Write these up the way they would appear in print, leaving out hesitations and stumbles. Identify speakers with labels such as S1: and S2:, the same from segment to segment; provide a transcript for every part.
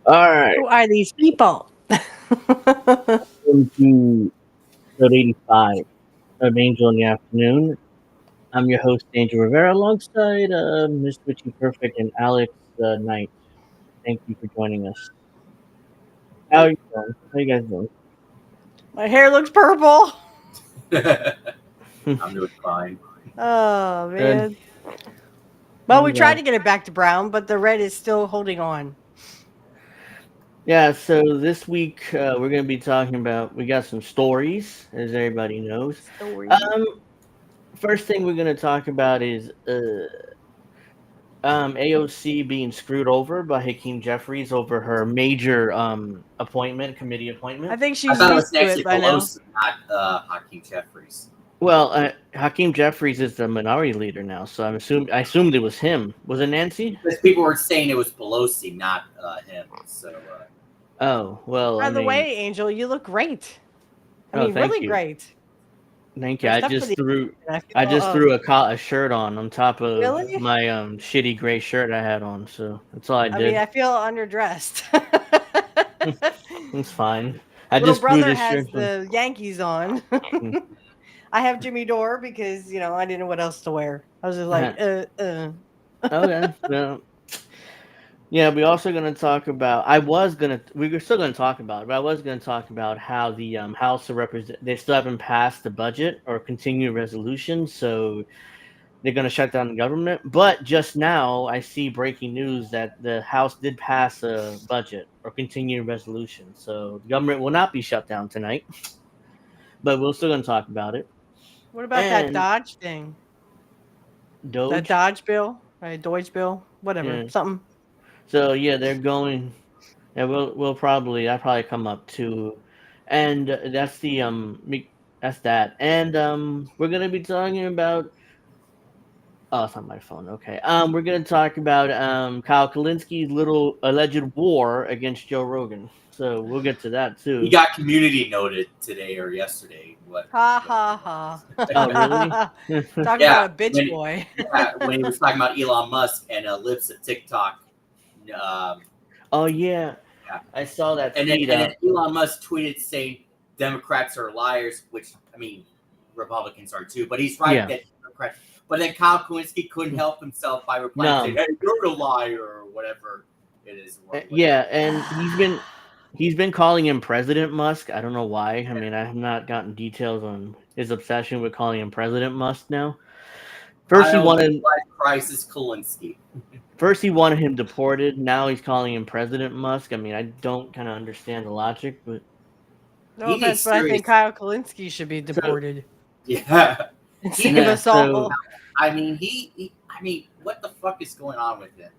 S1: All right.
S2: Who are these people?
S1: Welcome to episode 85 of Angel in the Afternoon. I'm your host, Angel Rivera, alongside Miss Richie Perfect and Alex Knight. Thank you for joining us. How are you doing? How you guys doing?
S2: My hair looks purple.
S3: I'm doing fine.
S2: Oh,
S1: Good.
S2: man. Well, we
S1: I'm
S2: tried
S1: glad.
S2: to get it back to brown, but the red is still holding on.
S1: Yeah, so this week we're going to be talking about, we got some stories, as everybody knows.
S2: Story.
S1: First thing we're going to talk about is AOC being screwed over by Hakeem Jeffries over her major committee appointment.
S2: I think
S3: I
S2: she's
S3: thought it
S2: used
S3: was
S2: to
S3: actually
S2: it by now.
S3: Pelosi, not Hakeem Jeffries.
S1: Well, Hakeem Jeffries is the minority leader now, so I assumed it was him. Was it Nancy?
S3: Because people were saying it was Pelosi, not him. So.
S1: Oh well.
S2: By the way, Angel, you look great. I mean,
S1: thank
S2: really
S1: you.
S2: great.
S1: Thank you.
S2: For
S1: I
S2: stuff for
S1: just
S2: the-
S1: threw
S2: I feel,
S1: a shirt on top of
S2: Really?
S1: my shitty gray shirt I had on, so that's all I
S2: I
S1: did.
S2: mean, I feel underdressed.
S1: It's fine. I
S2: Little
S1: just threw
S2: brother
S1: this
S2: has
S1: shirt on.
S2: the Yankees on. I have Jimmy Dore because I didn't know what else to wear. I was just like,
S1: Okay. Well, yeah, we're also going to talk about. We were still going to talk about it, but I was going to talk about how the House of they still haven't passed the budget or continuing resolution, so they're going to shut down the government. But just now, I see breaking news that the House did pass a budget or continuing resolution, so the government will not be shut down tonight. But we're still going to talk about it.
S2: what about that Dodge thing?
S1: Doge?
S2: That Dodge bill, right? Dodge bill, whatever,
S1: Yeah.
S2: something.
S1: So yeah, they're going. Yeah, we'll probably come up too, and that's that's that, and we're gonna be talking about. Oh, it's on my phone. Okay. We're gonna talk about Kyle Kulinski's little alleged war against Joe Rogan. So we'll get to that too.
S3: He got community noted today or yesterday.
S2: Ha ha ha.
S1: Oh really?
S2: Talk about a bitch boy.
S3: When he was talking about Elon Musk and lips of TikTok.
S1: Oh yeah. I saw that.
S3: And then Elon Musk tweeted saying Democrats are liars, which I mean Republicans are too. But he's right that Democrat. But then Kyle Kulinski couldn't help himself by replying, saying, "Hey, you're the liar," or whatever it is.
S1: Yeah, and he's been calling him President Musk. I don't know why. I mean, I have not gotten details on his obsession with calling him President Musk now. First he wanted
S3: crisis Kulinski.
S1: First he wanted him deported. Now he's calling him President Musk. I mean, I don't kind of understand the logic, but
S2: no offense, but I think Kyle Kulinski should be deported.
S3: Yeah,
S2: save us all.
S3: I mean, I mean, what the fuck is going on with him?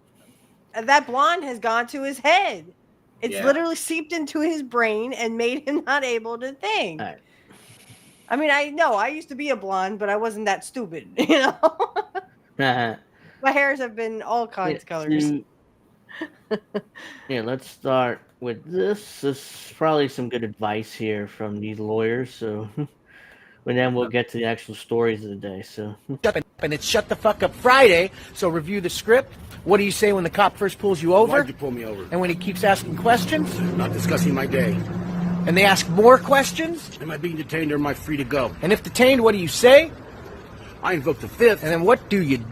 S2: That blonde has gone to his head. It's literally seeped into his brain and made him not able to think.
S1: Right.
S2: I mean, I know I used to be a blonde, but I wasn't that stupid, you know. My hairs have been all kinds of colors.
S1: Yeah, let's start with this. This is probably some good advice here from these lawyers. So, and then we'll get to the actual stories of the day. So,
S4: and it's Shut the Fuck Up Friday. So review the script. What do you say when the cop first pulls you over?
S5: Why'd you pull me over?
S4: And when he keeps asking questions?
S5: Not discussing my day.
S4: And they ask more questions?
S5: Am I being detained or am I free to go?
S4: And if detained, what do you say?
S5: I invoke the fifth.
S4: And then what do? You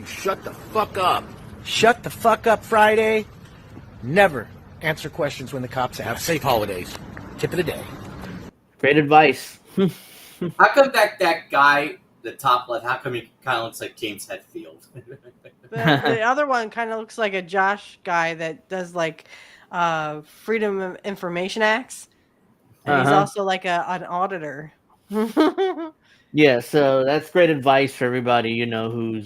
S5: shut the fuck up.
S4: Shut the fuck up Friday. Never answer questions when the cops ask.
S5: Have safe holidays.
S4: Tip of the day.
S1: Great advice.
S3: How come that guy, the top left, how come he kind of looks like James Hetfield?
S2: The other one kind of looks like a Josh guy that does like Freedom of Information Acts. And he's also like an auditor.
S1: Yeah, so that's great advice for everybody, you know,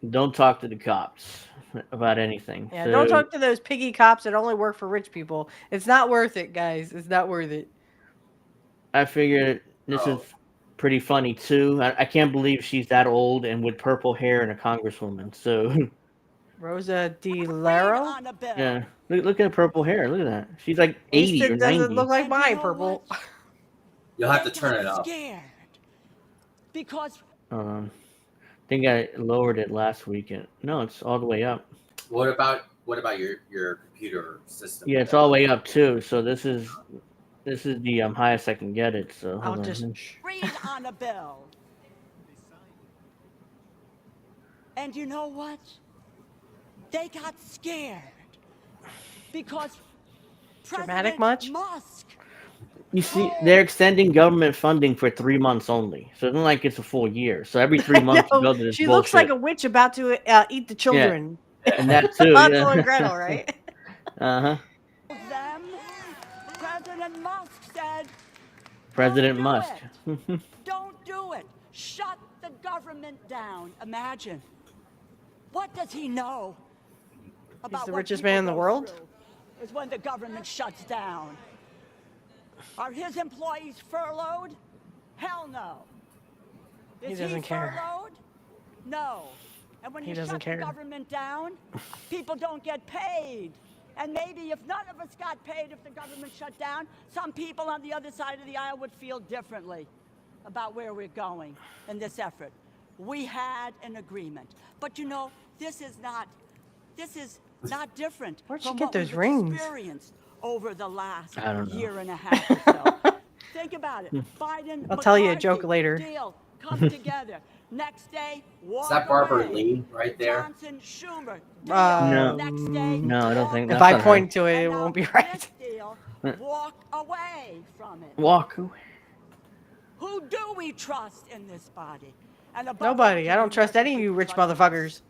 S1: don't talk to the cops about anything.
S2: Yeah, don't talk to those piggy cops that only work for rich people. It's not worth it, guys. It's not worth it.
S1: I figured this is pretty funny, too. I can't believe she's that old and with purple hair and a congresswoman. So
S2: Rosa DeLauro?
S1: Yeah, look at her purple hair. Look at that. She's like 80 or 90.
S2: Doesn't look like my purple.
S3: You'll have to turn it up.
S6: Because
S1: I think I lowered it last weekend. No, it's all the way up.
S3: What about your computer system?
S1: Yeah, it's all the way up too. So this is the highest I can get it. So
S2: I'll just
S6: read on a bill. And you know what? They got scared because
S2: dramatic
S6: President
S2: much?
S6: Musk.
S1: You see, they're extending government funding for 3 months only. So it's not like it's a full year. So every 3 months you go to this
S2: she
S1: bullshit.
S2: looks like a witch about to eat the children.
S1: Yeah. And that too.
S2: Hansel and Gretel, right?
S6: Them, President Musk said,
S1: President Musk.
S6: don't do it. Shut the government down. Imagine. What does he know about
S2: He's the
S6: what
S2: richest
S6: people
S2: man in the
S6: go
S2: world?
S6: through is when the government shuts down. Are his employees furloughed? Hell no.
S2: He doesn't care.
S6: Furloughed? No. And when
S2: He
S6: you
S2: doesn't
S6: shut
S2: care.
S6: the government down, people don't get paid. And maybe if none of us got paid if the government shut down, some people on the other side of the aisle would feel differently about where we're going in this effort. We had an agreement. But you know, this is not different
S2: Where'd she
S6: from
S2: get
S6: what
S2: those
S6: we've
S2: rings?
S6: experienced over the last
S1: I don't know.
S6: year and a half or so. Think about it. Biden,
S2: I'll tell you a
S6: McCarthy,
S2: joke later.
S6: Deal, come together. Next day, walk
S3: Is that Barbara
S6: away.
S3: Lee right there?
S6: Johnson, Schumer, deal.
S1: No.
S6: Next day,
S1: No, I don't
S6: walk
S1: think
S2: If
S1: that's
S2: I
S1: not
S2: point to it,
S6: and
S2: it
S6: now
S2: won't be right.
S6: this deal, walk away from it.
S1: Walk away.
S6: Who do we trust in this body? And above
S2: Nobody.
S6: all,
S2: I don't trust any of you rich motherfuckers.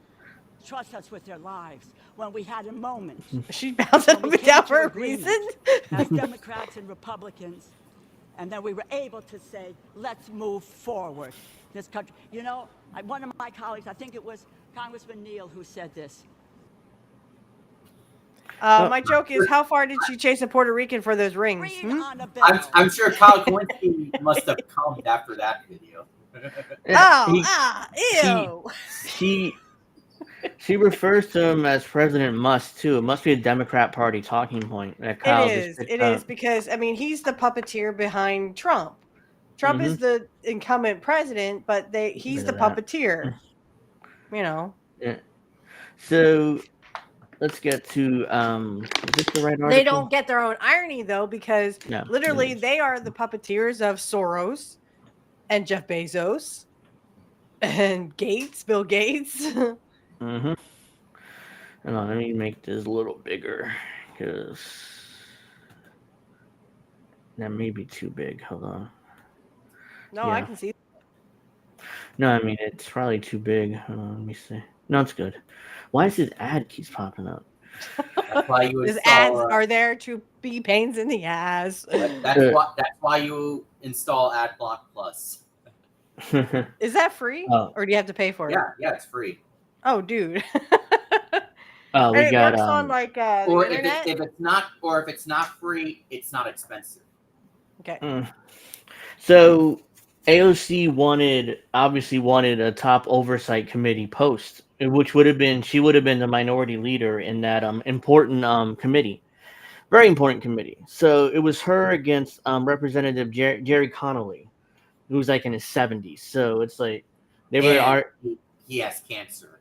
S6: Trust us with their lives when we had a moment.
S2: She's bouncing up
S6: When we
S2: and down
S6: came
S2: for
S6: to
S2: a
S6: agreement
S2: reason.
S6: as Democrats and Republicans, and then we were able to say, let's move forward. This country, you know, one of my colleagues, I think it was Congressman Neal, who said this.
S2: My joke is, how far did she chase a Puerto Rican for those rings?
S6: Read on a bill.
S3: I'm sure Kyle Kulinski must have come after that video.
S2: Ew.
S1: She refers to him as President Musk too. It must be a Democrat Party talking point. That Kyle
S2: It is because I mean he's the puppeteer behind Trump. Trump is the incumbent president, but he's the
S1: Look at that.
S2: puppeteer. You know.
S1: Yeah. So let's get to is this the right article?
S2: They don't get their own irony though, because
S1: No.
S2: literally they are the puppeteers of Soros and Jeff Bezos And Bill Gates.
S1: Mm-hmm. Hold on, let me make this a little bigger because that may be too big. Hold on.
S2: No, I can see.
S1: No, I mean it's probably too big. Hold on, let me see. No, it's good. Why is this ad keeps popping up?
S3: That's why you
S2: These
S3: install.
S2: ads are there to be pains in the ass.
S3: That's why you install AdBlock Plus.
S2: Is that free, or do you have to pay for it?
S3: Yeah, it's free.
S2: Oh, dude.
S1: Oh, we
S2: and it
S1: got
S2: works on like
S3: or
S2: the internet.
S3: if it's not free, it's not expensive.
S2: Okay.
S1: So AOC obviously wanted a top oversight committee post, which she would have been the minority leader in that important committee, very important committee. So it was her against Representative Jerry Connolly, who's like in his 70s. So it's like they were.
S3: He has cancer.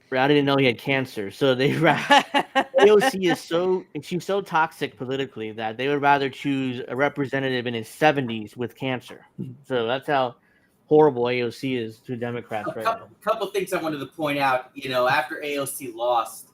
S1: I didn't know he had cancer. So AOC she's so toxic politically that they would rather choose a representative in his 70s with cancer. So that's how horrible AOC is to Democrats right now.
S3: Couple things I wanted to point out. After AOC lost,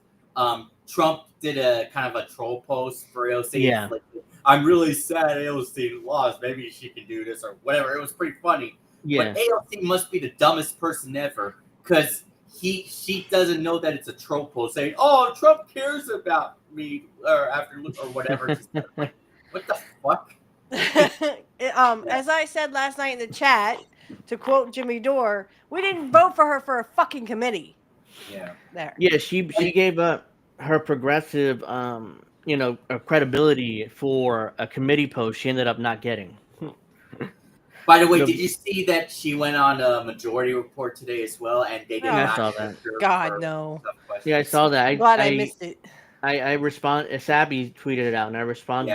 S3: Trump did a kind of a troll post for AOC.
S1: Yeah.
S3: Like, I'm really sad AOC lost. Maybe she can do this or whatever. It was pretty funny.
S1: Yeah.
S3: But AOC must be the dumbest person ever because she doesn't know that it's a troll post saying, "Oh, Trump cares about me," or whatever. Like, what the fuck?
S2: As I said last night in the chat, to quote Jimmy Dore, we didn't vote for her for a fucking committee.
S3: Yeah.
S2: There.
S1: Yeah, she gave up her progressive credibility for a committee post she ended up not getting.
S3: By the way, did you see that she went on a Majority Report today as well, and they did not?
S1: I saw that.
S2: God, no.
S1: Yeah, I saw that.
S2: I'm glad I missed it.
S1: I Sabby tweeted it out, and I responded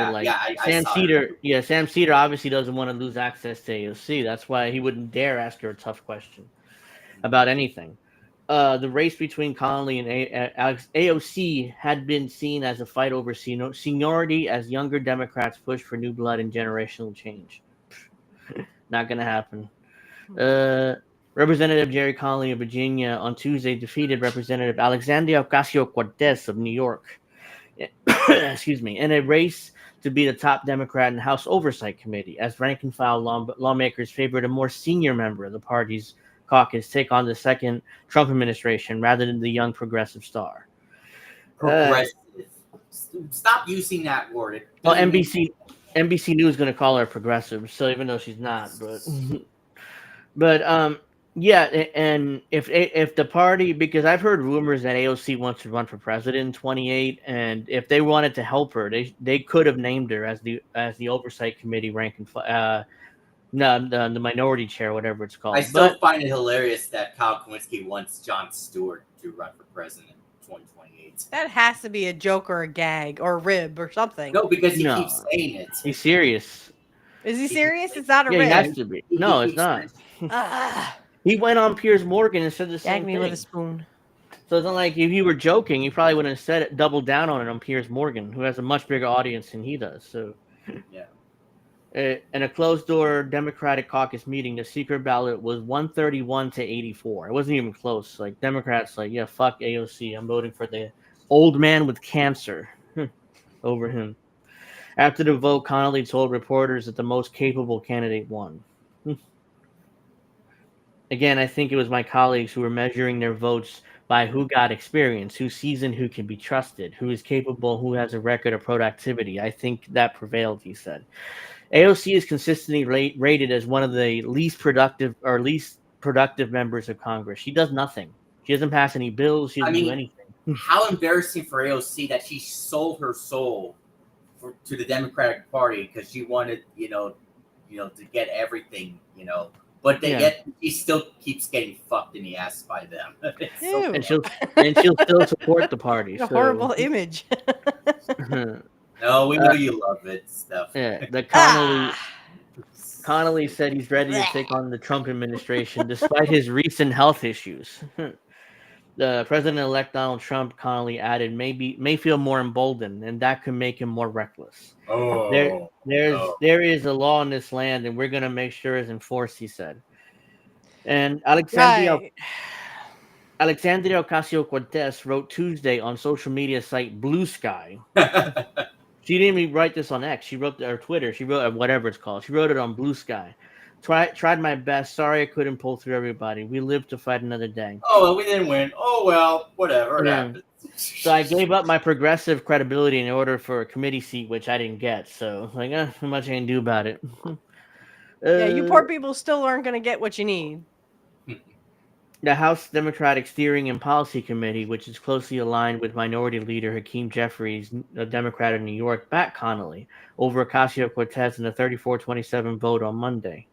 S3: Sam
S1: Cedar. Yeah, Sam Cedar obviously doesn't want to lose access to AOC. That's why he wouldn't dare ask her a tough question about anything. The race between Connolly and AOC had been seen as a fight over seniority as younger Democrats push for new blood and generational change. Not going to happen. Representative Jerry Connolly of Virginia on Tuesday defeated Representative Alexandria Ocasio-Cortez of New York excuse me, in a race to be the top Democrat in the House Oversight Committee, as rank-and-file lawmakers favored a more senior member of the party's caucus take on the second Trump administration rather than the young progressive star.
S3: Progressive. Stop using that word.
S1: Well, NBC News is going to call her progressive, so even though she's not, but yeah, and if the party, because I've heard rumors that AOC wants to run for president in 2028, and if they wanted to help her, they could have named her as the oversight committee the minority chair, whatever it's called.
S3: I still find it hilarious that Kyle Kulinski wants Jon Stewart to run for president in 2028.
S2: That has to be a joke or a gag or a rib or something.
S3: No, because he keeps saying it.
S1: He's serious.
S2: Is he serious? It's not a rib.
S1: He has to be. No, it's not. He went on Piers Morgan and said the same thing.
S2: Gag me with a spoon.
S1: So it's not like if he were joking, he probably wouldn't have said it, doubled down on it on Piers Morgan, who has a much bigger audience than he does. So,
S3: yeah.
S1: In a closed-door Democratic caucus meeting, the secret ballot was 131 to 84. It wasn't even close. Like, Democrats, yeah, fuck AOC. I'm voting for the old man with cancer over him. After the vote, Connolly told reporters that the most capable candidate won. Again, I think it was my colleagues who were measuring their votes by who got experience, who's seasoned, who can be trusted, who is capable, who has a record of productivity. I think that prevailed, he said. AOC is consistently rated as one of the least productive members of Congress. She does nothing. She doesn't pass any bills. She doesn't do anything.
S3: How embarrassing for AOC that she sold her soul to the Democratic Party because she wanted, to get everything, But yet she still keeps getting fucked in the ass by them.
S1: And she'll still support the party.
S2: A horrible image.
S3: No, we know you love it, stuff.
S1: Yeah, the Connolly said he's ready to take on the Trump administration despite his recent health issues. The president-elect Donald Trump, Connolly added, may feel more emboldened, and that could make him more reckless. There is a law in this land, and we're going to make sure it's enforced, he said. And
S2: Right.
S1: Alexandria Ocasio-Cortez wrote Tuesday on social media site Blue Sky. She didn't even write this on X. She wrote or Twitter. She wrote whatever it's called. She wrote it on Blue Sky. Tried my best. Sorry I couldn't pull through everybody. We live to fight another day.
S3: Oh, well, we didn't win. Oh, well, whatever. It happens.
S1: So I gave up my progressive credibility in order for a committee seat, which I didn't get. So like, how much I can do about it?
S2: Yeah, you poor people still aren't going to get what you need.
S1: The House Democratic Steering and Policy Committee, which is closely aligned with Minority Leader Hakeem Jeffries, a Democrat of New York, backed Connolly over Ocasio-Cortez in a 34-27 vote on Monday.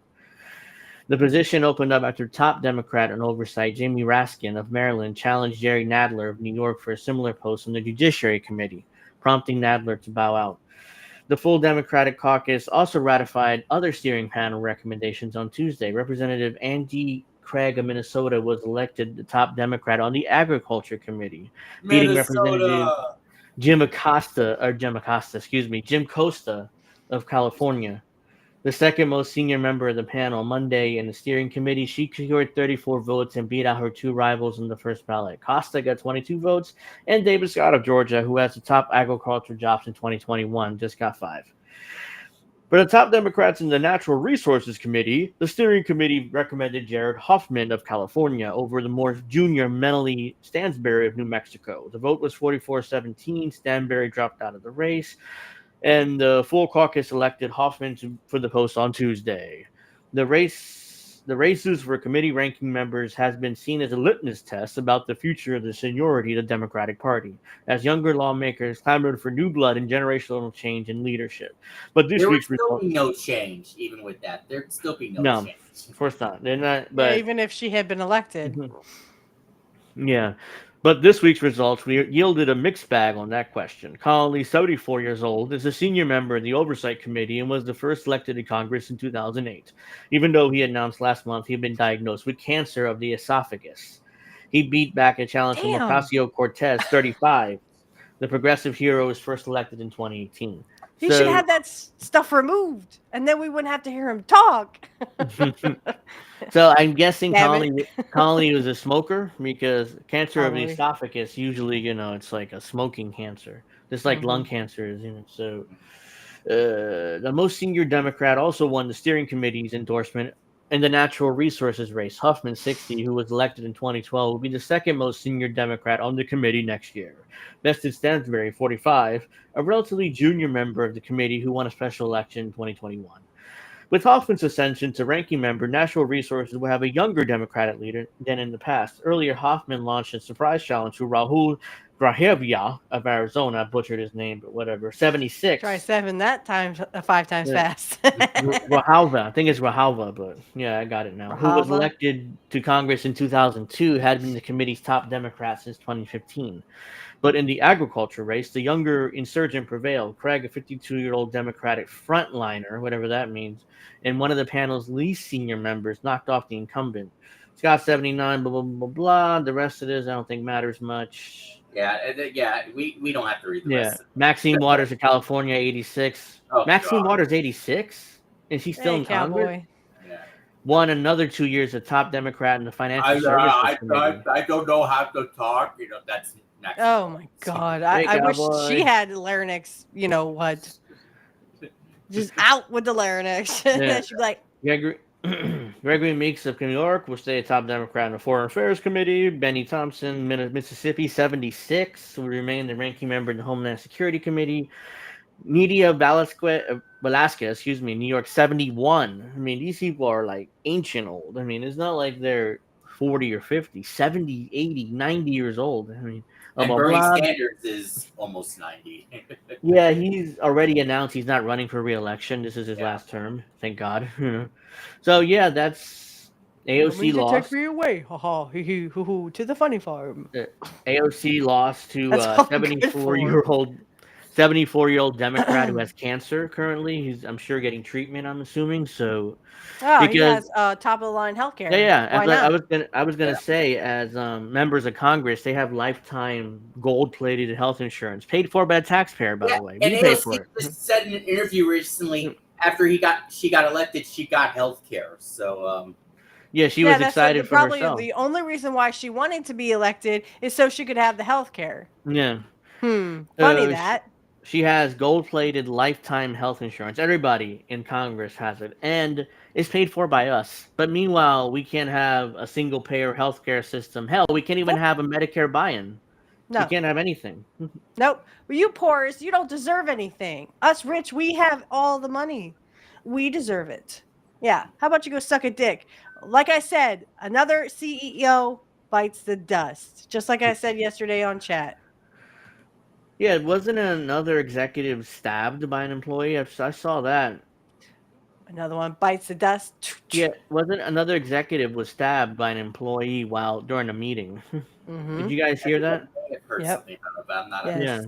S1: The position opened up after top Democrat on oversight Jamie Raskin of Maryland challenged Jerry Nadler of New York for a similar post on the Judiciary Committee, prompting Nadler to bow out. The full Democratic caucus also ratified other steering panel recommendations on Tuesday. Representative Angie Craig of Minnesota was elected the top Democrat on the Agriculture Committee, beating Representative Jim Costa of California. The second most senior member of the panel Monday in the steering committee, she secured 34 votes and beat out her two rivals in the first ballot. Costa got 22 votes, and David Scott of Georgia, who has the top agriculture jobs in 2021, just got 5. For the top Democrats in the Natural Resources Committee, the steering committee recommended Jared Huffman of California over the more junior Melanie Stansbury of New Mexico. The vote was 44-17. Stansbury dropped out of the race, and the full caucus elected Hoffman for the post on Tuesday. The races for committee ranking members has been seen as a litmus test about the future of the seniority of the Democratic Party, as younger lawmakers clamored for new blood and generational change in leadership. But this
S3: there
S1: week's
S3: would still
S1: result,
S3: be no change, even with that. There'd still be no change.
S1: Of course not. They're not. But
S2: even if she had been elected.
S1: Yeah. But this week's results yielded a mixed bag on that question. Connolly, 74 years old, is a senior member of the Oversight Committee and was the first elected to Congress in 2008, even though he announced last month he had been diagnosed with cancer of the esophagus. He beat back a challenge from Ocasio-Cortez, 35. The progressive hero was first elected in 2018.
S2: He should have that stuff removed, and then we wouldn't have to hear him talk.
S1: So I'm guessing Connolly was a smoker, because cancer of the esophagus usually, it's like a smoking cancer, just like lung cancer is. So the most senior Democrat also won the steering committee's endorsement in the natural resources race. Huffman, 60, who was elected in 2012, will be the second most senior Democrat on the committee next year. Bested Stansbury, 45, a relatively junior member of the committee who won a special election in 2021. With Hoffman's ascension to ranking member, Natural Resources will have a younger Democratic leader than in the past. Earlier, Hoffman launched a surprise challenge to Rahul Grahavia of Arizona. I butchered his name, but whatever. 76.
S2: Try 7 that time, 5 times fast.
S1: Rahalva. I think it's Rahalva, but yeah, I got it now. Who was elected to Congress in 2002, had been the committee's top Democrat since 2015. But in the agriculture race, the younger insurgent prevailed. Craig, a 52-year-old Democratic frontliner, whatever that means, and one of the panel's least senior members, knocked off the incumbent. Scott, 79, blah, blah, blah, blah. The rest of this I don't think matters much.
S3: Yeah, we don't have to read the rest.
S1: Maxine Waters of California, 86. Maxine Waters, 86? And she's still in Congress? Yeah. Won another 2 years a top Democrat in the Financial Services Committee.
S3: I don't know how to talk. That's Maxine.
S2: Oh, my God. I wish she had larynx, just out with the larynx.
S1: Yeah.
S2: She'd be like...
S1: Gregory Meeks of New York will stay a top Democrat in the Foreign Affairs Committee. Benny Thompson, Mississippi, 76, will remain the ranking member in the Homeland Security Committee. Nydia Velasquez, New York, 71. I mean, these people are like ancient old. I mean, it's not like they're 40 or 50, 70, 80, 90 years old. I mean,
S3: and Bernie Sanders is almost 90.
S1: Yeah, he's already announced he's not running for re-election. This is his last term. Thank God. So, yeah, that's AOC lost.
S2: Take me away. Ha to the funny farm.
S1: AOC lost to 74-year-old Democrat who has cancer currently. I'm sure getting treatment, I'm assuming. So
S2: he has top of the line healthcare.
S1: Yeah. I was gonna say, as members of Congress, they have lifetime gold-plated health insurance, paid for by a taxpayer, by the way.
S3: And AOC just said in an interview recently, after she got elected, she got healthcare. So
S1: Yeah, she was excited for
S2: probably
S1: herself.
S2: the only reason why she wanted to be elected is so she could have the health care.
S1: Yeah.
S2: Funny that.
S1: She has gold-plated lifetime health insurance. Everybody in Congress has it, and it's paid for by us. But meanwhile, we can't have a single-payer healthcare system. Hell, we can't even have a Medicare buy-in.
S2: No.
S1: We can't have anything.
S2: Nope. Well, you poors, you don't deserve anything. Us rich, we have all the money. We deserve it. Yeah. How about you go suck a dick? Like I said, another CEO bites the dust. Just like I said yesterday on chat.
S1: Yeah, wasn't another executive stabbed by an employee? I saw that.
S2: Another one bites the dust.
S1: Yeah, wasn't another executive was stabbed by an employee while during a meeting? Did you guys hear that?
S3: I've heard something about it, but I'm not.
S2: Yes.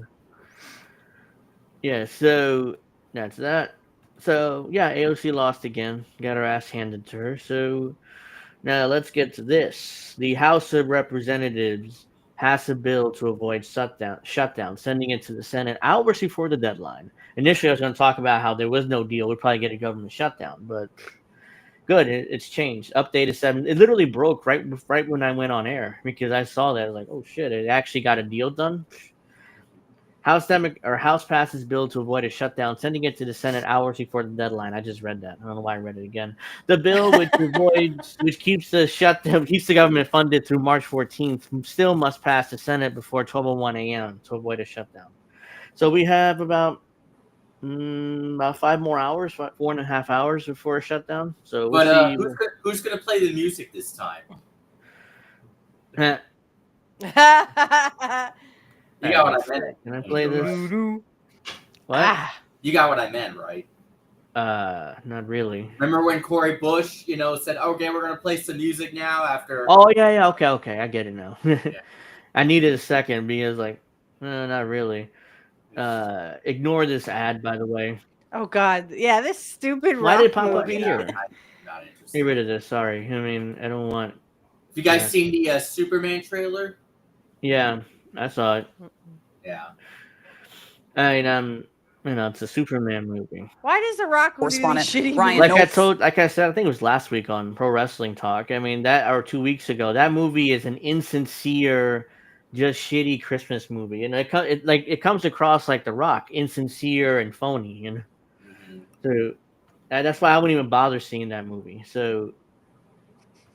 S1: Yeah. So that's that. So yeah, AOC lost again. Got her ass handed to her. So now let's get to this. The House of Representatives passed a bill to avoid shutdown, sending it to the Senate hours before the deadline. Initially, I was going to talk about how there was no deal. We'd probably get a government shutdown, but good, it's changed. Updated 7. It literally broke right when I went on air because I saw that. I was like, oh shit, it actually got a deal done. House passes bill to avoid a shutdown, sending it to the Senate hours before the deadline. I just read that. I don't know why I read it again. The bill, which keeps the government funded through March 14th, still must pass the Senate before 12:01 a.m. to avoid a shutdown. So we have about 5 more hours, 4.5 hours before a shutdown. So we'll see.
S3: Who's gonna play the music this time? You got what I meant.
S1: Can I play this? What?
S3: You got what I meant, right?
S1: Not really.
S3: Remember when Cory Bush, said, "Okay, we're gonna play some music now." After.
S1: Oh yeah. Okay. I get it now. I needed a second because not really. Ignore this ad, by the way.
S2: Oh God, yeah, this stupid.
S1: Why
S2: rock
S1: did it pop
S2: movie.
S1: up here?
S3: I'm not interested.
S1: Get rid of this. Sorry. I mean, I don't want.
S3: Have you guys seen the Superman trailer?
S1: Yeah, I saw it.
S3: Yeah.
S1: I mean, it's a Superman movie.
S2: Why does the Rock do these shitty
S1: Like I said, I think it was last week on Pro Wrestling Talk. I mean, or 2 weeks ago, that movie is an insincere, just shitty Christmas movie, and it comes across like The Rock, insincere and phony,
S3: Mm-hmm.
S1: So that's why I wouldn't even bother seeing that movie. So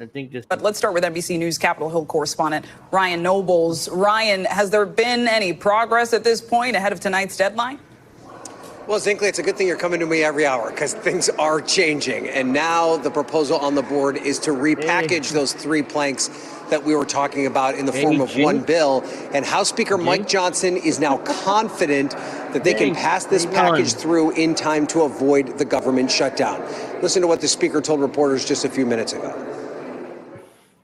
S1: I think this.
S7: But let's start with NBC News Capitol Hill correspondent Ryan Nobles. Ryan, has there been any progress at this point ahead of tonight's deadline?
S8: Well, Zinkley, it's a good thing you're coming to me every hour because things are changing. And now the proposal on the board is to repackage those 3 planks that we were talking about in the form of one bill. And House Speaker Mike Johnson is now confident that they can pass this package through in time to avoid the government shutdown. Listen to what the Speaker told reporters just a few minutes ago.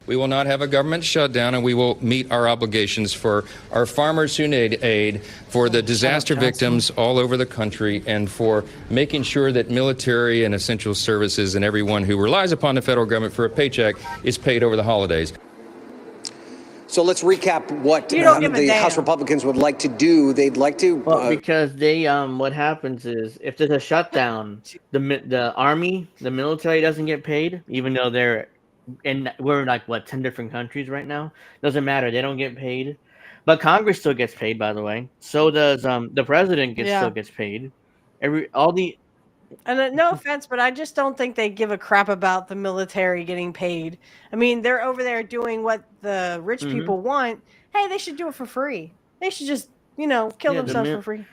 S9: We will not have a government shutdown, and we will meet our obligations for our farmers who need aid, for the disaster victims all over the country, and for making sure that military and essential services and everyone who relies upon the federal government for a paycheck is paid over the holidays.
S8: So let's recap what the House Republicans would like to do. They'd like to...
S1: because they, what happens is, if there's a shutdown, the army, the military doesn't get paid, even though we're in 10 different countries right now. Doesn't matter. They don't get paid. But Congress still gets paid, by the way. So does the president still gets paid.
S2: And no offense, but I just don't think they give a crap about the military getting paid. I mean, they're over there doing what the rich people want. Hey, they should do it for free. They should just, kill themselves for free.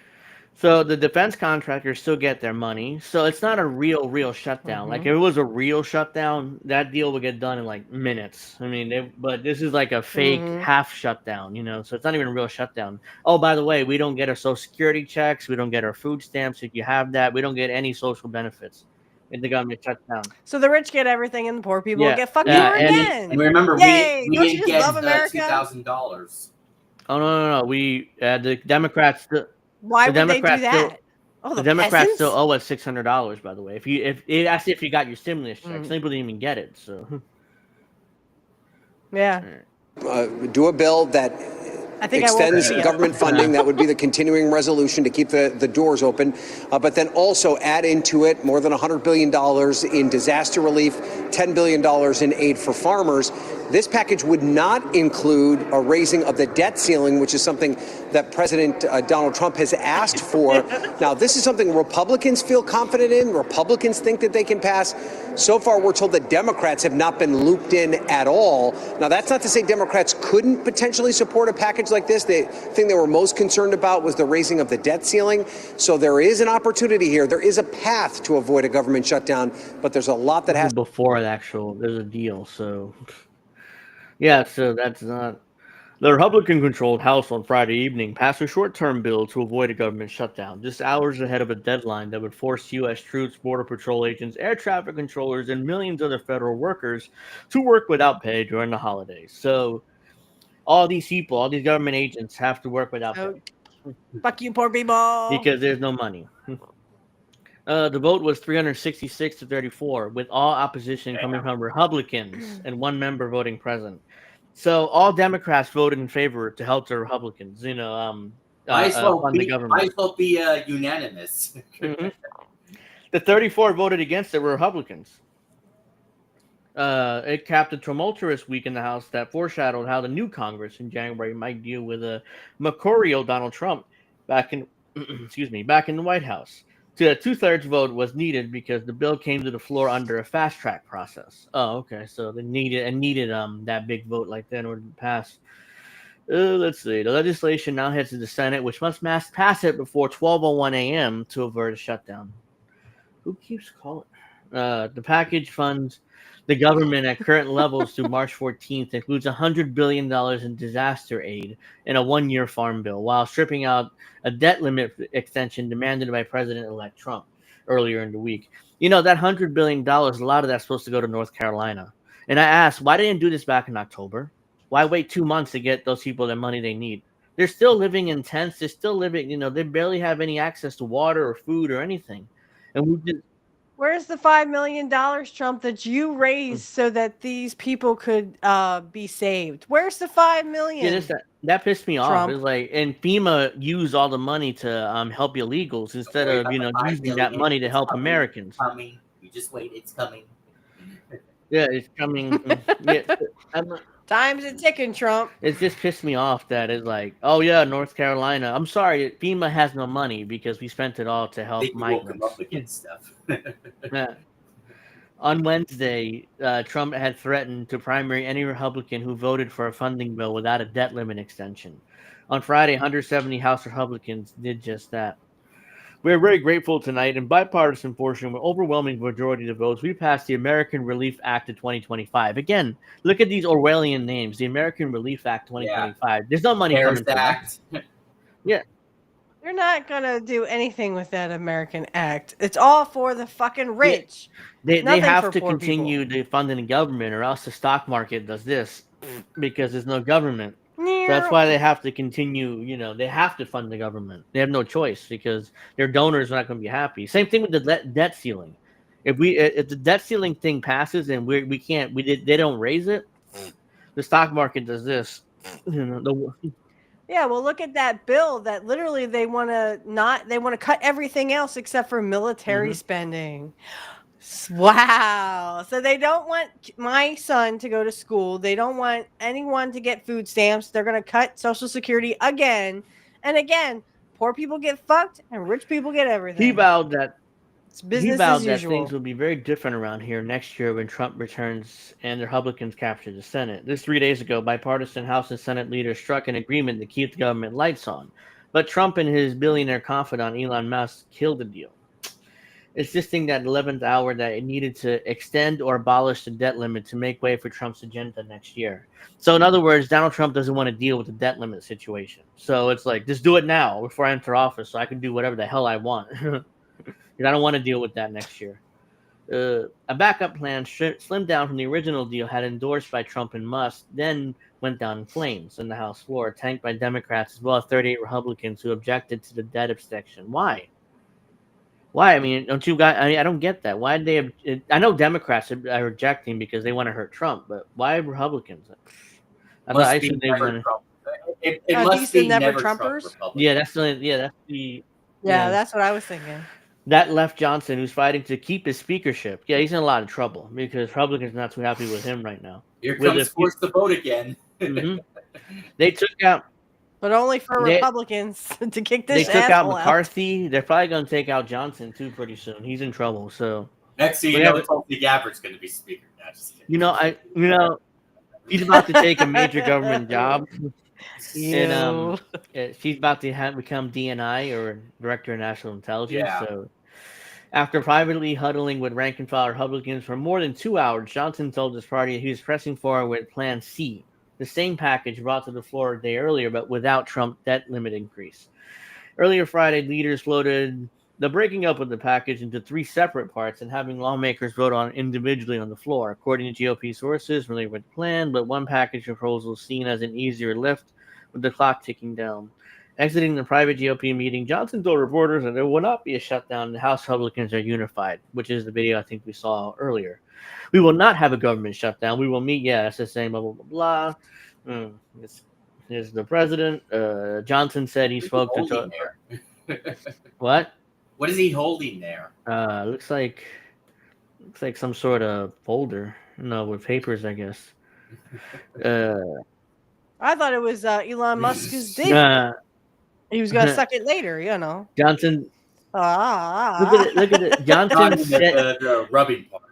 S1: So the defense contractors still get their money. So it's not a real shutdown. Like if it was a real shutdown, that deal would get done in minutes. I mean, but this is like a fake half shutdown, so it's not even a real shutdown. Oh, by the way, we don't get our Social Security checks. We don't get our food stamps. If you have that, we don't get any social benefits if the government shuts down.
S2: So the rich get everything and the poor people get fucked over again.
S3: And remember,
S2: Yay!
S3: we didn't get
S2: $2,000.
S1: Oh, no. The Democrats...
S2: Why would they do that?
S1: The Democrats still owe us $600, by the way. If you got your stimulus check, some people didn't even get it. So,
S2: yeah,
S8: do a bill that
S2: I think
S8: extends
S2: I woke
S8: government funding. That would be the continuing resolution to keep the doors open. But then also add into it more than $100 billion in disaster relief, $10 billion in aid for farmers. This package would not include a raising of the debt ceiling, which is something that President Donald Trump has asked for. Now, this is something Republicans feel confident in. Republicans think that they can pass. So far, we're told that Democrats have not been looped in at all. Now, that's not to say Democrats couldn't potentially support a package like this. The thing they were most concerned about was the raising of the debt ceiling. So there is an opportunity here. There is a path to avoid a government shutdown, but there's a lot that has
S1: before there's a deal. So yeah, so that's not. The Republican-controlled House on Friday evening passed a short-term bill to avoid a government shutdown, just hours ahead of a deadline that would force U.S. troops, Border Patrol agents, air traffic controllers, and millions of other federal workers to work without pay during the holidays. So all these people, all these government agents have to work without pay.
S2: Fuck you, poor people.
S1: Because there's no money. The vote was 366 to 34, with all opposition coming from Republicans and one member voting present. So all Democrats voted in favor to help the Republicans, fund the government.
S3: Might as well be unanimous.
S1: Mm-hmm. The 34 voted against it were Republicans. It capped a tumultuous week in the House that foreshadowed how the new Congress in January might deal with a mercurial Donald Trump back in the White House. A 2/3 vote was needed because the bill came to the floor under a fast track process. Oh, okay. So they needed that big vote like that in order to pass. Let's see. The legislation now heads to the Senate, which must pass it before 12:01 a.m. to avert a shutdown. Who keeps calling? The package funds the government at current levels through March 14th, includes $100 billion in disaster aid and a one-year farm bill, while stripping out a debt limit extension demanded by President-elect Trump earlier in the week. That $100 billion, a lot of that's supposed to go to North Carolina. And I asked, why didn't do this back in October? Why wait 2 months to get those people the money they need? They're still living in tents. They're still living, they barely have any access to water or food or anything. And we just...
S2: Where's the $5 million, Trump, that you raised so that these people could be saved? Where's the $5 million?
S1: Yeah, that pissed me
S2: Trump.
S1: off. It's like, and FEMA used all the money to help illegals instead of using that money to help Americans.
S3: Coming. You just wait. It's coming.
S1: Yeah, it's coming.
S2: Time's a ticking, Trump.
S1: It just pissed me off that it's like, oh yeah, North Carolina. I'm sorry, FEMA has no money because we spent it all to help migrants.
S3: Up against stuff.
S1: Yeah. On Wednesday, Trump had threatened to primary any Republican who voted for a funding bill without a debt limit extension. On Friday, 170 House Republicans did just that. We are very grateful tonight. In bipartisan portion, with overwhelming majority of the votes, we passed the American Relief Act of 2025. Again, look at these Orwellian names. The American Relief Act 2025. Yeah. There's no money coming from that. Yeah.
S2: They're not going to do anything with that American Act. It's all for the fucking rich.
S1: Yeah. They have to continue to fund the government, or else the stock market does this because there's no government. So that's why they have to continue, they have to fund the government. They have no choice because their donors are not going to be happy. Same thing with the debt ceiling. If the debt ceiling thing passes and they don't raise it, the stock market does this.
S2: Yeah, well, look at that bill that literally they want to cut everything else except for military spending. Wow. So they don't want my son to go to school. They don't want anyone to get food stamps. They're going to cut Social Security again. And again, poor people get fucked and rich people get everything.
S1: He vowed that
S2: usual.
S1: Things will be very different around here next year when Trump returns and the Republicans capture the Senate. This 3 days ago, bipartisan House and Senate leaders struck an agreement to keep the government lights on. But Trump and his billionaire confidant Elon Musk killed the deal, insisting that 11th hour that it needed to extend or abolish the debt limit to make way for Trump's agenda next year. So in other words, Donald Trump doesn't want to deal with the debt limit situation. So it's like, just do it now before I enter office so I can do whatever the hell I want. Because I don't want to deal with that next year. A backup plan slimmed down from the original deal had endorsed by Trump and Musk, then went down in flames on the House floor, tanked by Democrats as well as 38 Republicans who objected to the debt extension. Why? I mean, don't you guys? I don't get that. Why did they? I know Democrats are rejecting because they want to hurt Trump, but why Republicans? I assume they want to.
S3: It
S2: He's
S3: must
S2: the
S3: be
S2: never
S3: never Trump
S2: Trumpers?
S3: Republican.
S1: Yeah, that's the
S2: Yeah, that's what I was thinking.
S1: that left Johnson, who's fighting to keep his speakership. Yeah, he's in a lot of trouble because Republicans are not too happy with him right now.
S3: Here comes forced to vote again.
S1: They took out,
S2: But only for Republicans to kick this
S1: they took out
S2: asshole
S1: McCarthy. They're probably going to take out Johnson too pretty soon. He's in trouble. So
S3: Next thing you know, Tulsi Gabbard's going to be speaker. No, just kidding.
S1: He's about to take a major government job. And she's about to become DNI, or Director of National Intelligence.
S3: Yeah.
S1: So after privately huddling with rank and file Republicans for more than 2 hours, Johnson told his party he was pressing forward with Plan C, the same package brought to the floor a day earlier, but without Trump debt limit increase. Earlier Friday, leaders floated the breaking up of the package into 3 separate parts and having lawmakers vote on individually on the floor, according to GOP sources familiar with the plan. But one package proposal is seen as an easier lift, with the clock ticking down. Exiting the private GOP meeting, Johnson told reporters that there will not be a shutdown. The House Republicans are unified, which is the video I think we saw earlier. We will not have a government shutdown. We will meet. Yeah, that's the same. Blah blah blah blah. Here's the president. Johnson said he spoke to. What?
S3: What is he holding there?
S1: Looks like some sort of folder. No, with papers, I guess.
S2: I thought it was Elon Musk's dick. He was gonna suck it later,
S1: Johnson. Look at it. Johnson said
S3: the rubbing part.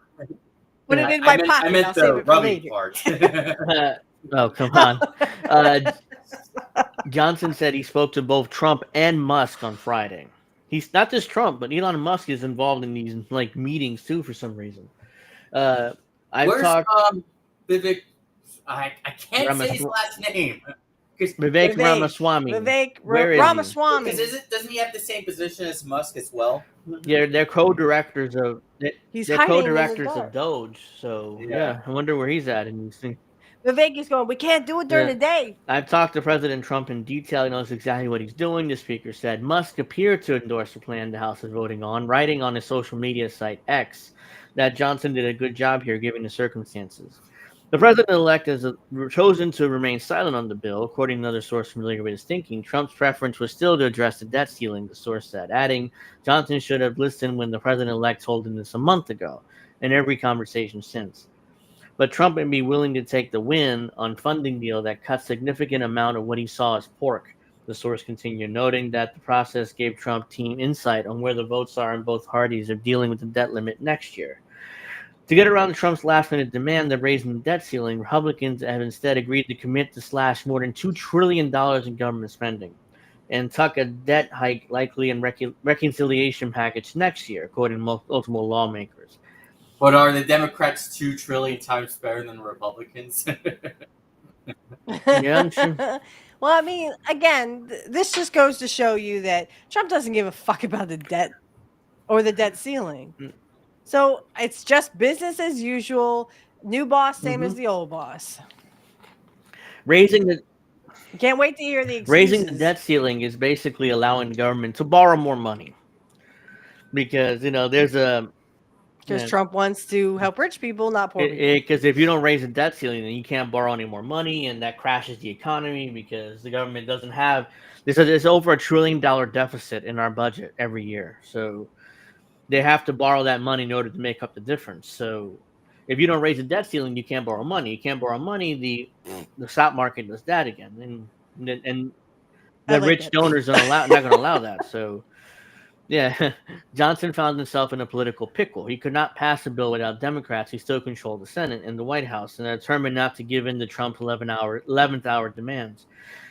S2: Put it in my pocket.
S3: I meant the rubbing part.
S1: Oh, come on. Johnson said he spoke to both Trump and Musk on Friday. He's not just Trump, but Elon Musk is involved in these meetings too for some reason.
S3: Where's Vivek? I can't say his last name.
S1: Vivek Ramaswamy.
S2: Ramaswamy.
S3: Because doesn't he have the same position as Musk as well?
S1: Yeah, they're co-directors of.
S2: They're
S1: co-directors of Doge. So yeah, I wonder where he's at in these things.
S2: Vivek is going, we can't do it during the day.
S1: I've talked to President Trump in detail. He knows exactly what he's doing, the speaker said. Musk appeared to endorse the plan the House is voting on, writing on his social media site X that Johnson did a good job here given the circumstances. The president-elect has chosen to remain silent on the bill. According to another source familiar with his thinking, Trump's preference was still to address the debt ceiling, the source said, adding, Johnson should have listened when the president-elect told him this a month ago, and every conversation since. But Trump may be willing to take the win on funding deal that cuts significant amount of what he saw as pork, the source continued, noting that the process gave Trump team insight on where the votes are in both parties of dealing with the debt limit next year. To get around Trump's last-minute demand of raising the debt ceiling, Republicans have instead agreed to commit to slash more than $2 trillion in government spending and tuck a debt hike likely in reconciliation package next year, according to multiple lawmakers.
S3: But are the Democrats 2 trillion times better than the Republicans?
S1: Yeah, I'm sure.
S2: Well, I mean, again, this just goes to show you that Trump doesn't give a fuck about the debt or the debt ceiling. So it's just business as usual. New boss, same as the old boss. Can't wait to hear the excuses.
S1: Raising the debt ceiling is basically allowing the government to borrow more money. Because, there's a...
S2: Because Trump wants to help rich people, not poor people.
S1: Because if you don't raise the debt ceiling, then you can't borrow any more money, and that crashes the economy because the government doesn't have... There's over $1 trillion deficit in our budget every year. So they have to borrow that money in order to make up the difference. So if you don't raise the debt ceiling, you can't borrow money. You can't borrow money, the stock market does that again. And the rich donors are not going to allow that. So... Yeah, Johnson found himself in a political pickle. He could not pass a bill without Democrats who still controlled the Senate and the White House, and are determined not to give in to Trump's 11th hour demands.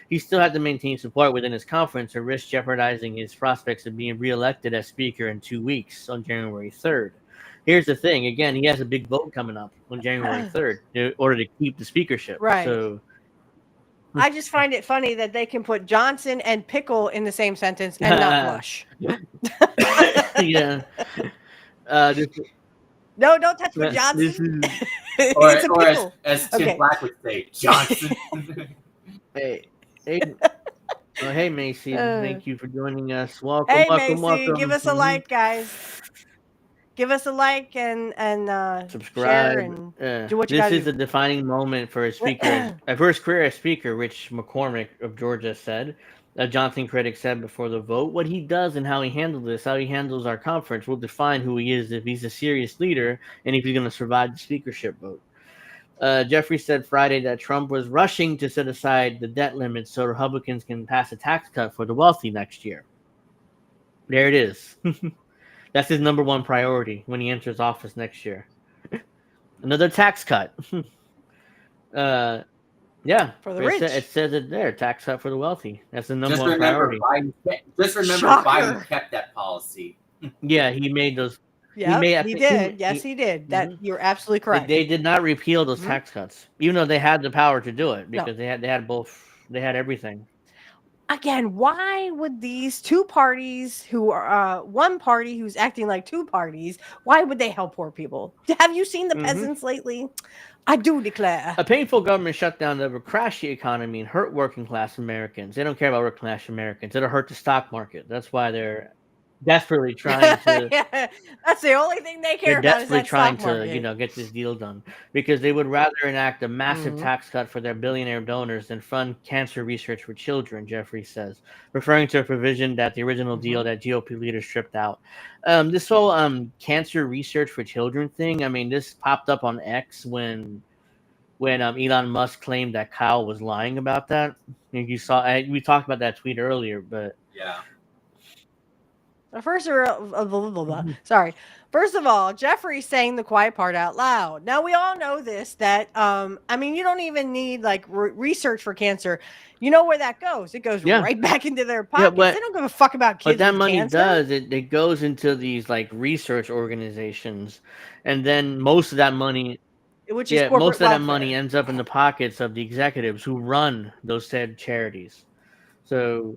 S1: He still had to maintain support within his conference or risk jeopardizing his prospects of being reelected as Speaker in 2 weeks on January 3rd. Here's the thing. Again, he has a big vote coming up on January 3rd in order to keep the speakership.
S2: Right.
S1: So
S2: I just find it funny that they can put Johnson and pickle in the same sentence and not blush.
S1: Yeah.
S2: No, don't touch my Johnson.
S3: Or as Tim Black would say, Johnson.
S1: Hey, Macy. Thank you for joining us. Welcome,
S2: Hey,
S1: welcome,
S2: Macy,
S1: welcome.
S2: give us a like, guys. Give us a like and share
S1: Subscribe.
S2: and do what you
S1: This
S2: gotta
S1: is
S2: do.
S1: a defining moment for a speaker. A first career as speaker, Rich McCormick of Georgia said. A Johnson critic said before the vote, what he does and how he handles this, how he handles our conference, will define who he is if he's a serious leader and if he's going to survive the speakership vote. Jeffrey said Friday that Trump was rushing to set aside the debt limit so Republicans can pass a tax cut for the wealthy next year. There it is. That's his number one priority when he enters office next year. Another tax cut. Yeah,
S2: For the rich.
S1: It says it there. Tax cut for the wealthy. That's the number
S3: Just
S1: one
S3: remember,
S1: priority.
S3: Biden kept that policy.
S1: Yeah, he made those.
S2: Yeah, he did. Yes, he did. That you're absolutely correct.
S1: They did not repeal those tax cuts, even though they had the power to do it because
S2: No.
S1: they had both. They had everything.
S2: Again, why would these two parties who are one party who's acting like two parties, why would they help poor people? Have you seen the peasants lately? I do declare.
S1: A painful government shutdown that will crash the economy and hurt working class Americans. They don't care about working class Americans. It'll hurt the stock market. That's why they're desperately trying to.
S2: Yeah, that's the only thing they care
S1: They're
S2: about.
S1: desperately
S2: Is that
S1: trying
S2: stock market.
S1: to, get this deal done because they would rather enact a massive tax cut for their billionaire donors than fund cancer research for children, Jeffrey says, referring to a provision that the original deal that GOP leaders stripped out. This whole cancer research for children thing, I mean, this popped up on X when Elon Musk claimed that Kyle was lying about that. And you saw, we talked about that tweet earlier, but
S3: yeah.
S2: First of all, Jeffrey's saying the quiet part out loud. Now we all know this. That I mean, you don't even need like research for cancer. You know where that goes? It goes right back into their pockets. They don't give a fuck about kids.
S1: But that
S2: with
S1: money
S2: cancer.
S1: it goes into these like research organizations, and then most of that money,
S2: which is
S1: most of that
S2: welfare.
S1: money ends up in the pockets of the executives who run those said charities. So.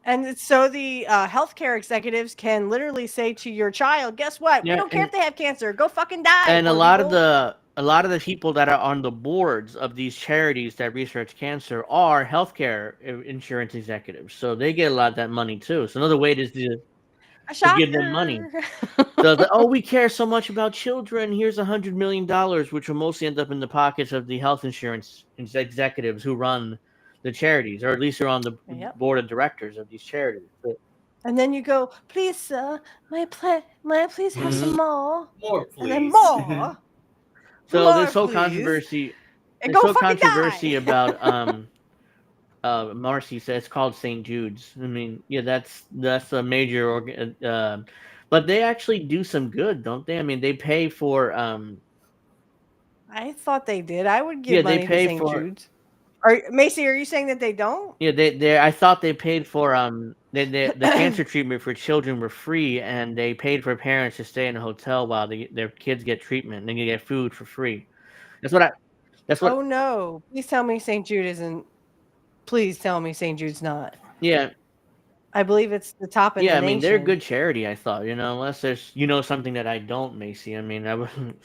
S2: And so the healthcare executives can literally say to your child, "Guess what? We don't care if they have cancer. Go fucking die."
S1: And a lot of the people that are on the boards of these charities that research cancer are healthcare insurance executives, so they get a lot of that money too. So another way is to give them money. So we care so much about children. Here's $100 million, which will mostly end up in the pockets of the health insurance executives who run the charities, or at least are on the board of directors of these charities.
S2: And then you go, please, sir, may I please have some more?
S3: More, please.
S2: And then more.
S1: So
S2: more,
S1: this whole
S2: please.
S1: controversy,
S2: and go
S1: controversy
S2: die.
S1: about Marcy says it's called St. Jude's. I mean, yeah, that's a major but they actually do some good, don't they? I mean, they pay for
S2: I thought they did. I would give money to St. Jude's. Macy, are you saying that they don't?
S1: Yeah, they I thought they paid for the cancer treatment for children were free, and they paid for parents to stay in a hotel while their kids get treatment. And they get food for free. That's what.
S2: Oh no! Please tell me St. Jude isn't. Please tell me St. Jude's not.
S1: Yeah.
S2: I believe it's the top of the nation.
S1: Yeah, I mean they're a good charity. I thought, unless there's something that I don't, Macy. I mean, I wouldn't.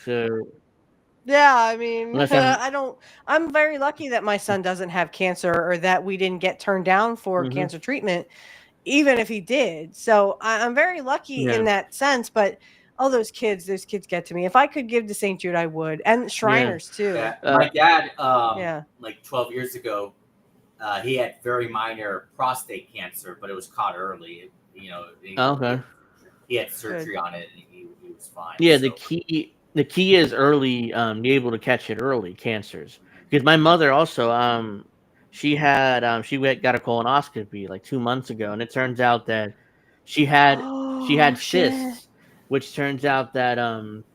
S2: Yeah, I mean, I don't. I'm very lucky that my son doesn't have cancer, or that we didn't get turned down for cancer treatment, even if he did. So I'm very lucky in that sense. But all those kids get to me. If I could give to St. Jude, I would, and Shriners too.
S3: Yeah. My dad, like 12 years ago, he had very minor prostate cancer, but it was caught early. He had surgery on it, and he was fine.
S1: Yeah, so. The key is early, be able to catch it early, cancers. Because my mother also, she got a colonoscopy like 2 months ago, and it turns out that she had cysts, which turns out that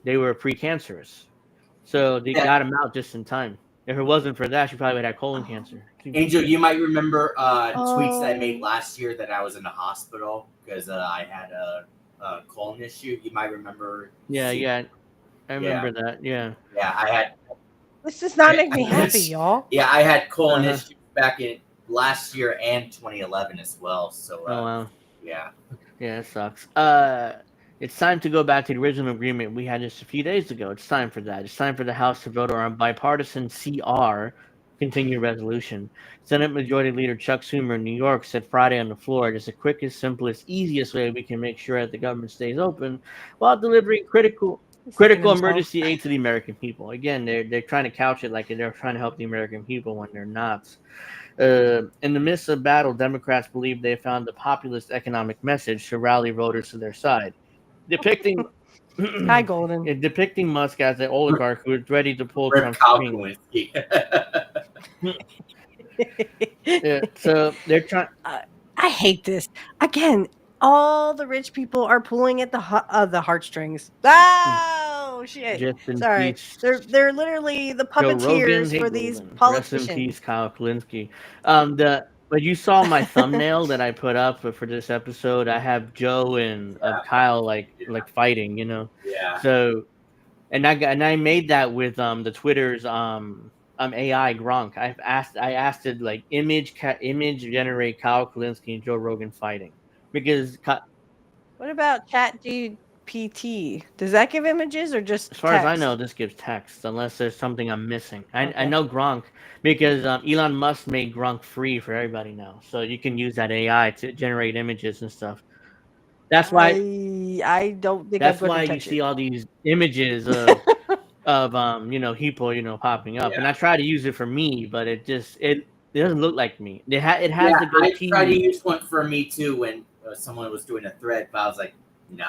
S1: they were precancerous. So they got them out just in time. If it wasn't for that, she probably would have colon cancer.
S3: Angel, you might remember tweets that I made last year that I was in the hospital because I had a colon issue. You might remember.
S1: Yeah. I remember that. Yeah.
S3: Yeah, I had.
S2: This does not make me happy, y'all.
S3: Yeah, I had colon issues back in last year and 2011 as well. So.
S1: Oh wow.
S3: Yeah.
S1: Yeah, it sucks. It's time to go back to the original agreement we had just a few days ago. It's time for that. It's time for the House to vote on a bipartisan CR continued resolution. Senate Majority Leader Chuck Schumer in New York said Friday on the floor, "It's the quickest, simplest, easiest way we can make sure that the government stays open while delivering critical emergency aid to the American people." Again, they're trying to couch it like they're trying to help the American people when they're not. In the midst of battle, Democrats believe they found a populist economic message to rally voters to their side, depicting
S2: Hi, Golden.
S1: depicting Musk as an oligarch who is ready to pull
S3: Rip
S1: Trump's
S3: Kyle
S1: string.
S3: Kulinski.
S1: Yeah, so they're trying.
S2: I hate this. Again, all the rich people are pulling at the heartstrings. Oh shit!
S1: Just in
S2: Sorry,
S1: peace,
S2: they're literally the
S1: Joe Rogan.
S2: puppeteers
S1: Hey,
S2: for these
S1: Golden. Rest in
S2: politicians.
S1: peace, Kyle Kulinski. But you saw my thumbnail that I put up for this episode. I have Joe and Kyle like fighting, you know.
S3: Yeah.
S1: So, and I made that with the Twitter's AI Gronk. I asked it like image generate Kyle Kulinski and Joe Rogan fighting because
S2: What about ChatGPT? Does that give images or just
S1: as far
S2: text?
S1: as I know, this gives text unless there's something I'm missing. I know Gronk because Elon Musk made Gronk free for everybody now, so you can use that AI to generate images and stuff. That's why
S2: I don't think
S1: that's
S2: I'm
S1: why
S2: going to
S1: you
S2: touch
S1: see
S2: it.
S1: all these images of people popping up, and I try to use it for me, but it doesn't look like me. It has the goatee.
S3: I tried to use one for me too when someone was doing a thread, but I was like, no,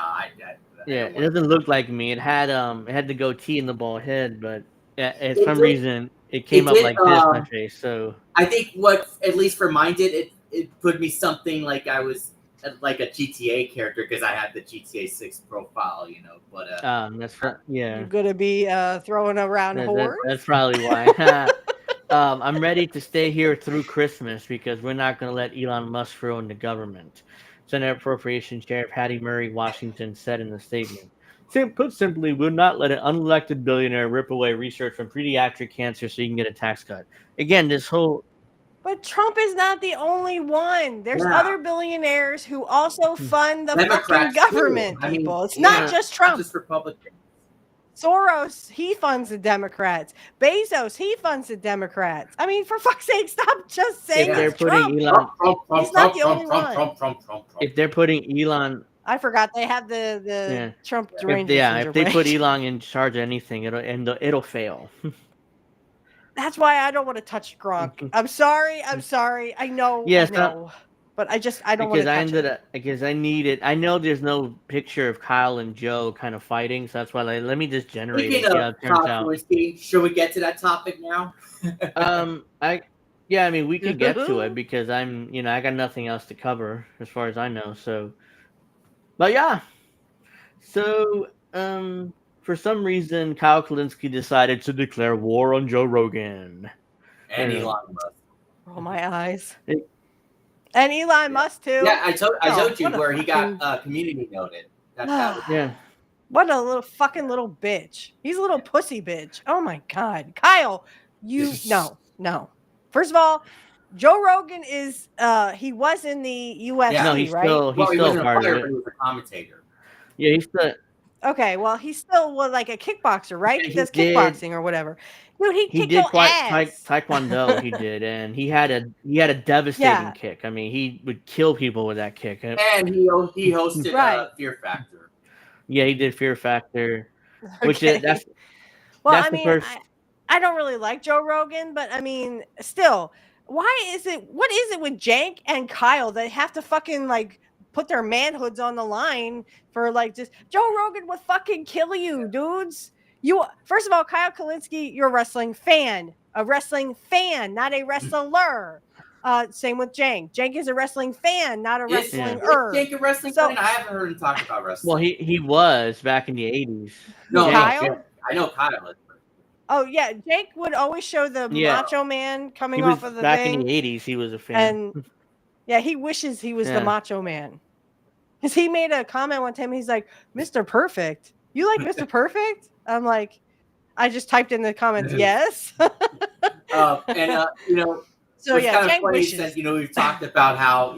S1: it doesn't look like me. It had the goatee and the bald head, but at some reason it came up like this my face. So
S3: I think what at least for mine did it put me something like I was like a GTA character because I had the GTA 6 profile, you know. But
S1: that's yeah.
S2: You're gonna be throwing around whores.
S1: That's probably why. I'm ready to stay here through Christmas because we're not going to let Elon Musk throw in the government. Senate Appropriations Chair Patty Murray Washington said in a statement. Put simply, we'll not let an unelected billionaire rip away research from pediatric cancer so you can get a tax cut. Again, this whole...
S2: But Trump is not the only one. There's other billionaires who also fund the fucking government, people. It's not just Trump.
S3: Not just Republicans.
S2: Soros, he funds the Democrats. Bezos, he funds the Democrats. I mean, for fuck's sake, stop just saying
S1: they're putting
S2: Trump.
S1: Elon.
S2: He's not the only one.
S1: If they're putting Elon...
S2: I forgot they have the Trump deranged
S1: if they put Elon in charge of anything, it'll fail.
S2: That's why I don't want to touch Gronk. I'm sorry. I know.
S1: Yes,
S2: I know. But I don't want to touch it.
S1: Because I need it. I know there's no picture of Kyle and Joe kind of fighting, so that's why let me just generate it. Yeah, it turns out.
S3: Should we get to that topic now?
S1: I mean we could get to it because I got nothing else to cover as far as I know. So, but yeah. So for some reason, Kyle Kulinski decided to declare war on Joe Rogan
S3: and Elon Musk.
S2: Roll my eyes. And Elon Musk too.
S3: Yeah, I told you where he got community noted.
S1: Yeah.
S2: What a little bitch. He's a little pussy bitch. Oh my god, Kyle, no. First of all, Joe Rogan is he was in the UFC,
S1: he's
S2: right?
S1: Still
S3: he wasn't
S1: part
S3: a player,
S1: of it.
S3: but he was a commentator.
S1: Yeah, he's still.
S2: Okay, well, he's still like a kickboxer, right? He does kickboxing or whatever. Dude, he did
S1: taekwondo. He did, and he had a devastating kick. I mean, he would kill people with that kick.
S3: And he hosted Fear Factor.
S1: Yeah, he did Fear Factor, which is that's.
S2: Well,
S1: that's
S2: I mean,
S1: first...
S2: I don't really like Joe Rogan, but I mean, still, what is it with Jank and Kyle that have to fucking like put their manhoods on the line for like just Joe Rogan would fucking kill you, dudes. First of all, Kyle Kulinski, you're a wrestling fan, not a wrestler. Same with Jank. Jank is a wrestling fan, not a wrestling.
S3: Jank a wrestling fan? I haven't heard him talk about wrestling.
S1: Well, he was back in the 80s.
S3: No,
S2: Kyle?
S3: I know Kyle.
S2: Oh yeah, Jake would always show the Macho Man coming off of the
S1: back
S2: thing.
S1: In the 80s, he was a fan.
S2: And yeah, he wishes he was the Macho Man. Because he made a comment one time. He's like, Mr. Perfect. You like Mr. Perfect? I'm like, I just typed in the comments, yes.
S3: So
S2: yeah,
S3: kind of
S2: Jake
S3: funny
S2: wishes.
S3: that, we've talked about how,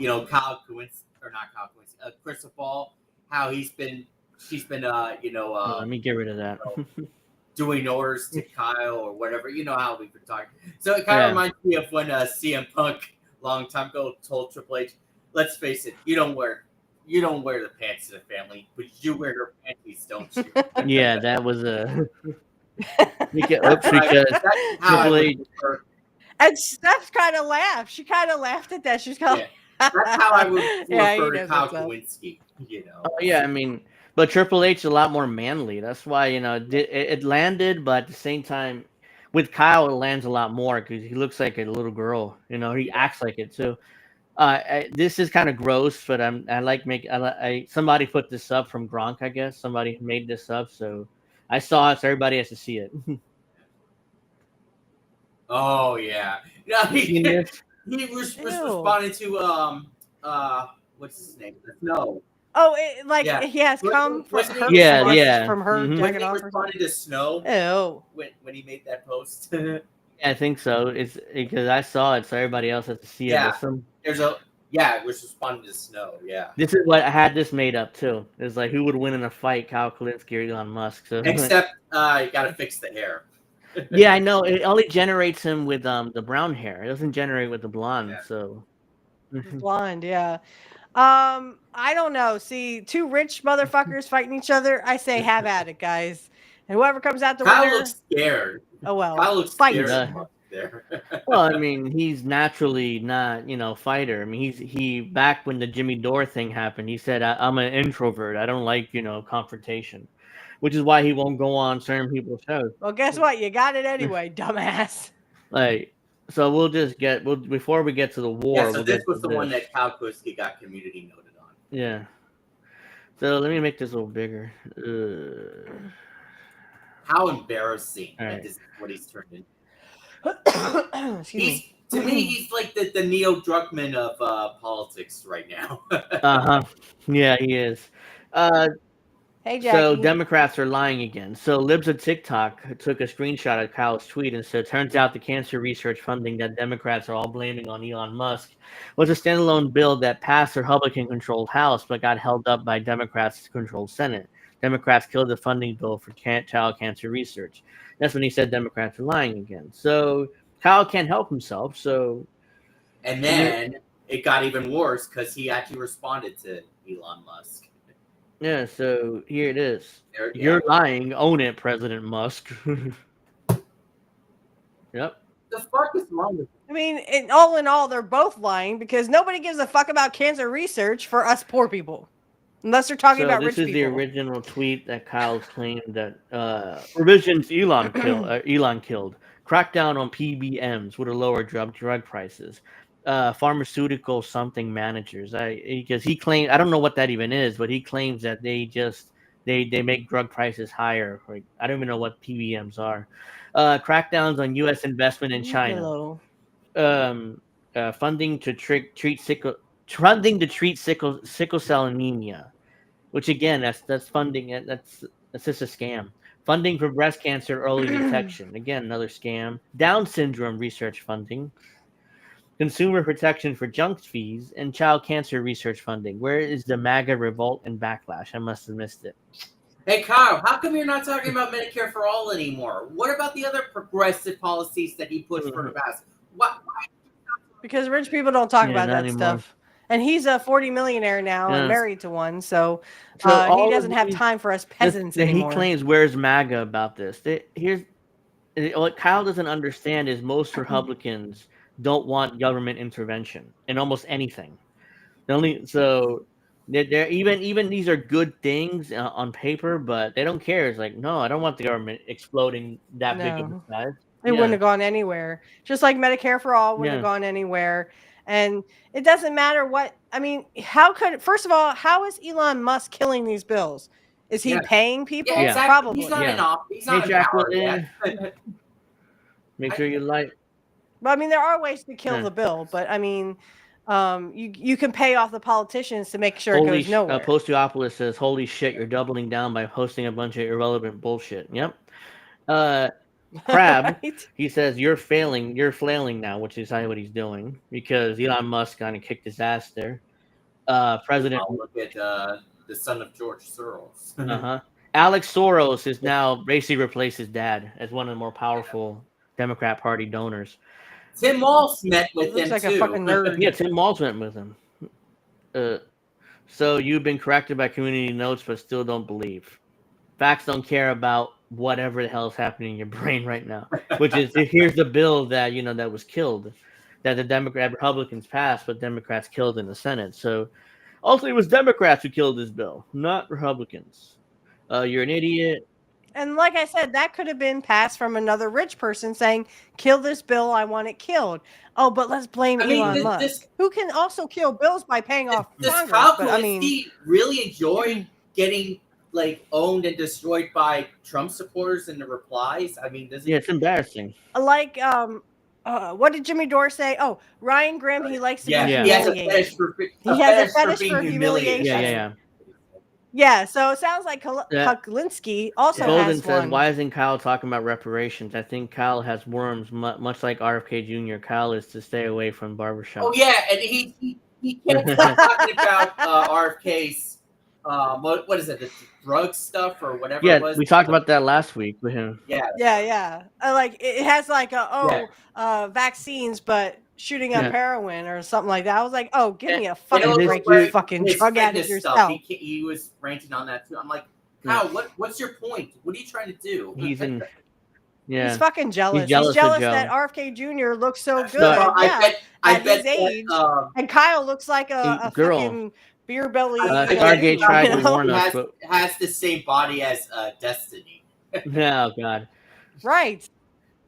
S3: Crystal Ball, how she's been,
S1: let me get rid of that.
S3: doing orders to Kyle or whatever. You know how we've been talking. So it kind of reminds me of when CM Punk long time ago told Triple H, "Let's face it, you don't wear the pants to the family, but you wear her panties, don't you?"
S1: Yeah, that was a because Triple H.
S2: And Steph kind of laughed. She kind of laughed at that. She's kind of.
S3: That's how I would refer to Kyle Kulinski. You know.
S1: Oh yeah, I mean, but Triple H is a lot more manly. That's why it landed, but at the same time, with Kyle it lands a lot more because he looks like a little girl. You know, he acts like it too. This is kind of gross, but somebody put this up from Gronk. I guess somebody made this up, so I saw it. So everybody has to see it.
S3: Oh yeah, he was responding to what's his name? Snow.
S2: Oh, he has come from her. From her.
S3: When he responded to Snow.
S2: Oh,
S3: when he made that post.
S1: I think so. It's because I saw it, so everybody else has to see it.
S3: It was responding to Snow. Yeah.
S1: This is what I had this made up too. It's like who would win in a fight, Kyle Kulinski or Elon Musk? So
S3: except you got to fix the hair.
S1: Yeah, I know. It only generates him with the brown hair. It doesn't generate with the blonde. Yeah. So
S2: blonde, yeah. I don't know. See, two rich motherfuckers fighting each other. I say, have at it, guys. And whoever comes out the winner.
S3: Kyle looks scared.
S2: Oh well.
S3: Kyle looks scared.
S1: Well, I mean, he's naturally not, fighter. I mean, he back when the Jimmy Dore thing happened, he said, "I'm an introvert. I don't like, confrontation," which is why he won't go on certain people's shows.
S2: Well, guess what? You got it anyway, dumbass.
S1: So before we get to the war.
S3: Yeah, so this was the one that Kyle Kulinski got community noted on.
S1: Yeah. So let me make this a little bigger.
S3: How embarrassing that this is what he's turned into. To me, he's like the Neil Druckmann of politics right now.
S1: Yeah, he is.
S2: Hey, Jackie.
S1: So Democrats are lying again. So Libs of TikTok took a screenshot of Kyle's tweet and said, "Turns out the cancer research funding that Democrats are all blaming on Elon Musk was a standalone bill that passed the Republican-controlled House but got held up by Democrats-controlled Senate. Democrats killed the funding bill for child cancer research." That's when he said Democrats are lying again. So Kyle can't help himself.
S3: And then it got even worse because he actually responded to Elon Musk.
S1: Yeah, so here it is. You're lying. Own it, President Musk. Yep.
S3: The fuck is wrong with
S2: I mean, all in all, they're both lying because nobody gives a fuck about cancer research for us poor people. Unless they're talking about rich people.
S1: This is the original tweet that Kyle's claimed that revisions Elon killed. Crackdown on PBMs would have lowered drug prices. Pharmaceutical something managers. Because he claimed, I don't know what that even is, but he claims that they make drug prices higher. I don't even know what PBMs are. Crackdowns on U.S. investment in China. Funding to treat sickle cell anemia, which again, that's funding. That's just a scam. Funding for breast cancer early detection, again, another scam. Down syndrome research funding. Consumer protection for junk fees and child cancer research funding. Where is the MAGA revolt and backlash? I must have missed it.
S3: Hey, Kyle, how come you're not talking about Medicare for all anymore? What about the other progressive policies that he pushed for the past? Why?
S2: Because rich people don't talk about that stuff. And he's a 40 millionaire now and married to one, so he doesn't have time for us peasants anymore.
S1: He claims, where's MAGA about this? What Kyle doesn't understand is most Republicans don't want government intervention in almost anything. They're even these are good things on paper, but they don't care. It's like, no, I don't want the government exploding that big of a size.
S2: It wouldn't have gone anywhere. Just like Medicare for all wouldn't have gone anywhere. And it doesn't matter what, I mean, first of all, how is Elon Musk killing these bills? Is he paying people?
S3: Yeah, exactly.
S2: Probably.
S3: He's not he's not in power yet.
S1: Make sure you like.
S2: Well, I mean, there are ways to kill the bill, but I mean, you can pay off the politicians to make sure it goes nowhere.
S1: Postiopolis says, "Holy shit, you're doubling down by posting a bunch of irrelevant bullshit." Yep. Crab, he says, you're flailing now, which is what he's doing because Elon Musk kind of kicked his ass there. President,
S3: look at the son of George Soros.
S1: Alex Soros is now basically replaced his dad as one of the more powerful Democrat Party donors.
S3: Tim Walz met
S2: He
S3: with
S2: looks
S3: him
S2: like
S3: too.
S2: a fucking nerd.
S1: Yeah, Tim Walz went with him. So you've been corrected by community notes, but still don't believe. Facts don't care about whatever the hell is happening in your brain right now. Which is, here's the bill that that was killed, that the Republicans passed, but Democrats killed in the Senate. So ultimately, it was Democrats who killed this bill, not Republicans. You're an idiot.
S2: And like I said, that could have been passed from another rich person saying, "Kill this bill, I want it killed." Oh, but let's blame Elon Musk, who can also kill bills by paying off Congress.
S3: Kyle
S2: But I mean,
S3: Kulinski really enjoy getting owned and destroyed by Trump supporters in the replies? I mean, does it?
S1: Yeah, it's embarrassing.
S2: Like, what did Jimmy Dore say? Oh, Ryan Grimm, he likes to be
S3: He has a
S2: humiliated.
S3: fetish for being humiliated.
S1: Yeah.
S2: Yeah, so it sounds like Kulinski also
S1: Golden
S2: has
S1: says,
S2: one.
S1: why isn't Kyle talking about reparations? I think Kyle has worms, much like RFK Jr. Kyle is to stay away from barbershop.
S3: Oh yeah, and he can't stop talking about RFK's what is it, the drug stuff or whatever it was.
S1: We talked about that last week with him.
S2: Yeah. Like it has like vaccines, but shooting up heroin or something like that. I was like, oh, give me a fucking break, you fucking drug addict yourself.
S3: He was ranting on that too. I'm like, Kyle, what's your point? What are you trying to do?
S1: He's
S2: fucking jealous. He's jealous that RFK Jr. looks so good.
S3: I bet
S2: his age, and Kyle looks like a
S1: girl.
S2: Fucking beer belly.
S1: Stargate tried to warn us, but
S3: has the same body as Destiny.
S1: Oh God.
S2: Right.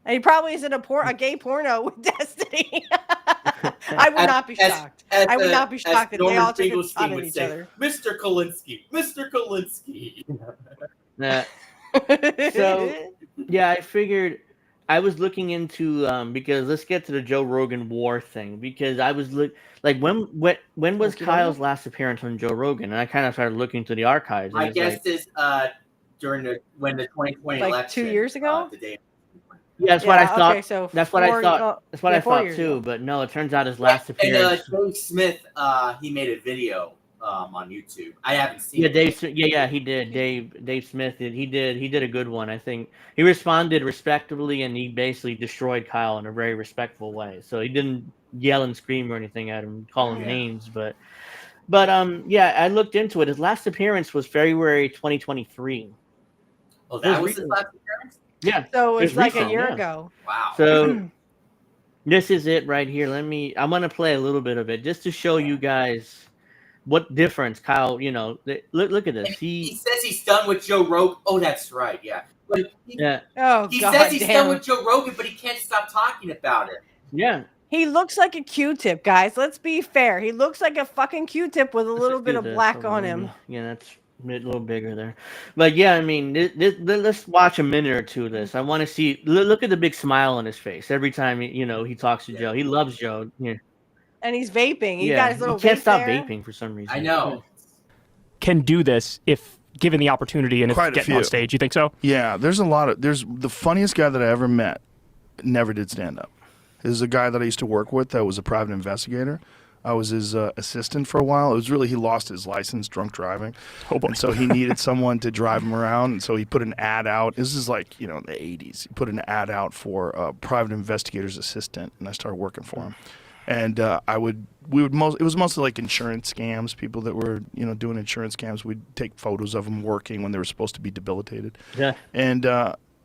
S2: And he probably is in a gay porno with Destiny. I would not be shocked. I would not be shocked if they all took a shot at each other.
S3: Mr. Kulinski.
S1: So, yeah, I figured I was looking into because let's get to the Joe Rogan war thing, because I was when was Kyle's last appearance on Joe Rogan, and I kind of started looking through the archives.
S3: I guess this during when the 2020 election,
S2: 2 years ago.
S1: Yeah, that's what I thought.
S2: Okay, so
S1: that's what I thought. That's what I thought too.
S2: Ago.
S1: But no, it turns out his last appearance.
S3: And Dave Smith, he made a video on YouTube. I haven't seen.
S1: Yeah, he did. Dave Smith did. He did a good one. I think he responded respectfully, and he basically destroyed Kyle in a very respectful way. So he didn't yell and scream or anything at him, call him names, but yeah, I looked into it. His last appearance was February 2023.
S3: Oh, that was his last appearance?
S1: Yeah.
S2: So it's like a year ago.
S3: Wow.
S1: So this is it right here. I'm going to play a little bit of it just to show you guys what difference Kyle, look at this.
S3: He says he's done with Joe Rogan. Oh, that's right. Yeah. But he says he's done with Joe Rogan, but he can't stop talking about it.
S1: Yeah.
S2: He looks like a Q-tip, guys. Let's be fair. He looks like a fucking Q-tip with a little bit of black on him.
S1: Yeah, that's a little bigger there. But yeah, I mean, let's watch a minute or two of this. I want to see. Look at the big smile on his face every time he talks to Joe. He loves Joe. Yeah.
S2: And he's vaping. He got his little.
S1: He can't stop
S2: there.
S1: vaping for some reason.
S3: I know.
S10: Can do this if given the opportunity and if getting on stage. You think so?
S11: Yeah, there's the funniest guy that I ever met. Never did stand up. This is a guy that I used to work with that was a private investigator. I was his assistant for a while. It was really, he lost his license, drunk driving.
S10: Oh boy.
S11: And so he needed someone to drive him around. And so he put an ad out. This is like, in the 80s. He put an ad out for a private investigator's assistant. And I started working for him. And it was mostly like insurance scams, people that were, doing insurance scams. We'd take photos of them working when they were supposed to be debilitated.
S1: Yeah.
S11: And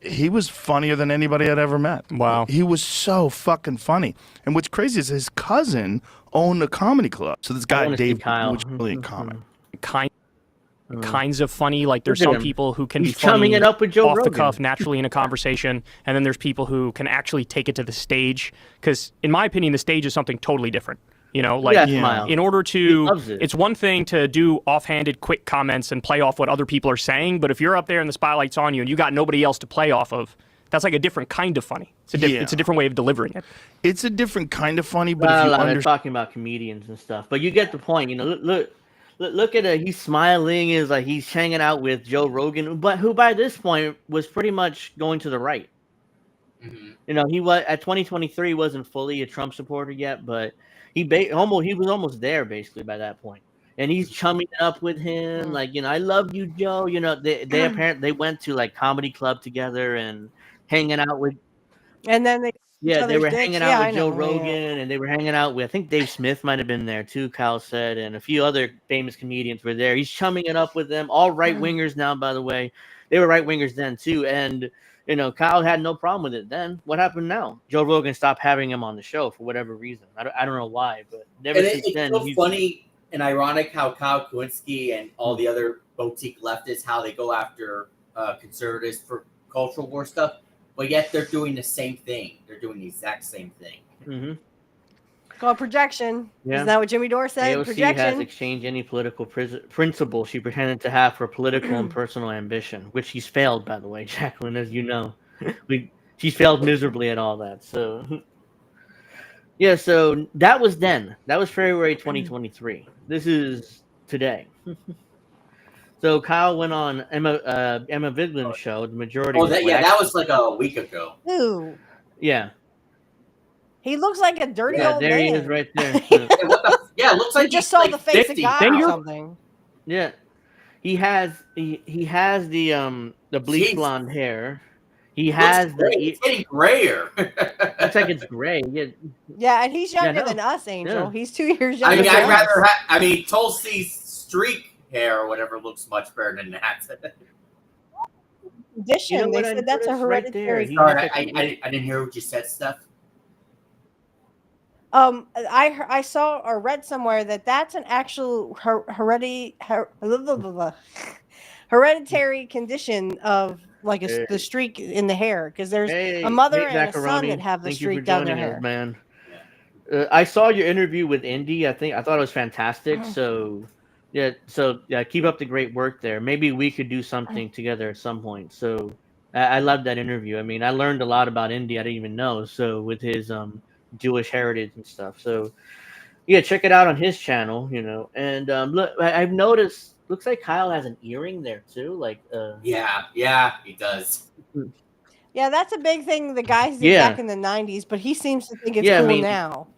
S11: he was funnier than anybody I'd ever met.
S10: Wow.
S11: He was so fucking funny. And what's crazy is his cousin owned a comedy club. So this guy, Dave, was really a comic.
S10: Kinds of funny. Like there's some people who can be
S1: chumming
S10: funny
S1: it up with Joe
S10: off
S1: Rogan.
S10: the cuff naturally in a conversation, and then there's people who can actually take it to the stage. Because in my opinion, the stage is something totally different. In order to, it's one thing to do offhanded, quick comments and play off what other people are saying, but if you're up there and the spotlight's on you and you got nobody else to play off of, that's like a different kind of funny. It's a different way of delivering it.
S11: It's a different kind of funny, but
S1: they're talking about comedians and stuff. But you get the point. Look at it. He's smiling. Is like he's hanging out with Joe Rogan, but who by this point was pretty much going to the right. Mm-hmm. He was at 2023 wasn't fully a Trump supporter yet, but he was almost there basically by that point. and he's chumming it up with him, like, you know, I love you, Joe. You know, they apparently they went to like comedy club together and hanging out with.
S2: And then they each
S1: Yeah, they
S2: other's
S1: were
S2: dicks.
S1: hanging
S2: Yeah,
S1: out
S2: I
S1: with Joe
S2: know.
S1: Rogan,
S2: Yeah.
S1: and they were hanging out with, I think Dave Smith might have been there too, Kyle said, and a few other famous comedians were there. He's chumming it up with them, all right wingers now, by the way. They were right wingers then too, and you know, Kyle had no problem with it then. What happened now? Joe Rogan stopped having him on the show for whatever reason. I don't know why, but never since then.
S3: It's so funny and ironic how Kyle Kulinski and all the other boutique leftists, how they go after conservatives for cultural war stuff. But yet they're doing the same thing. They're doing the exact same thing.
S1: Mm-hmm.
S2: Called projection.
S1: Yeah.
S2: Isn't that what Jimmy Dore said?
S1: AOC
S2: Projection.
S1: has exchanged any political principle she pretended to have for political and personal ambition, which she's failed, by the way, Jacqueline, as you know. She's failed miserably at all that. So, yeah, so that was then. That was February 2023. This is today. So Kyle went on Emma Viglin's show, the majority.
S3: That was like a week ago.
S2: Ooh.
S1: Yeah.
S2: He looks like a dirty old
S1: there
S2: man.
S1: he is right there.
S3: It looks like
S2: you just saw
S3: like
S2: the face
S3: 50.
S2: of God or something.
S1: Yeah. He has the bleach blonde hair. He has
S3: it's getting grayer.
S1: Looks like it's gray.
S2: Yeah, and he's younger than us, Angel. Yeah. He's 2 years
S3: I
S2: younger.
S3: mean, I'd rather have. Tulsi's streak hair or whatever looks much better than that.
S2: Condition. You know, they said that's a hereditary.
S3: Sorry, I didn't hear what you said, Steph.
S2: I saw or read somewhere that that's an actual hereditary condition of like the streak in the hair, because there's a mother and a son that have the streak down their hair.
S1: Man. I saw your interview with Indy. I thought it was fantastic. So keep up the great work there. Maybe we could do something together at some point. So I love that interview. I mean, I learned a lot about Indy I didn't even know. So with his Jewish heritage and stuff. So yeah, check it out on his channel, you know. And look, I've noticed, looks like Kyle has an earring there too. Like
S3: yeah, he does.
S2: Yeah, that's a big thing the guys did back in the 90s, but he seems to think it's cool now.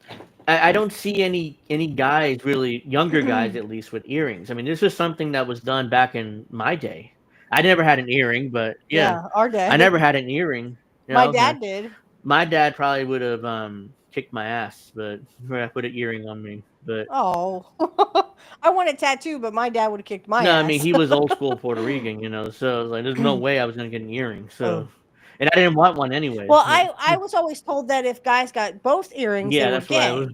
S1: I don't see any guys, really younger guys at least, with earrings. I mean, this was something that was done back in my day. I never had an earring, but
S2: our day.
S1: I never had an earring.
S2: My dad did.
S1: My dad probably would have kicked my ass, but I put an earring on me. But
S2: I want a tattoo, but my dad would have kicked my ass.
S1: No, I mean, he was old school Puerto Rican, you know, so I was like, there's no way I was gonna get an earring. So, and I didn't want one anyway.
S2: Well, I was always told that if guys got both earrings, they were gay.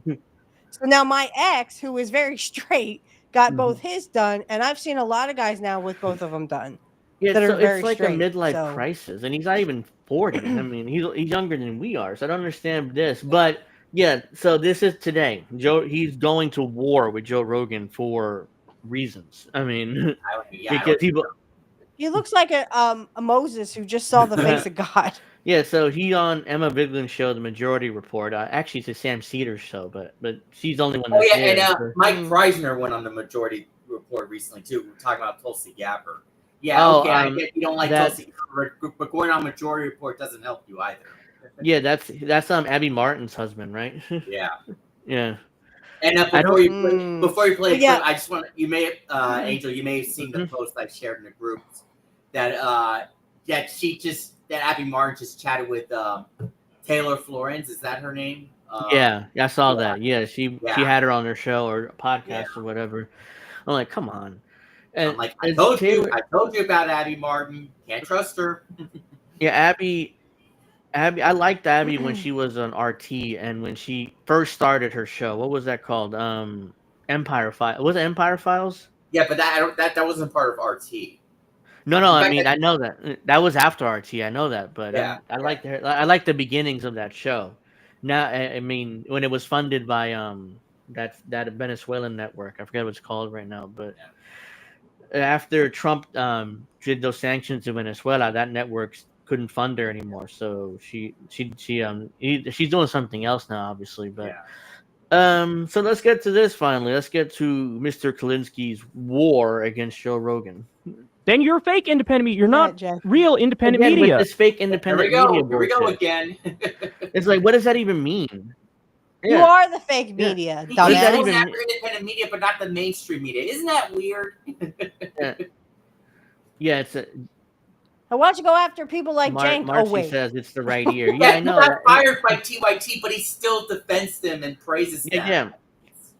S2: So now my ex, who is very straight, got both his done, and I've seen a lot of guys now with both of them done.
S1: Yeah,
S2: that are very
S1: it's like
S2: straight,
S1: a midlife crisis, and he's not even 40. I mean, he's younger than we are, so I don't understand this. But yeah, so this is today. He's going to war with Joe Rogan for reasons. I mean, because
S2: he looks like a Moses who just saw the face of God.
S1: Yeah, so he on Emma Viglin's show, The Majority Report. Actually, it's a Sam Cedars show, but she's the only one. That's
S3: and Mike Preisner went on The Majority Report recently too. We're talking about Tulsi Gabbard. Yeah, I get you don't like Tulsi, but going on Majority Report doesn't help you either.
S1: Yeah, that's Abby Martin's husband, right?
S3: Yeah.
S1: Yeah.
S3: And before you play, I just want you may Angel, you may have seen the post I shared in the group that Abby Martin just chatted with Taylor Florence. Is that her name?
S1: I saw that. Yeah, she had her on her show or podcast or whatever. I'm like, come on. And
S3: I'm like, I told you about Abby Martin. Can't trust her.
S1: Yeah, Abby, I liked Abby when she was on RT and when she first started her show. What was that called? Empire Files. Was it Empire Files?
S3: Yeah, but that wasn't part of RT.
S1: No. I mean, I know that was after RT. I know that, but I liked her. I liked the beginnings of that show. Now, I mean, when it was funded by that Venezuelan network, I forget what it's called right now, but. After Trump did those sanctions to Venezuela, that network couldn't fund her anymore. So she's doing something else now, obviously. But so let's get to this finally. Let's get to Mr. Kulinski's war against Joe Rogan.
S10: Then you're fake independent media. You're not real independent media.
S1: With this fake independent media.
S3: Here we go again.
S1: It's like, what does that even mean?
S2: You are the fake media, dumbass.
S3: He's going after independent media, but not the mainstream media. Isn't that weird?
S1: Yeah, it's a.
S2: Why don't you go after people like Cenk?
S1: Marcy says it's the right ear. Yeah, I know.
S3: He got fired by TYT, but he still defends them and praises them.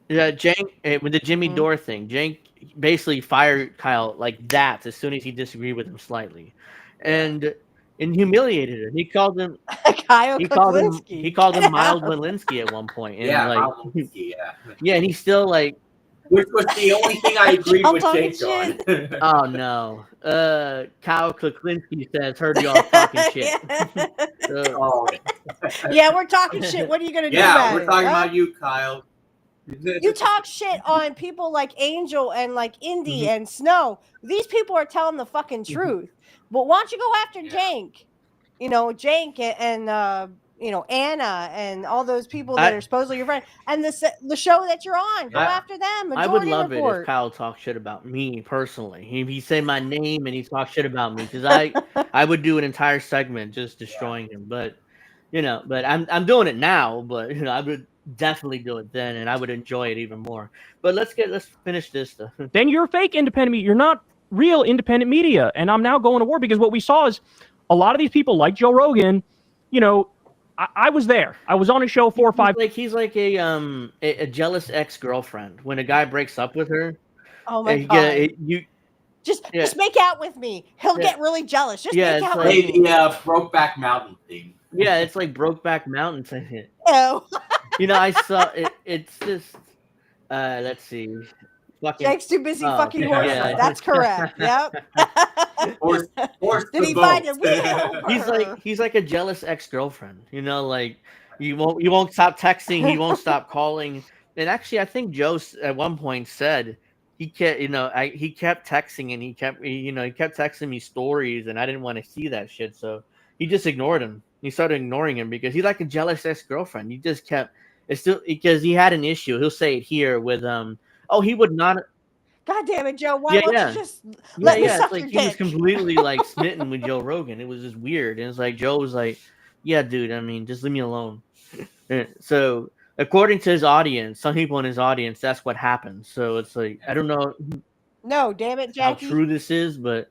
S1: Yeah, Cenk, with the Jimmy Dore thing, Cenk basically fired Kyle like that as soon as he disagreed with him slightly, and humiliated him. He called him
S2: Kyle
S1: Kulinski. He called him Mild Wilinski at one point. And
S3: Mild Wilinski,
S1: yeah, and he's still like.
S3: Which was the only thing I agreed with Cenk on.
S1: Oh no. Kyle Kulinski says, heard y'all talking shit.
S2: Yeah, we're talking shit. What are you gonna do about it?
S3: Yeah, we're talking about you, Kyle.
S2: You talk shit on people like Angel and like Indy and Snow. These people are telling the fucking truth. But why don't you go after Cenk? You know, Cenk and you know, Anna and all those people that are supposedly your friend, and the show that you're on. Go after them.
S1: I would love it if Kyle talked shit about me personally. If he said my name and he talked shit about me, because I would do an entire segment just destroying him. But you know, but I'm doing it now. But you know, I would definitely do it then, and I would enjoy it even more. But let's finish this stuff.
S10: Then you're fake independent media. You're not real independent media. And I'm now going to war because what we saw is a lot of these people like Joe Rogan, you know. I was there. I was on his show 4 or 5.
S1: He's like a jealous ex-girlfriend. When a guy breaks up with her,
S2: oh my god, just make out with me. He'll get really jealous. Just make out with me.
S3: Yeah, Brokeback Mountain thing.
S1: Yeah, it's like Brokeback Mountain thing.
S2: Ew.
S1: You know, I saw it. It's just let's see.
S2: Jake's too busy fucking horses. Yeah. That's correct. Yep. Did he find a wheel?
S1: He's like a jealous ex-girlfriend. You know, like you won't stop texting. He won't stop calling. And actually, I think Joe at one point said he kept texting and he kept texting me stories, and I didn't want to see that shit. So he just ignored him. He started ignoring him because he's like a jealous ex-girlfriend. He just kept. It's still because he had an issue. He'll say it here with Oh, he would not.
S2: God damn it, Joe! Why don't you just let me suck your dick?
S1: He was completely like smitten with Joe Rogan. It was just weird, and it's like Joe was like, "Yeah, dude. I mean, just leave me alone." So, according to his audience, some people in his audience, that's what happened. So it's like I don't know.
S2: No, damn it, Jackie.
S1: How true this is, but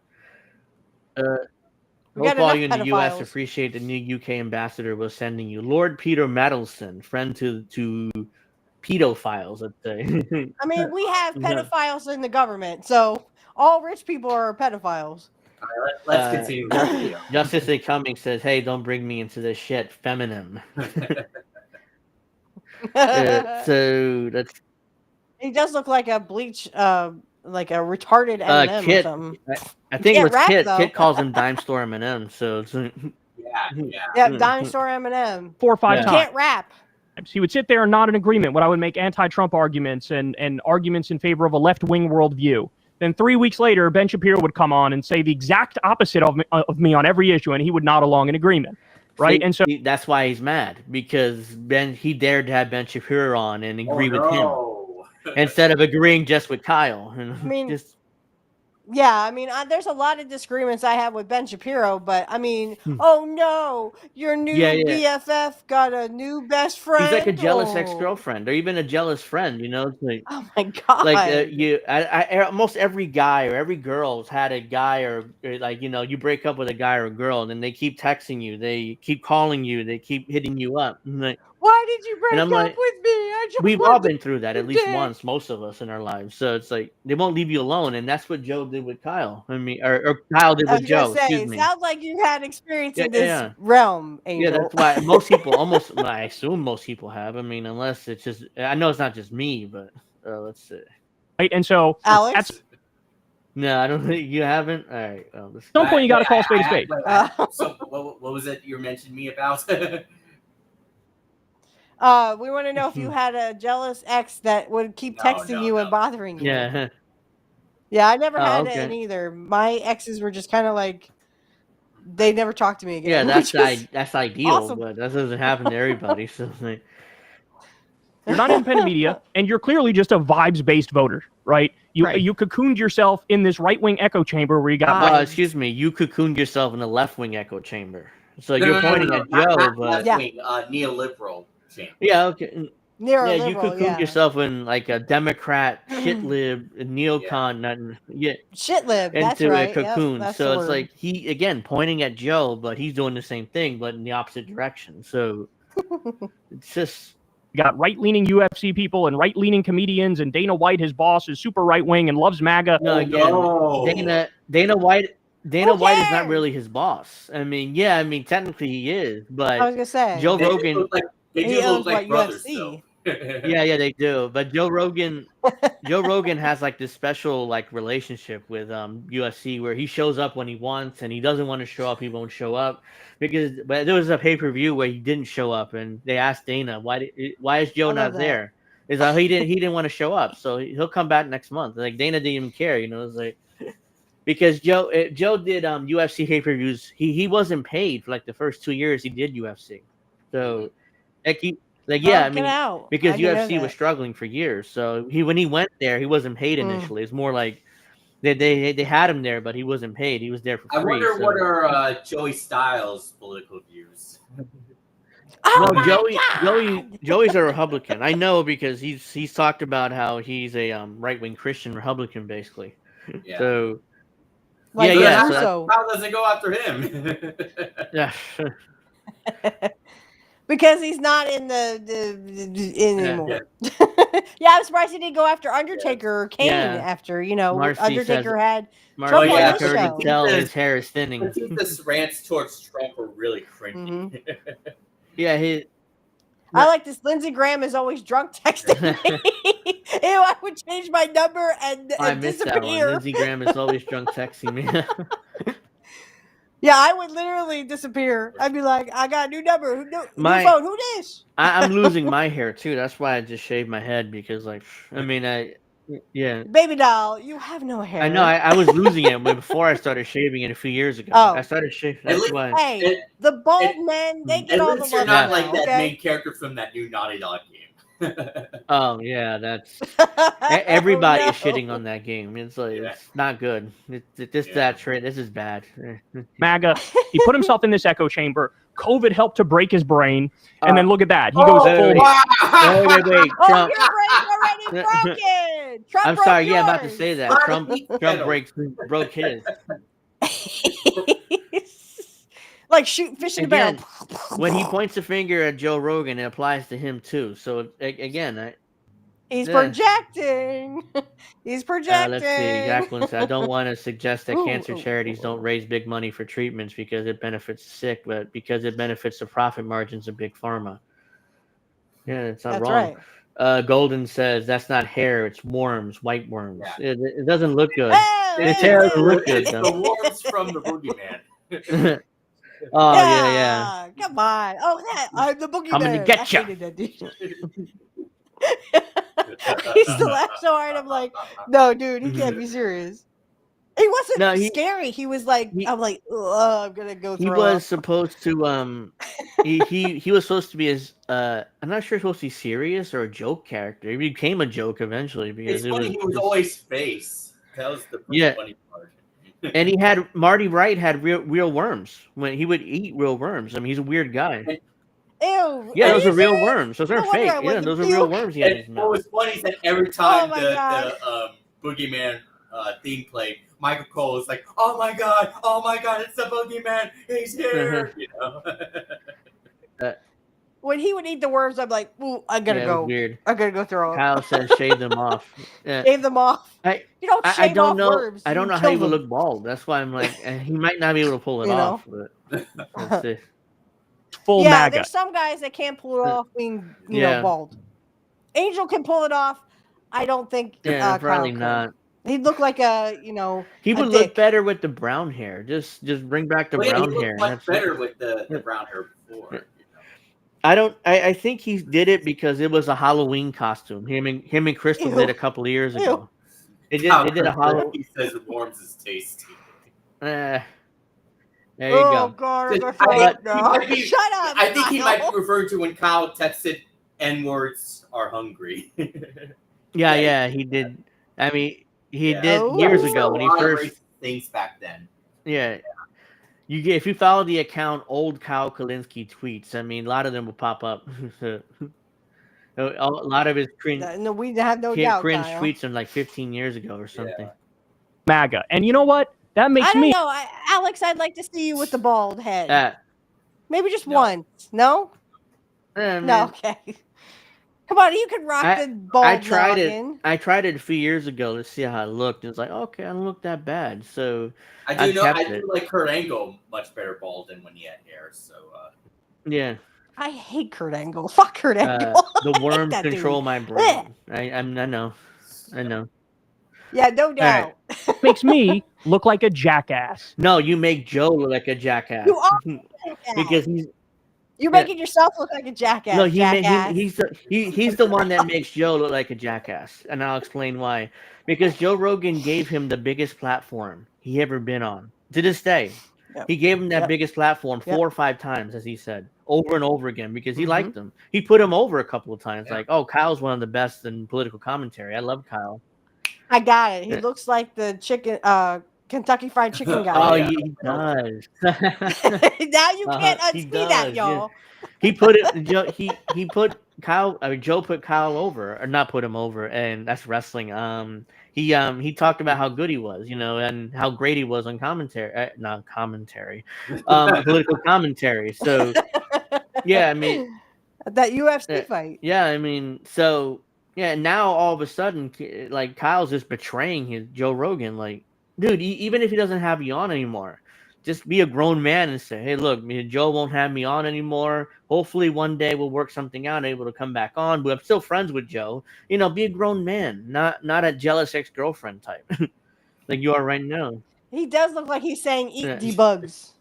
S1: hope all you in the U.S. appreciate the new UK ambassador was sending you, Lord Peter Madelson, friend to pedophiles, let's say.
S2: I mean, we have pedophiles in the government, so all rich people are pedophiles.
S3: All right, let's continue.
S1: Justice A. Cummings says, "Hey, don't bring me into this shit, feminine." So that's.
S2: He does look like a bleach, like a retarded M&M
S1: Kit,
S2: or something.
S1: I think it was Kit. Kit calls him Dime Store M&M. So it's.
S2: Yeah, Dime Store M&M.
S10: 4 or 5 times.
S2: He can't rap.
S10: He would sit there and nod in agreement when I would make anti-Trump arguments and arguments in favor of a left-wing worldview. Then 3 weeks later, Ben Shapiro would come on and say the exact opposite of me on every issue, and he would nod along in agreement, right? And so
S1: that's why he's mad, because he dared to have Ben Shapiro on and agree with him instead of agreeing just with Kyle.
S2: I mean, yeah, I mean, there's a lot of disagreements I have with Ben Shapiro, but I mean, oh no, your new BFF got a new best friend.
S1: He's like a jealous ex-girlfriend, or even a jealous friend. You know, it's like,
S2: oh my god,
S1: like almost every guy or every girl's had a guy or like you break up with a guy or a girl, and then they keep texting you, they keep calling you, they keep hitting you up. Like,
S2: why did you break up with me?
S1: We've all been through that at least once, most of us in our lives. So it's like they won't leave you alone, and that's what Joe did with Kyle. I mean, or Kyle did with Joe. Excuse me.
S2: It sounds like you had experience in this realm, Angel.
S1: Yeah, that's why most people, I assume most people have. I mean, unless it's just, I know it's not just me, but let's see.
S10: Right, and so
S2: Alex.
S1: No, I don't think you haven't. All right.
S10: At some point, you got to call spade a spade.
S3: So, what was it you mentioned me about?
S2: We want to know if you had a jealous ex that would keep texting you and bothering you.
S1: Yeah.
S2: Yeah, I never had it either. My exes were just kind of like, they never talked to me again.
S1: Yeah, that's ideal, awesome. But that doesn't happen to everybody. So
S10: you're not independent media, and you're clearly just a vibes-based voter, right? You cocooned yourself in this right-wing echo chamber where you got.
S1: Excuse me, you cocooned yourself in a left-wing echo chamber. So you're pointing at Joe, but
S3: left-wing, neoliberal change.
S1: Yeah, okay.
S2: Near
S1: Yeah,
S2: a
S1: you
S2: liberal,
S1: cocooned yourself in like a Democrat, shit lib, neocon, nothing. Yeah,
S2: Shit lib. That's
S1: into a
S2: right. Yep,
S1: cocoon.
S2: that's
S1: So
S2: the
S1: it's
S2: word.
S1: like he again pointing at Joe, but he's doing the same thing, but in the opposite direction. So it's just
S10: You got right-leaning UFC people and right-leaning comedians, and Dana White, his boss, is super right-wing and loves MAGA.
S1: no again. Dana White is not really his boss. I mean, yeah, I mean technically he is, but
S2: I was gonna say
S1: Joe Rogan.
S3: They
S2: he
S3: do
S2: owns
S3: look like brothers,
S2: UFC.
S1: Yeah, they do. But Joe Rogan has like this special like relationship with UFC where he shows up when he wants, and he doesn't want to show up, he won't show up. But there was a pay-per-view where he didn't show up, and they asked Dana, why is Joe
S2: I love
S1: not there? It's like he didn't want to show up, so he'll come back next month. Like Dana didn't even care, it's like because Joe did UFC pay-per-views. He wasn't paid for like the first 2 years he did UFC. So I mean,
S2: out.
S1: because
S2: I didn't know
S1: UFC was
S2: that.
S1: struggling for years. So when he went there, he wasn't paid
S2: Mm.
S1: initially. It's more like they had him there, but he wasn't paid. He was there for
S3: I
S1: free.
S3: wonder what are Joey Styles' political views.
S2: Oh
S1: no,
S2: my
S1: Joey's a Republican. I know because he's talked about how he's a right-wing Christian Republican, basically.
S3: Yeah.
S1: So
S2: Like
S1: yeah.
S3: So how does it go after him?
S1: Yeah.
S2: Because he's not in in anymore. Yeah, I'm surprised he didn't go after Undertaker or Kane after,
S1: Marcy
S2: Undertaker had
S1: Marcy,
S2: trouble
S1: I
S2: on his
S1: heard
S2: show.
S1: to tell his hair is thinning.
S3: Batista rants towards Trump are really cringy.
S1: Yeah,
S2: I like this. Lindsey Graham is always drunk texting me. Ew, I would change my number and
S1: I missed that one.
S2: disappear.
S1: Lindsey Graham is always drunk texting me.
S2: Yeah, I would literally disappear. I'd be like, I got a new number. New phone. Who this?
S1: I'm losing my hair too. That's why I just shaved my head because, yeah.
S2: Baby doll, you have no hair.
S1: I know. I was losing it before I started shaving it a few years ago.
S2: Oh.
S1: I started shaving. That's why.
S2: Hey, the bald men, they get all the love.
S3: You're not like
S2: now,
S3: that
S2: okay?
S3: main character from that new Naughty Dog game.
S1: Oh yeah, that's everybody is shitting on that game. It's like it's not good. This is bad.
S10: MAGA. He put himself in this echo chamber. COVID helped to break his brain, and then look at that. He goes full.
S1: Wait.
S2: Oh,
S1: Trump.
S2: your brain's already broken. Trump
S1: I'm
S2: broke
S1: sorry.
S2: yours.
S1: Yeah, I'm about to say that. Trump broke his.
S2: Like shooting fish in the barrel.
S1: When he points a finger at Joe Rogan, it applies to him too. So again,
S2: he's projecting. He's projecting.
S1: Let's see. Jacqueline said, I don't want to suggest that cancer charities don't raise big money for treatments because it benefits the sick, but because it benefits the profit margins of big pharma. Yeah, it's not wrong. Right. Golden says that's not hair; it's worms, white worms. Yeah. It doesn't look good. His hair doesn't look good.
S3: The worms from the boogeyman.
S1: Oh yeah.
S2: Come on. Oh, I'm the boogeyman.
S1: I'm gonna get you.
S2: He still laughed so hard. I'm like, no, dude, he can't be serious. He wasn't scary. He was like, I'm like, I'm gonna go through.
S1: He was supposed to he was supposed to be I'm not sure if he was supposed to be serious or a joke character. He became a joke eventually because
S3: he was always face. That was the funny part.
S1: And he had Marty Wright had real worms when he would eat real worms. I mean, he's a weird guy.
S2: Ew.
S1: Yeah, those are real worms. Those aren't fake. Yeah, those are real worms. He had in his mouth.
S3: What was funny is that every time the boogeyman theme played, Michael Cole was like, "Oh my god, it's the boogeyman. He's here."
S2: When he would eat the worms, I'm like, "Ooh, I gotta go.
S1: Weird.
S2: I gotta go throw them."
S1: Kyle says, "Shave them off."
S2: Shave them off. You don't shave
S1: I don't
S2: off
S1: know.
S2: worms.
S1: I don't know how he would look bald. That's why I'm like, he might not be able to pull it off. But let's see.
S10: Full
S2: yeah,
S10: MAGA.
S2: There's some guys that can't pull it off being, you know, bald. Angel can pull it off. I don't think.
S1: Yeah, probably
S2: Kyle
S1: not.
S2: He'd look like a, you know.
S1: He would look better with the brown hair. Just bring back the brown
S3: he
S1: hair.
S3: much better with the brown hair before.
S1: I think he did it because it was a Halloween costume. Him and Crystal did a couple of years ago. They did a Halloween.
S3: He says the worms is tasty.
S1: There you go.
S2: Oh God! Shut up!
S3: I think he might be referring to when Kyle texted "N-words are hungry."
S1: Yeah, he did. I mean, he did years ago when he first
S3: things back then.
S1: Yeah. if you follow the account Old Kyle Kulinski tweets, I mean, a lot of them will pop up. A lot of his cringe,
S2: No, we have no doubt,
S1: cringe
S2: Kyle.
S1: tweets from like 15 years ago or something.
S10: MAGA. And you know what? That makes
S2: I don't
S10: me.
S2: know, Alex. I'd like to see you with the bald head. Maybe just once. No. No. Okay. Come on, you can rock the bald.
S1: I tried
S2: noggin.
S1: it. I tried it a few years ago to see how it looked. It's like, okay, I don't look that bad. So
S3: I do like Kurt Angle much better bald than when he had hair. So
S1: yeah.
S2: I hate Kurt Angle. Fuck Kurt Angle.
S1: The worms control my brain. I know.
S2: Yeah, no doubt.
S10: Right. Makes me look like a jackass.
S1: No, you make Joe look like a jackass.
S2: You are a jackass.
S1: Because
S2: you're making yourself look like a jackass.
S1: No, he's the one that makes Joe look like a jackass, and I'll explain why. Because Joe Rogan gave him the biggest platform he ever been on to this day. Yep. He gave him that biggest platform 4 or 5 times, as he said, over and over again, because he liked him. He put him over a couple of times, like, oh, Kyle's one of the best in political commentary. I love Kyle.
S2: I got it. He looks like the chicken, Kentucky Fried Chicken guy.
S1: Oh, he does.
S2: Now you can't unsee that, y'all.
S1: Yeah. He put it. Joe. He put Kyle. I mean, Joe put Kyle over, or not put him over, and that's wrestling. He talked about how good he was, and how great he was on commentary. Not commentary, political commentary. So, yeah, I mean,
S2: that UFC fight.
S1: Yeah, I mean, so yeah. Now all of a sudden, like Kyle's just betraying his Joe Rogan. Like, dude, even if he doesn't have you on anymore, just be a grown man and say, hey, look, Joe won't have me on anymore. Hopefully one day we'll work something out, able to come back on. But I'm still friends with Joe. Be a grown man, not a jealous ex-girlfriend type like you are right now.
S2: He does look like he's saying, eat the bugs.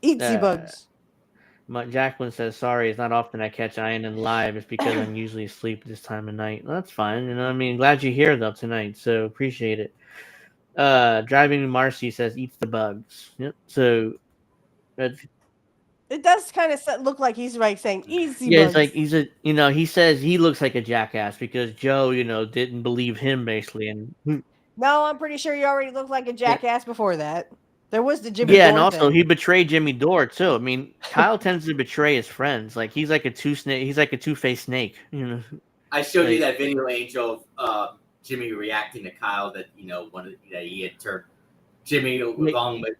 S2: Eat the bugs.
S1: Jacqueline says, sorry, it's not often I catch Ian live. It's because I'm usually asleep this time of night. Well, that's fine. I mean, glad you're here, though, tonight. So appreciate it. Driving Marcy says eats the bugs. Yep. So
S2: it does kind of look like he's saying easy.
S1: Yeah,
S2: bugs.
S1: it's like he says he looks like a jackass because Joe, didn't believe him basically, and
S2: no, I'm pretty sure he already looked like a jackass before that. There was the Jimmy.
S1: Yeah,
S2: Dore
S1: and also
S2: thing.
S1: he betrayed Jimmy Dore too. I mean, Kyle tends to betray his friends. Like he's like a two-faced snake.
S3: I showed you that video, Angel, of Jimmy reacting to Kyle that that he had turned Jimmy along with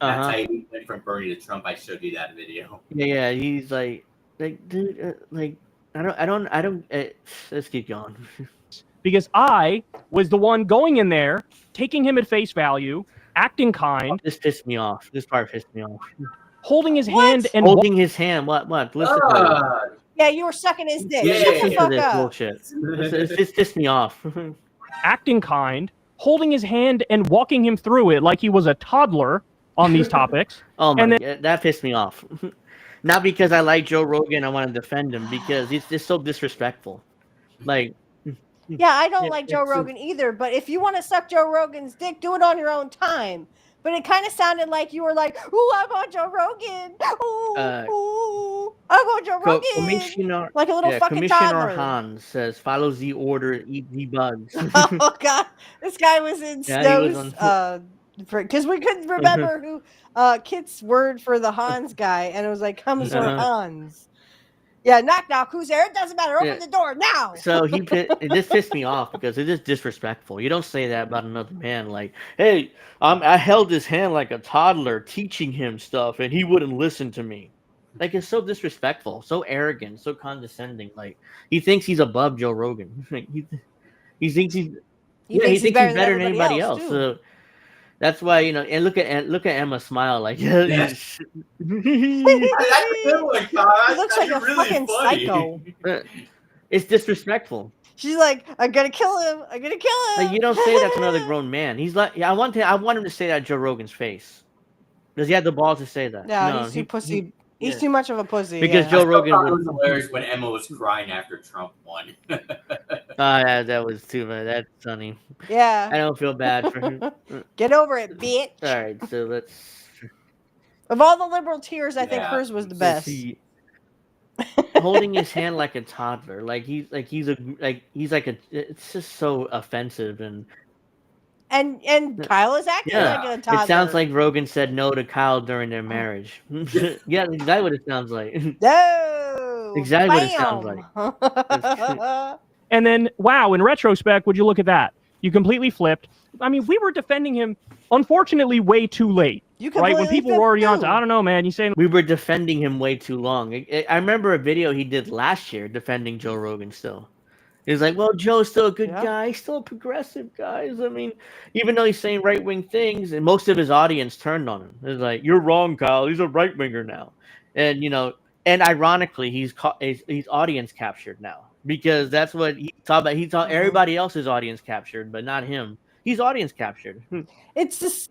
S3: that's how he went from Bernie to Trump. I showed you that video.
S1: Yeah, he's like dude, I don't. Let's keep going.
S10: Because I was the one going in there, taking him at face value, acting kind.
S1: This pissed me off. This part pissed me off.
S10: Holding his hand and
S1: holding his hand. What? Listen to it.
S2: Yeah, you were sucking his dick.
S1: Shut
S2: the fuck up.
S1: Bullshit. This pissed me off.
S10: Acting kind, holding his hand and walking him through it like he was a toddler on these topics.
S1: Oh my God, that pissed me off. Not because I like Joe Rogan, I want to defend him, because he's just so disrespectful. Like,
S2: yeah, I don't like Joe Rogan either, but if you want to suck Joe Rogan's dick, do it on your own time. But it kind of sounded like you were like, ooh, I'm on Joe Rogan. Ooh, I'm on Joe Rogan. Like a little fucking
S1: Commissioner
S2: toddler.
S1: Hans says, follow the order, eat the bugs.
S2: Oh, God. This guy was in Snow's, because we couldn't remember who Kit's word for the Hans guy, and it was like, Commissar Hans. Yeah, knock, knock. Who's there? It doesn't matter. Open the door now.
S1: So this pissed me off because it is disrespectful. You don't say that about another man. Like, hey, I held his hand like a toddler, teaching him stuff, and he wouldn't listen to me. Like, it's so disrespectful, so arrogant, so condescending. Like, he thinks he's above Joe Rogan. he thinks he's better than anybody else. So that's why, and look at Emma smile like.
S3: Yes. That's a good one, Kyle.
S2: He looks like a
S3: really
S2: fucking
S3: funny.
S2: psycho.
S1: It's disrespectful.
S2: She's like, I'm gonna kill him. I'm gonna kill him.
S1: Like, you don't say that to another grown man. He's like, I want him to say that at Joe Rogan's face. Does he have the balls to say that?
S2: No, he's too pussy. He's too much of a pussy.
S1: Because Joe Rogan
S3: was hilarious when Emma was crying after Trump won.
S1: That was too bad. That's funny.
S2: Yeah.
S1: I don't feel bad for him.
S2: Get over it, bitch.
S1: All right, so let's.
S2: Of all the liberal tears, I think hers was the best.
S1: Holding his hand like a toddler, it's just so offensive and
S2: And Kyle is acting like a toddler.
S1: It sounds like Rogan said no to Kyle during their marriage. Yeah, exactly what it sounds like.
S2: No.
S1: Exactly what it sounds like.
S10: And then, wow, in retrospect, would you look at that? You completely flipped. I mean, we were defending him, unfortunately, way too late. Right? When people were already on to, I don't know, man. You saying
S1: we were defending him way too long. I remember a video he did last year defending Joe Rogan still. He's like, well, Joe's still a good guy. He's still a progressive guy. I mean, even though he's saying right-wing things, and most of his audience turned on him. It's like, you're wrong, Kyle. He's a right-winger now. And, and ironically, he's audience captured now. Because that's what he thought about. He thought everybody else is audience captured, but not him. He's audience captured.
S2: It's just,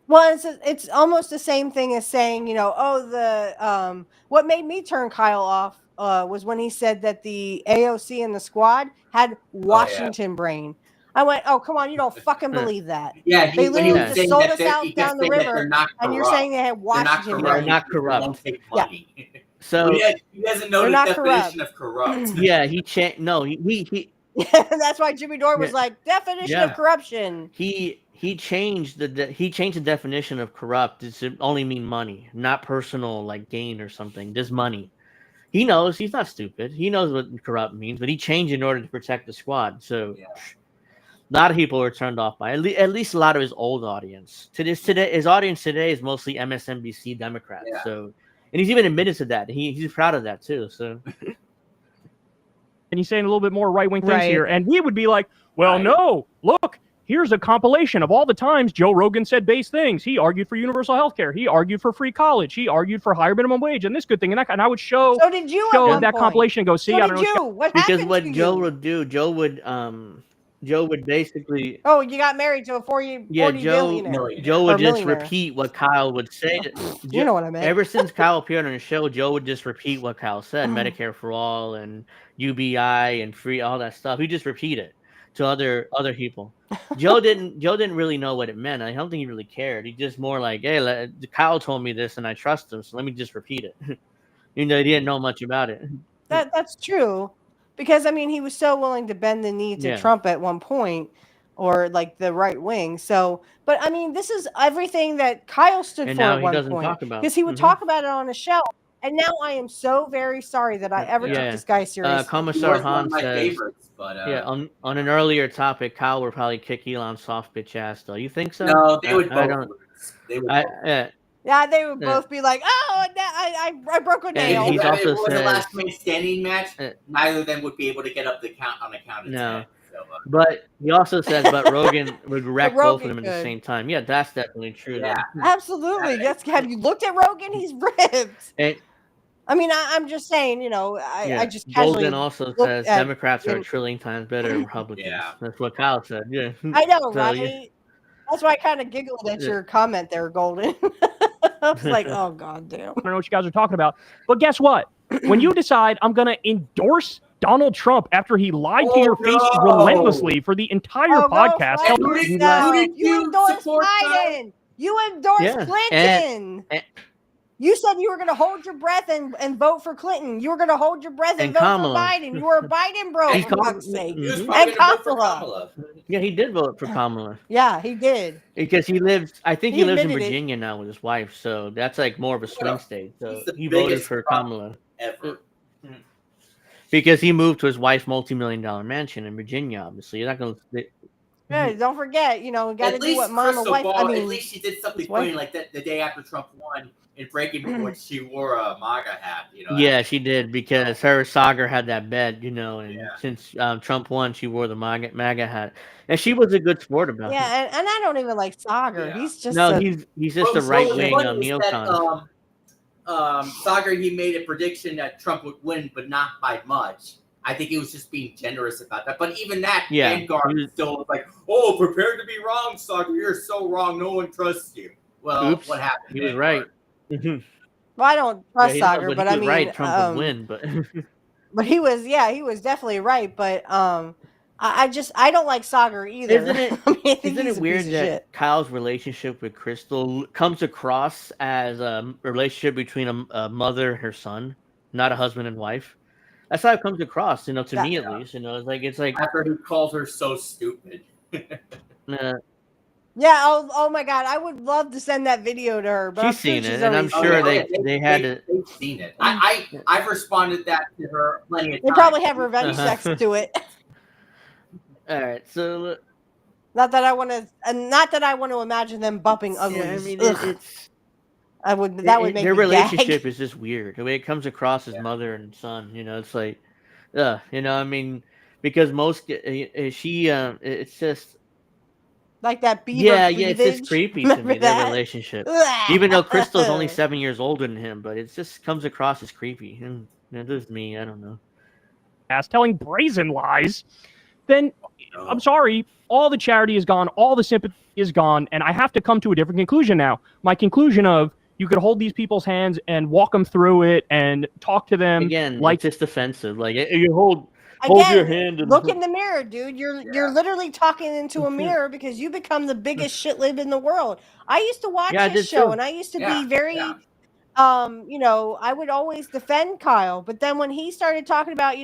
S2: well, it's almost the same thing as saying, what made me turn Kyle off was when he said that the AOC and the squad had Washington brain. I went, oh, come on, you don't fucking believe that.
S3: Yeah,
S2: they literally just sold us out down the river, and you're saying they had Washington brain.
S1: They're not corrupt.
S3: Yeah.
S1: So
S3: he doesn't know the definition of corrupt.
S1: Yeah, he changed. No, he
S2: That's why Jimmy Dore was like, definition of corruption.
S1: He changed the definition of corrupt. It's only mean money, not personal like gain or something. Just money. He knows. He's not stupid. He knows what corrupt means, but he changed in order to protect the squad. So a lot of people were turned off by at least a lot of his old audience. His audience today is mostly MSNBC Democrats.
S3: Yeah.
S1: So. And he's even admitted to that. He's proud of that too. So,
S10: and he's saying a little bit more right-wing things here, and we would be like, "Well, no, look, here's a compilation of all the times Joe Rogan said base things. He argued for universal health care. He argued for free college. He argued for higher minimum wage and this good thing and that." And I would show that compilation and go, "See, I don't know."
S2: Because
S1: what Joe would do, Joe would basically.
S2: Oh, you got married to a 40 billionaire.
S1: Joe would just repeat what Kyle would say.
S2: You know what I mean?
S1: Ever since Kyle appeared on the show, Joe would just repeat what Kyle said: Medicare for all and UBI and free, all that stuff. He just repeat it to other people. Joe didn't really know what it meant. I don't think he really cared. He just more like, hey, Kyle told me this and I trust him, so let me just repeat it. He didn't know much about it.
S2: That's true. Because, I mean, he was so willing to bend the knee to Trump at one point, or like the right wing. So, but I mean, this is everything that Kyle stood for at one point. Because he would talk about it on a show. And now I am so very sorry that I ever took this guy seriously.
S1: Commissar Han says, on an earlier topic, Kyle would probably kick Elon's soft bitch ass, though. You think so?
S3: No, they would both.
S2: Yeah, they would both be like, "Oh, I broke a nail."
S1: He also
S3: it was a last man standing match. Neither of them would be able to get up the count on the count of 10. So,
S1: but he also says, "But Rogan would wreck both of them at the same time." Yeah, that's definitely true.
S3: Yeah,
S2: absolutely. Have you looked at Rogan? He's ripped. I mean, I'm just saying, I just casually.
S1: Golden also says Democrats are a trillion times better than Republicans.
S3: Yeah,
S1: that's what Kyle said. Yeah,
S2: I know, right? Yeah. That's why I kind of giggled at your comment there, Golden. I was like, oh, God damn.
S10: I don't know what you guys are talking about. But guess what? When you decide I'm going to endorse Donald Trump after he lied to your face relentlessly for the entire podcast.
S2: You endorsed Biden. You endorsed Clinton. You said you were going to hold your breath and vote for Clinton. You were going to hold your breath and vote for Biden. You were a Biden bro, for fuck's sake. And Kamala.
S1: Yeah, he did vote for Kamala.
S2: Yeah, he did.
S1: Because he lives in Virginia now with his wife, so that's like more of a swing state. So he voted for Kamala.
S3: Ever.
S1: Because he moved to his wife's multi-million-dollar mansion in Virginia, obviously. You're not going to...
S2: Yeah, don't forget, got to do what mama wife.
S3: At least she did something funny like that the day after Trump won. In Breaking Point, she wore a MAGA hat.
S1: Yeah, she did because her Sagar had that bet, and since Trump won, she wore the MAGA hat, and she was a good sport about it.
S2: Yeah, and I don't even like Sagar. Yeah. He's just
S1: he's just a right wing neocon.
S3: Sagar, he made a prediction that Trump would win, but not by much. I think he was just being generous about that. But even that, Vanguard still was like, "Oh, prepare to be wrong, Sagar. You're so wrong. No one trusts you." Well, what happened?
S1: He was right.
S2: Well, I don't trust Sagar, but I mean,
S1: right, Trump would win,
S2: but he was definitely right. But I don't like Sagar either.
S1: Isn't it weird that Kyle's relationship with Crystal comes across as a relationship between a mother and her son, not a husband and wife? That's how it comes across, to me at least. It's like
S3: after he called her so stupid.
S2: Yeah. Oh my God. I would love to send that video to her. But
S1: She's seen it, and I'm sure they had it.
S3: They've seen it. I've responded that to her plenty of times.
S2: They probably have revenge sex to it.
S1: All right, so
S2: not that I want to imagine them bumping uglies.
S1: Yeah, I mean,
S2: it's. I would. That would make
S1: their
S2: me
S1: relationship
S2: gag.
S1: is just weird. The way it comes across as mother and son, it's like, I mean, because most it's just
S2: like that beaver.
S1: Yeah,
S2: cleavage.
S1: it's just creepy to me, their relationship. Even though Crystal's only 7 years older than him, but it just comes across as creepy. And this is me. I don't know.
S10: As telling brazen lies, then I'm sorry, all the charity is gone, all the sympathy is gone, and I have to come to a different conclusion now. My conclusion of you could hold these people's hands and walk them through it and talk to them.
S1: Again,
S10: like
S1: it's just offensive. Like you hold your hand and
S2: look in the mirror, dude. You're literally talking into a mirror because you become the biggest shit lib in the world. I used to watch this show and I used to be very I would always defend Kyle, but then when he started talking about,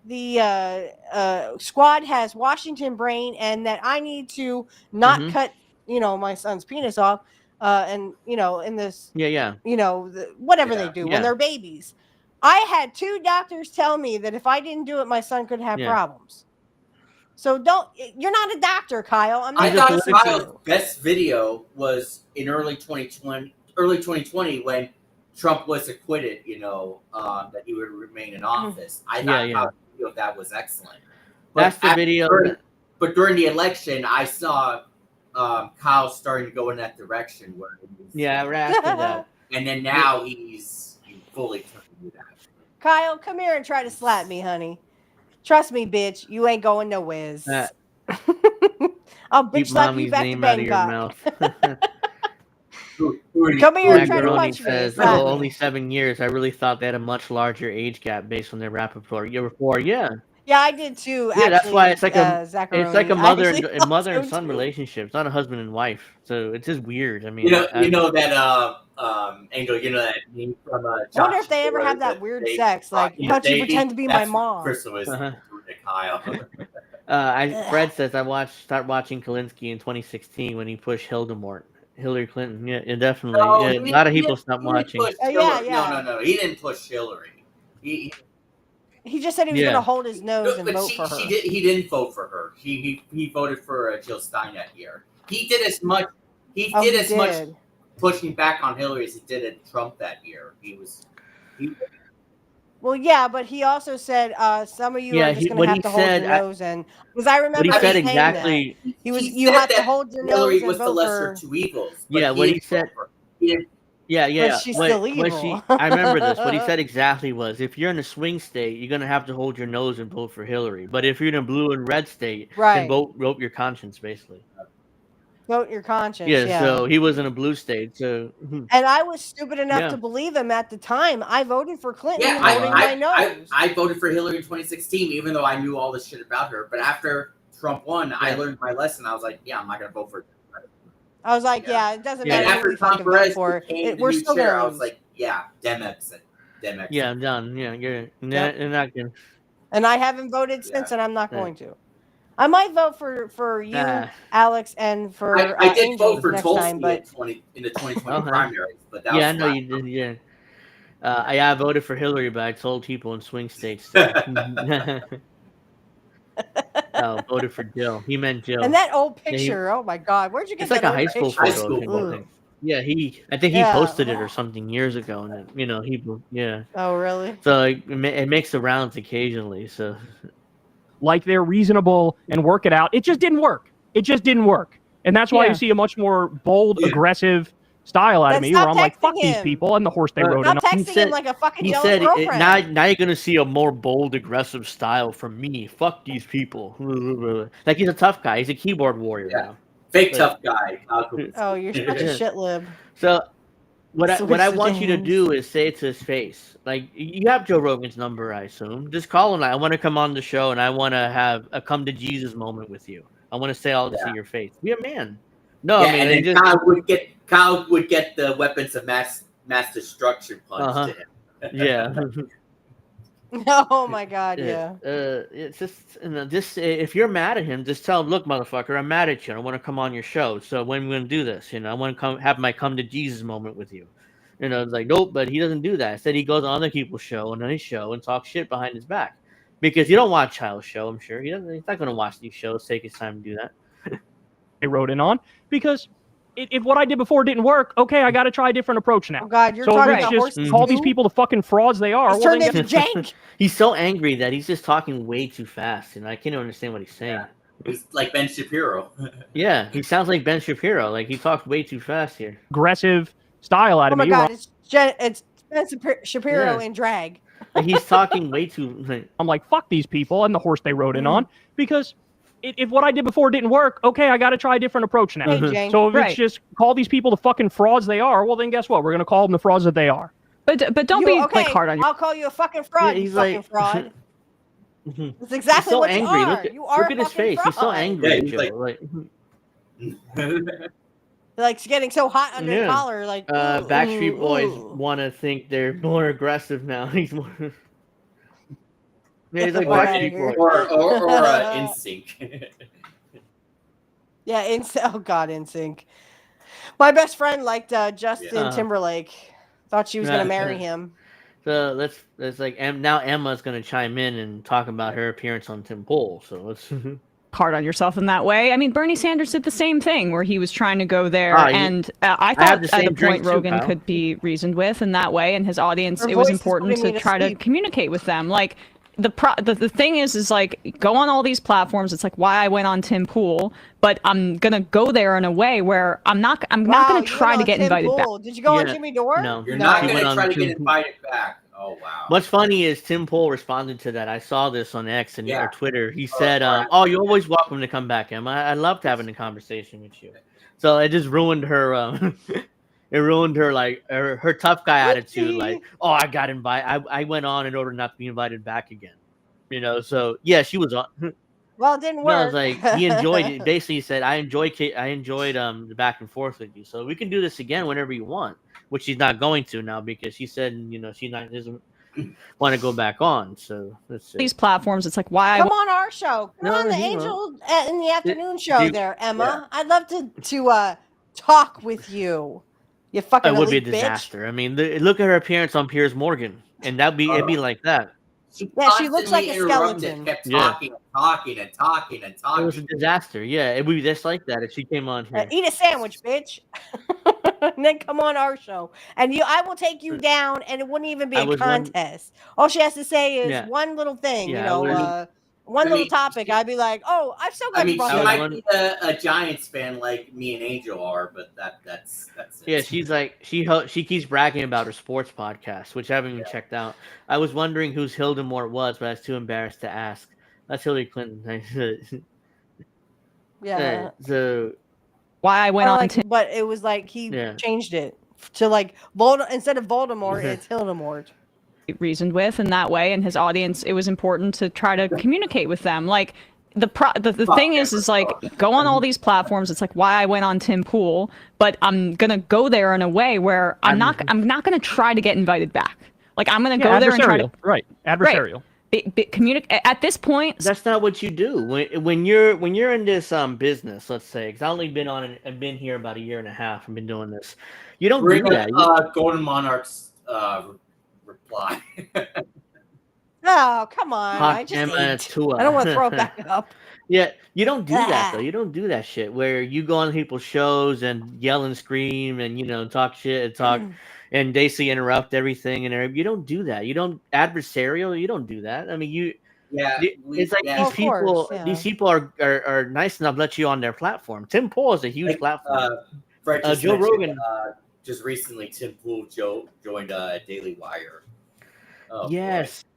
S2: the squad has Washington brain and that I need to not cut, my son's penis off, and in this, whatever they do when they're babies. I had 2 doctors tell me that if I didn't do it, my son could have problems. So you're not a doctor, Kyle.
S3: I thought Kyle's best video was in early 2020 when Trump was acquitted, that he would remain in office. I thought Kyle's video of that was excellent.
S1: That's the video.
S3: But during the election, I saw Kyle starting to go in that direction.
S1: Right after that.
S3: And then now he's fully turned to that.
S2: Kyle, come here and try to slap me, honey. Trust me, bitch. You ain't going nowhere. I'll bitch slap you back to Bangkok. Come here and try to punch me.
S1: Only 7 years. I really thought they had a much larger age gap based on their rapport. Yeah,
S2: I did too.
S1: Yeah, that's why it's like a mother and son
S2: too.
S1: relationship. It's not a husband and wife, so it's just weird. I mean,
S3: that Angel, that meme from
S2: I wonder if they ever have that weird sex, like, don't you pretend to be my mom?
S3: Crystal was Kyle.
S1: Fred says start watching Kulinski in 2016 when he pushed Hillary Clinton. Yeah, definitely.
S3: No,
S1: a lot of people stopped watching.
S3: No. He didn't push Hillary.
S2: He just said he was going to hold his nose and vote for her.
S3: He didn't vote for her. He voted for Jill Stein that year. He did as much. Much pushing back on Hillary as he did at Trump that year.
S2: Well, yeah, but he also said some of you are just going to have to hold your nose, and because I remember
S1: what he said exactly.
S2: You have to hold your nose.
S3: Hillary
S2: and
S3: was
S2: vote
S3: the lesser
S2: for...
S3: of 2 evils.
S1: Yeah, what he said.
S2: But she's still evil.
S1: I remember this. What he said exactly was, if you're in a swing state, you're gonna have to hold your nose and vote for Hillary. But if you're in a blue and red state, then vote your conscience, basically.
S2: Vote your conscience.
S1: Yeah. So he was in a blue state. So.
S2: And I was stupid enough to believe him at the time. I voted for Clinton.
S3: Yeah, I voted for Hillary in 2016, even though I knew all this shit about her. But after Trump won, I learned my lesson. I was like, I'm not gonna vote for her.
S2: I was like, it doesn't matter who we fucking vote for. We're still there.
S3: I was like, Demex.
S1: Yeah, I'm done. Yeah, you're not gonna.
S2: And I haven't voted since, and I'm not going to. I might vote for you, Alex, and for
S3: I did
S2: Angel
S3: vote for
S2: next
S3: Tulsi
S2: time, but
S3: in the 2020 primaries. But that
S1: I know you did. Yeah. I voted for Hillary, but I told people in swing states. Voted for Jill. He meant Jill.
S2: And that old picture, oh my God, where'd you get that?
S1: It's like a high school photo. Yeah, I think he posted it or something years ago, and
S2: Oh, really?
S1: So it makes the rounds occasionally. So,
S10: like they're reasonable and work it out. It just didn't work. And that's why you see a much more bold, aggressive style out of me, where I'm like, fuck these people and the horse they rode in.
S2: Texting him like a fucking jealous girlfriend.
S1: Now you're gonna see a more bold, aggressive style from me. Fuck these people. Like, he's a tough guy. He's a keyboard warrior now.
S3: Fake tough guy.
S2: Oh, you're such a shit lib.
S1: So what I want you to do is say it to his face. Like, you have Joe Rogan's number, I assume. Just call him. I want to come on the show, and I want to have a come to Jesus moment with you. I want to say all this to your face. Be a man. No, I mean,
S3: and then Kyle would get the weapons of mass destruction punched to him.
S1: Yeah.
S2: Oh my God, yeah.
S1: It's just, just if you're mad at him, just tell him, look, motherfucker, I'm mad at you. I want to come on your show. So when we're gonna do this, I want to have my come to Jesus moment with you. It's like, nope, but he doesn't do that. Instead, he goes on other people's show and on his show and talks shit behind his back because you don't watch Child's show. I'm sure he's not gonna watch these shows. Take his time to do that.
S10: They wrote in on because if what I did before didn't work, okay, I got to try a different approach now.
S2: Oh God, you're
S10: so
S2: talking
S10: let's
S2: about
S10: just call these people the fucking frauds they are.
S2: He's turned into Jake.
S1: He's so angry that he's just talking way too fast, and I can't understand what he's saying.
S3: Yeah. He's like Ben Shapiro.
S1: Yeah, he sounds like Ben Shapiro. Like he talks way too fast here.
S10: Aggressive style out of me.
S2: Oh my God, it's Ben Shapiro in drag.
S1: Like he's talking way too.
S10: I'm like, fuck these people and the horse they rode in on because if what I did before didn't work, okay, I got to try a different approach now.
S2: Hey,
S10: so if it's just call these people the fucking frauds they are, well then guess what? We're gonna call them the frauds that they are.
S12: But don't be like hard on you.
S2: I'll call you a fucking fraud.
S1: Yeah,
S2: you fucking fraud. That's exactly
S1: so
S2: what
S1: angry.
S2: you are. You are
S1: look at his face.
S2: Fraud.
S1: He's so angry.
S3: Yeah, he's
S2: like getting so hot under the collar. Like
S1: Backstreet Boys want to think they're more aggressive now. He's more. Yeah, he's like Backstreet Boys
S3: or NSYNC.
S2: Yeah, oh God, NSYNC. My best friend liked Justin Timberlake. Thought she was gonna marry him.
S1: So let's like now Emma's gonna chime in and talk about her appearance on Tim Pool. So let's
S12: hard on yourself in that way. I mean, Bernie Sanders did the same thing where he was trying to go there, and I thought at the point Rogan could be reasoned with in that way, and his audience. It was important to try to communicate with them, like. The thing is like go on all these platforms. It's like why I went on Tim Pool, but I'm gonna go there in a way where I'm not gonna try to get invited back.
S2: Did you go on Jimmy Dore?
S1: No,
S3: you're not gonna try to get invited back. Oh wow.
S1: What's funny is Tim Pool responded to that. I saw this on X and or Twitter. He said, "Oh, you're always welcome to come back, Emma. I loved having a conversation with you." So it just ruined her. It ruined her her tough guy attitude. Like, oh, I got invited. I went on in order not to be invited back again. So yeah, she was on.
S2: Well, it didn't work.
S1: No, it was like he enjoyed it. Basically, he said, I enjoyed the back and forth with you. So we can do this again whenever you want. Which she's not going to now because she said, she doesn't want to go back on. So let's see.
S12: These platforms, it's like why
S2: come on our show. Come on the Angel in the Afternoon show there, Emma. I'd love to talk with you. You fucking
S1: it would be a
S2: bitch.
S1: disaster. I mean, look at her appearance on Piers Morgan, and it'd be like that.
S2: She looks like a skeleton.
S3: Kept talking and talking and talking and talking.
S1: It was a disaster. Yeah, it would be just like that if she came on here.
S2: Eat a sandwich, bitch. And then come on our show, and I will take you down, and it wouldn't even be a contest. All she has to say is one little thing, one little topic. I'd be like, oh, I've still got.
S3: She might be a Giants fan like me and Angel are, but that's it.
S1: Yeah, she's like she keeps bragging about her sports podcast, which I haven't even checked out. I was wondering whose Hildemore it was, but I was too embarrassed to ask. That's Hillary Clinton.
S2: Yeah.
S1: So
S12: why I went on,
S2: but it was like he changed it to like instead of Voldemort, it's Hildemort.
S12: Reasoned with in that way, and his audience. It was important to try to communicate with them, like. The thing is like go on all these platforms. It's like why I went on Tim Pool, but I'm gonna go there in a way where I'm not gonna try to get invited back. Like I'm gonna go there and try to
S10: adversarial.
S12: Communicate at this point.
S1: That's not what you do when you're in this business. Let's say because I only been here about a year and a half. I've been doing this. You don't do that.
S3: Golden Monarch's reply.
S2: Oh, come on. I don't want to throw it back up.
S1: Yeah, you don't do that, though. You don't do that shit where you go on people's shows and yell and scream and, talk shit and talk and basically interrupt everything. And you don't do that. You don't adversarial. You don't do that. I mean, it's like these people are nice enough to let you on their platform. Tim Pool is a huge platform.
S3: Joe Rogan. Just recently, Tim Pool joined Daily Wire. Oh,
S1: yes. Boy.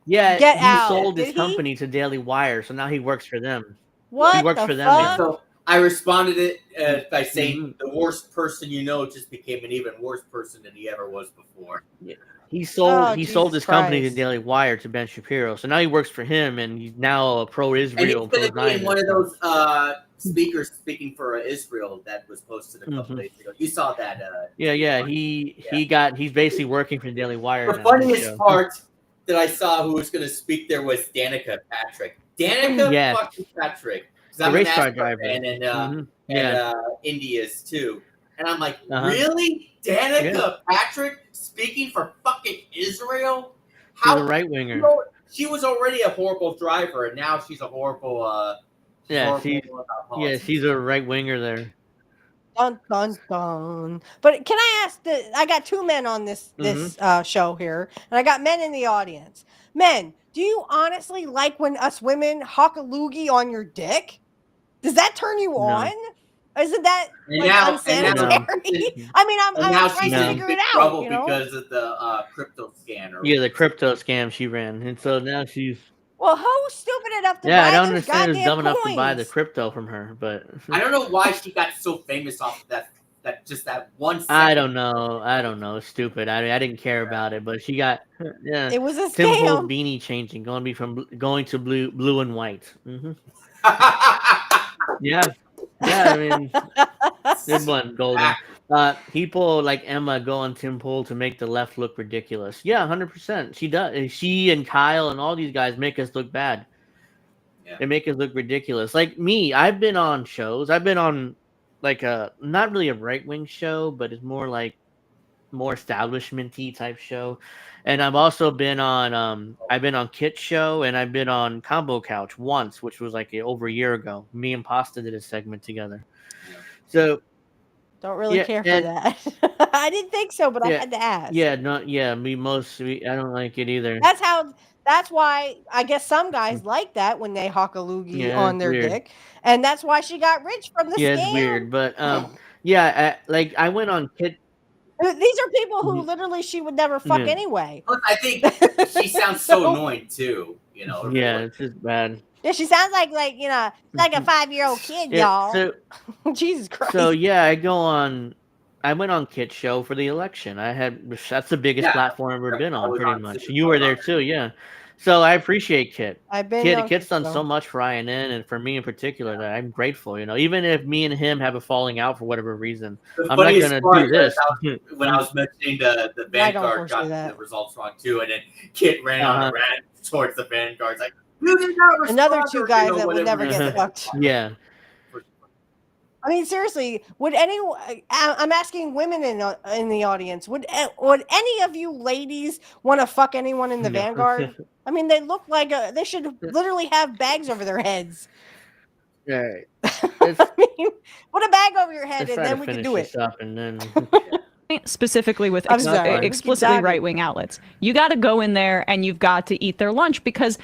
S1: Yeah, he sold his company to Daily Wire, so now he works for them.
S2: What?
S1: He works for them.
S2: Fuck?
S3: So I responded it by saying the worst person just became an even worse person than he ever was before.
S1: Yeah. He sold his company to Daily Wire to Ben Shapiro, so now he works for him, and he's now a pro-Israel.
S3: And he's going to be one of those speakers speaking for Israel that was posted a couple days ago. You saw that?
S1: He's basically working for Daily Wire.
S3: The funniest part that I saw who was going to speak there was Danica Patrick. Danica fucking Patrick. Because I'm a NASCAR driver and India's too. And I'm like, really? Danica Patrick speaking for fucking Israel?
S1: She's a right winger.
S3: She was already a horrible driver, and now she's a horrible.
S1: She's a right winger there.
S2: Dun dun dun. But can I ask? I got two men on this show here, and I got men in the audience. Men, do you honestly like when us women hawk a loogie on your dick? Does that turn you on? Isn't that unsanitary? I mean, I'm trying to figure it out.
S3: Because of the crypto scam.
S1: The crypto scam she ran, and so now she's.
S2: Well, who's stupid enough to buy
S1: I don't understand who's dumb enough
S2: coins?
S1: to buy the crypto from her, but
S3: I don't know why she got so famous off of that one second.
S1: I don't know. Stupid. I didn't care about it, but she got
S2: It was a
S1: Tim Pool's
S2: scam.
S1: beanie changing, going to blue and white. I mean, good one, Golden. People like Emma go on Tim Pool to make the left look ridiculous. 100%. She does. She and Kyle and all these guys make us look bad. They make us look ridiculous. Like me, I've been on shows. I've been on like not really a right wing show, but it's more like more establishment-y type show. And I've also been on Kit's show, and I've been on Combo Couch once, which was like over a year ago. Me and Pasta did a segment together. So
S2: don't really care for that. I didn't think so, but I had to ask.
S1: I don't like it either.
S2: That's why I guess some guys like that when they hawk a loogie on their dick, and that's why she got rich from the scam.
S1: It's weird, but I went on Kit.
S2: These are people who literally she would never fuck anyway.
S3: I think she sounds so annoying too.
S1: It's just bad.
S2: Yeah, she sounds like like a 5-year-old kid, y'all.
S1: So,
S2: Jesus Christ.
S1: So I went on Kit's show for the election. That's the biggest platform I've ever been on, pretty much. You were there too, So I appreciate Kit. Kit's done so much for INN and for me in particular that I'm grateful. Even if me and him have a falling out for whatever reason, I'm not gonna do this.
S3: When I was mentioning the Vanguard got the results wrong too, and then Kit ran towards the Vanguard. Like,
S2: another two guys that would never get fucked. I mean, seriously, would anyone? I'm asking women in the audience. Would any of you ladies want to fuck anyone in the Vanguard? I mean, they look like they should literally have bags over their heads.
S1: Right.
S2: I mean, put a bag over your head, and then we can do it.
S1: And then.
S12: Specifically with explicitly right-wing outlets, you got to go in there and you've got to eat their lunch, because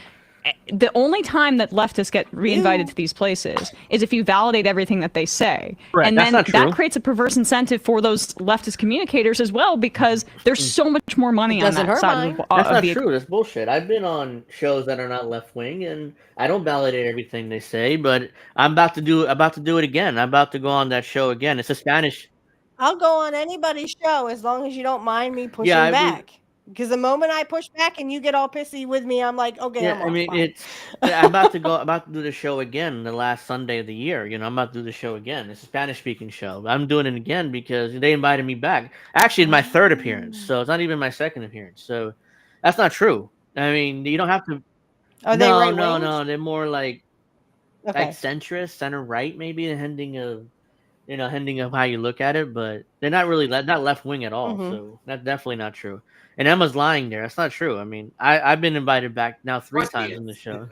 S12: the only time that leftists get reinvited to these places is if you validate everything that they say.
S1: Right.
S12: And then that creates a perverse incentive for those leftist communicators as well, because there's so much more money on that side.
S1: That's not true. That's bullshit. I've been on shows that are not left-wing, and I don't validate everything they say, but I'm about to do it again. I'm about to go on that show again. It's a Spanish.
S2: I'll go on anybody's show as long as you don't mind me pushing back. Because the moment I push back and you get all pissy with me, I'm like, okay,
S1: I'm about to do the show again the last Sunday of the year. I'm about to do the show again. It's a Spanish-speaking show. I'm doing it again because they invited me back. Actually, it's my third appearance, so it's not even my second appearance. So that's not true. I mean, you don't have to.
S2: Are they right wings?
S1: No. They're more like centrist, center right, maybe, depending of how you look at it. But they're not really not left wing at all. So that's definitely not true. And Emma's lying there. That's not true. I mean, I've been invited back now 3 times in the show.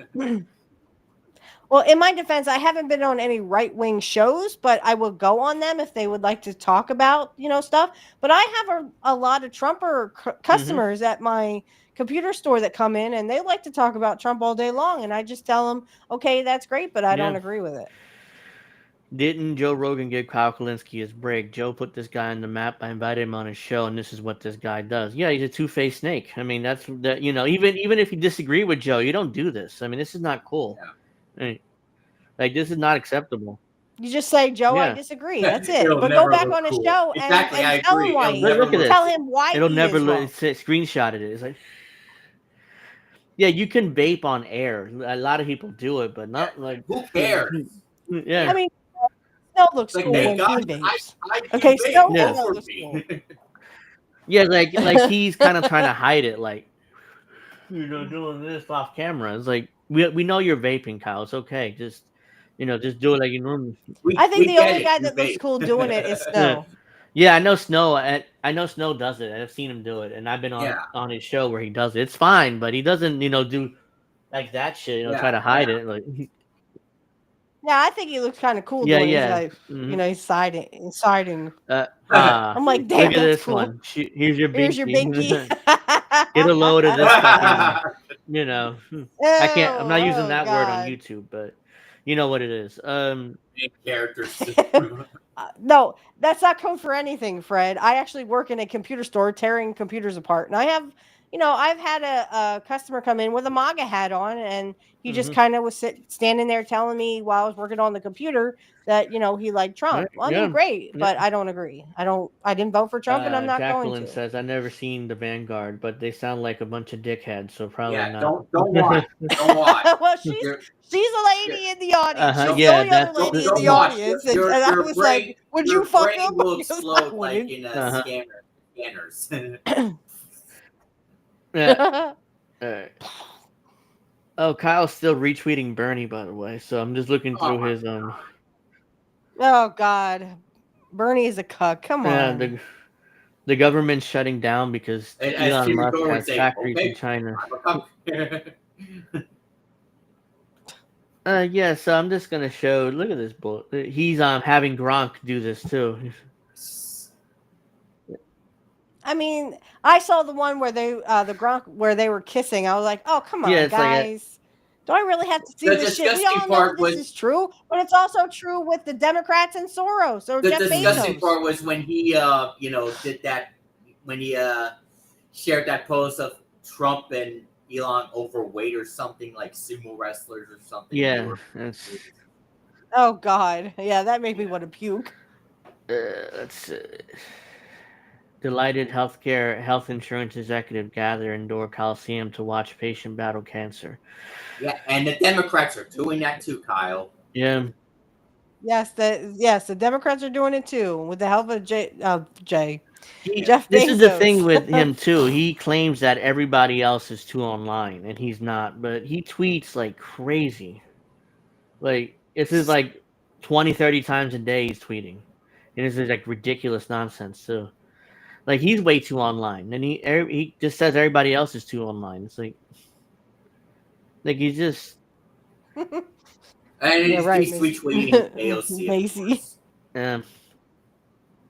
S2: Well, in my defense, I haven't been on any right-wing shows, but I will go on them if they would like to talk about, stuff. But I have a lot of Trumper customers at my computer store that come in, and they like to talk about Trump all day long. And I just tell them, okay, that's great, but I don't agree with it.
S1: Didn't Joe Rogan give Kyle Kulinski his break? Joe put this guy on the map. I invited him on his show, and this is what this guy does. Yeah, he's a two-faced snake. I mean, that's that. Even if you disagree with Joe, you don't do this. I mean, this is not cool. I mean, this is not acceptable.
S2: You just say, Joe, I disagree. That's it. But go back on his show and tell him why. Tell him why.
S1: It'll never screenshotted it. It's like, yeah, you can vape on air. A lot of people do it, but not like
S3: who cares?
S1: Yeah,
S2: I mean. Still looks cool when he vapes. Okay, still looks cool.
S1: Yeah, like he's kind of trying to hide it. Like, doing this off camera. It's like we know you're vaping, Kyle. It's okay. Just just do it like you normally.
S2: I think the only guy that looks cool doing it is Snow.
S1: Yeah, I know Snow. I know Snow does it. I've seen him do it, and I've been on his show where he does it. It's fine, but he doesn't do like that shit. Try to hide it. Like,
S2: yeah, I think he looks kind of cool doing it. He's like, he's siding. I'm like, damn,
S1: look at this
S2: cool.
S1: one. Here's your binky.
S2: Here's your binky.
S1: Get a load of this fucking, I can't. I'm not using that word on YouTube, but you know what it is.
S3: Characters.
S2: No, that's not code for anything, Fred. I actually work in a computer store tearing computers apart, and I have, I've had a customer come in with a MAGA hat on, and he just kind of was standing there telling me while I was working on the computer that he liked Trump.
S1: Right,
S2: Well, I mean, great, but I don't agree. I didn't vote for Trump, and I'm not
S1: Jacqueline
S2: going to.
S1: says I've never seen the Vanguard, but they sound like a bunch of dickheads, so probably not.
S3: Don't watch. Don't watch.
S2: Well, she's a lady in the audience. She's the only
S1: that's
S2: other lady in the audience, and I was like, "Would you fuck him?"
S3: Will explode like in scanners.
S1: Yeah. Alright. Oh, Kyle's still retweeting Bernie, by the way. So I'm just looking through his
S2: Oh God, Bernie is a cuck. Come on.
S1: The government's shutting down because Elon Musk has factories in China. Yeah. So I'm just gonna show. Look at this bull. He's having Gronk do this too.
S2: I mean, I saw the one where the Gronk where they were kissing. I was like, oh come on, guys. Do I really have to see this shit? We all know this is true, but it's also true with the Democrats and Soros or Jeff Bezos.
S3: The disgusting part was when he, did that, when he shared that post of Trump and Elon overweight or something, like sumo wrestlers or something.
S1: Yeah.
S2: Oh God, yeah, that made me want to puke.
S1: Let's delighted health insurance executive gather indoor Coliseum to watch patient battle cancer.
S3: Yeah, and the Democrats are doing that too, Kyle.
S1: Yeah.
S2: Yes, the Democrats are doing it too, with the help of Jeff Bezos.
S1: This is the thing with him too. He claims that everybody else is too online, and he's not. But he tweets like crazy. Like this is like 20, 30 times a day he's tweeting, and this is like ridiculous nonsense too. Like he's way too online, and he just says everybody else is too online. It's like he's just.
S3: And he's retweeting AOC.
S2: Macy.
S1: Yeah.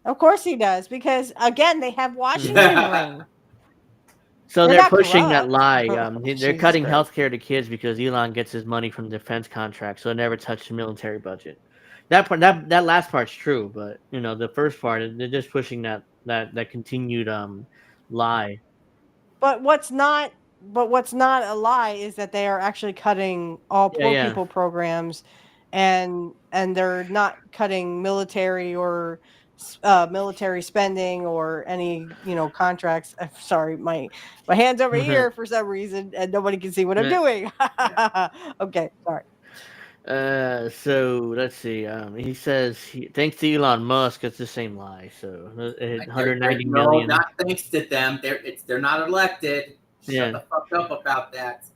S2: Of course he does, because again they have Washington ring.
S1: So they're pushing that lie. They're cutting healthcare to kids because Elon gets his money from defense contracts, so it never touched the military budget. That part, that last part's true, but the first part, they're just pushing that continued lie.
S2: But what's not a lie is that they are actually cutting all poor people programs, and they're not cutting military or military spending or any contracts. I'm sorry, my hand's over here for some reason, and nobody can see what I'm doing. Okay, sorry.
S1: So let's see. He says thanks to Elon Musk, it's the same lie. So 190 million.
S3: No, not thanks to them. They're not elected. Shut the fuck up about that.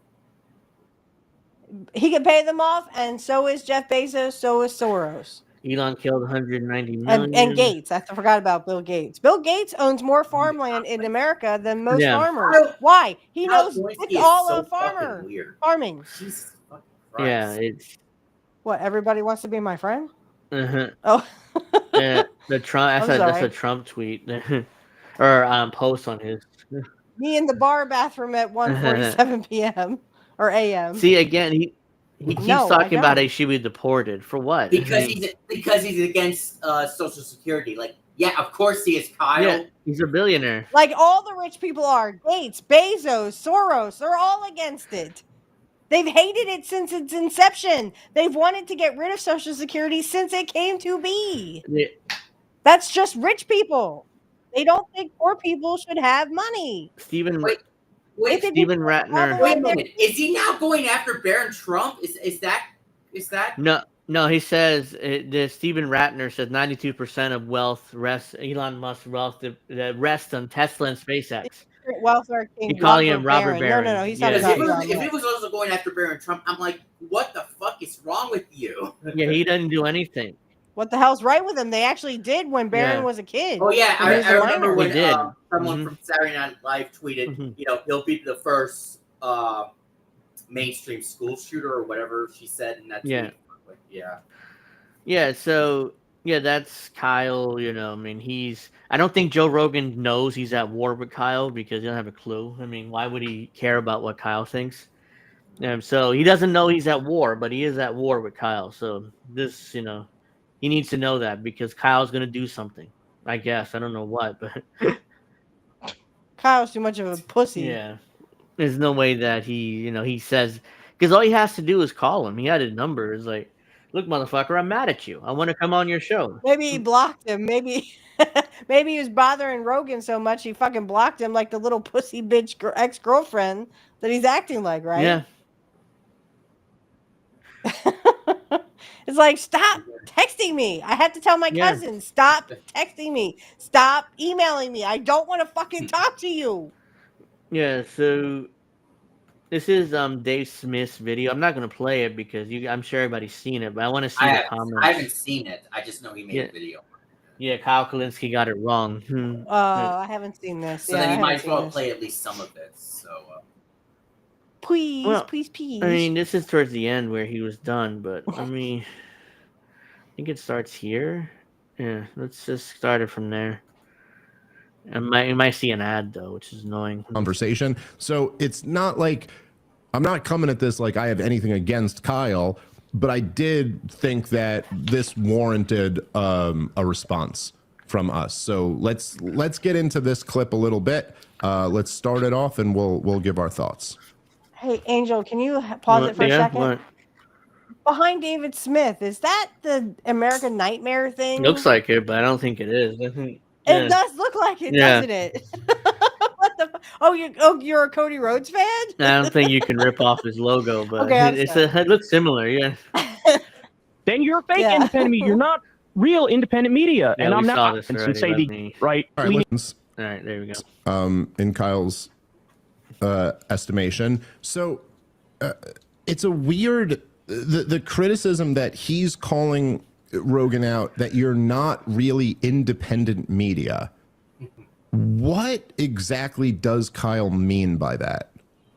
S2: He can pay them off, and so is Jeff Bezos. So is Soros.
S1: Elon killed 190 million.
S2: And Gates. I forgot about Bill Gates. Bill Gates owns more farmland in America than most farmers. Why? He knows it's all a farmer. Farming.
S3: Jesus fucking Christ.
S1: Yeah, it's.
S2: What? Everybody wants to be my friend?
S1: Uh-huh.
S2: Oh.
S1: The Trump. That's a Trump tweet or post on his.
S2: Me in the bar bathroom at 1:47 p.m. or a.m.
S1: See, again, he keeps talking about they should be deported. For what?
S3: Because he's against Social Security. Like, yeah, of course he is, Kyle.
S1: Yeah, he's a billionaire.
S2: Like all the rich people are. Gates, Bezos, Soros, they're all against it. They've hated it since its inception. They've wanted to get rid of Social Security since it came to be.
S1: Yeah.
S2: That's just rich people. They don't think poor people should have money.
S1: Steven
S3: Ratner. Wait a minute. Is he now going after Barron Trump? Is that?
S1: No. He says Steven Ratner says 92% of wealth rests. Elon Musk's wealth rests on Tesla and SpaceX.
S2: welfare king.
S1: You calling him Robert Barron?
S2: No. He's talking about
S3: if he was also going after Barron Trump, I'm like, what the fuck is wrong with you?
S1: Yeah, he doesn't do anything.
S2: What the hell's right with him? They actually did when Barron was a kid.
S3: Oh yeah, I remember when someone from Saturday Night Live tweeted, he'll be the first mainstream school shooter or whatever she said in that tweet.
S1: So that's Kyle. I mean, I don't think Joe Rogan knows he's at war with Kyle because he doesn't have a clue. I mean, why would he care about what Kyle thinks? So he doesn't know he's at war, but he is at war with Kyle. So this, he needs to know that because Kyle's going to do something. I guess. I don't know what, but
S2: Kyle's too much of a pussy.
S1: Yeah. There's no way that he says, because all he has to do is call him. He had his number. It's like, look, motherfucker, I'm mad at you. I want to come on your show.
S2: Maybe he blocked him. Maybe he was bothering Rogan so much he fucking blocked him like the little pussy bitch ex-girlfriend that he's acting like, right?
S1: Yeah.
S2: It's like, stop texting me. I had to tell my cousin, stop texting me. Stop emailing me. I don't want to fucking talk to you.
S1: Yeah, so this is Dave Smith's video. I'm not going to play it because I'm sure everybody's seen it, but I want to see the comments.
S3: I haven't seen it. I just know he made a video.
S1: Yeah, Kyle Kulinski got it wrong.
S2: I haven't seen this.
S3: So then you might as well play at least some of it. So,
S2: please.
S1: I mean, this is towards the end where he was done, but I mean, I think it starts here. Yeah, let's just start it from there. You might see an ad though, which is annoying.
S13: Conversation. So it's not like I'm not coming at this like I have anything against Kyle, but I did think that this warranted a response from us. So let's get into this clip a little bit. Let's start it off, and we'll give our thoughts.
S2: Hey, Angel, can you pause it for a second?
S1: What?
S2: Behind David Smith, is that the American Nightmare thing?
S1: Looks like it, but I don't think it is.
S2: It does look like it, doesn't it? What the? You're a Cody Rhodes fan?
S1: I don't think you can rip off his logo, but it looks similar. Yeah.
S10: Then you're fake independent media. You're not real independent media, and I'm not.
S1: This already,
S10: right.
S13: All
S1: right, there we go.
S13: In Kyle's estimation, so it's a weird the criticism that he's calling Rogan out that you're not really independent media. What exactly does Kyle mean by that?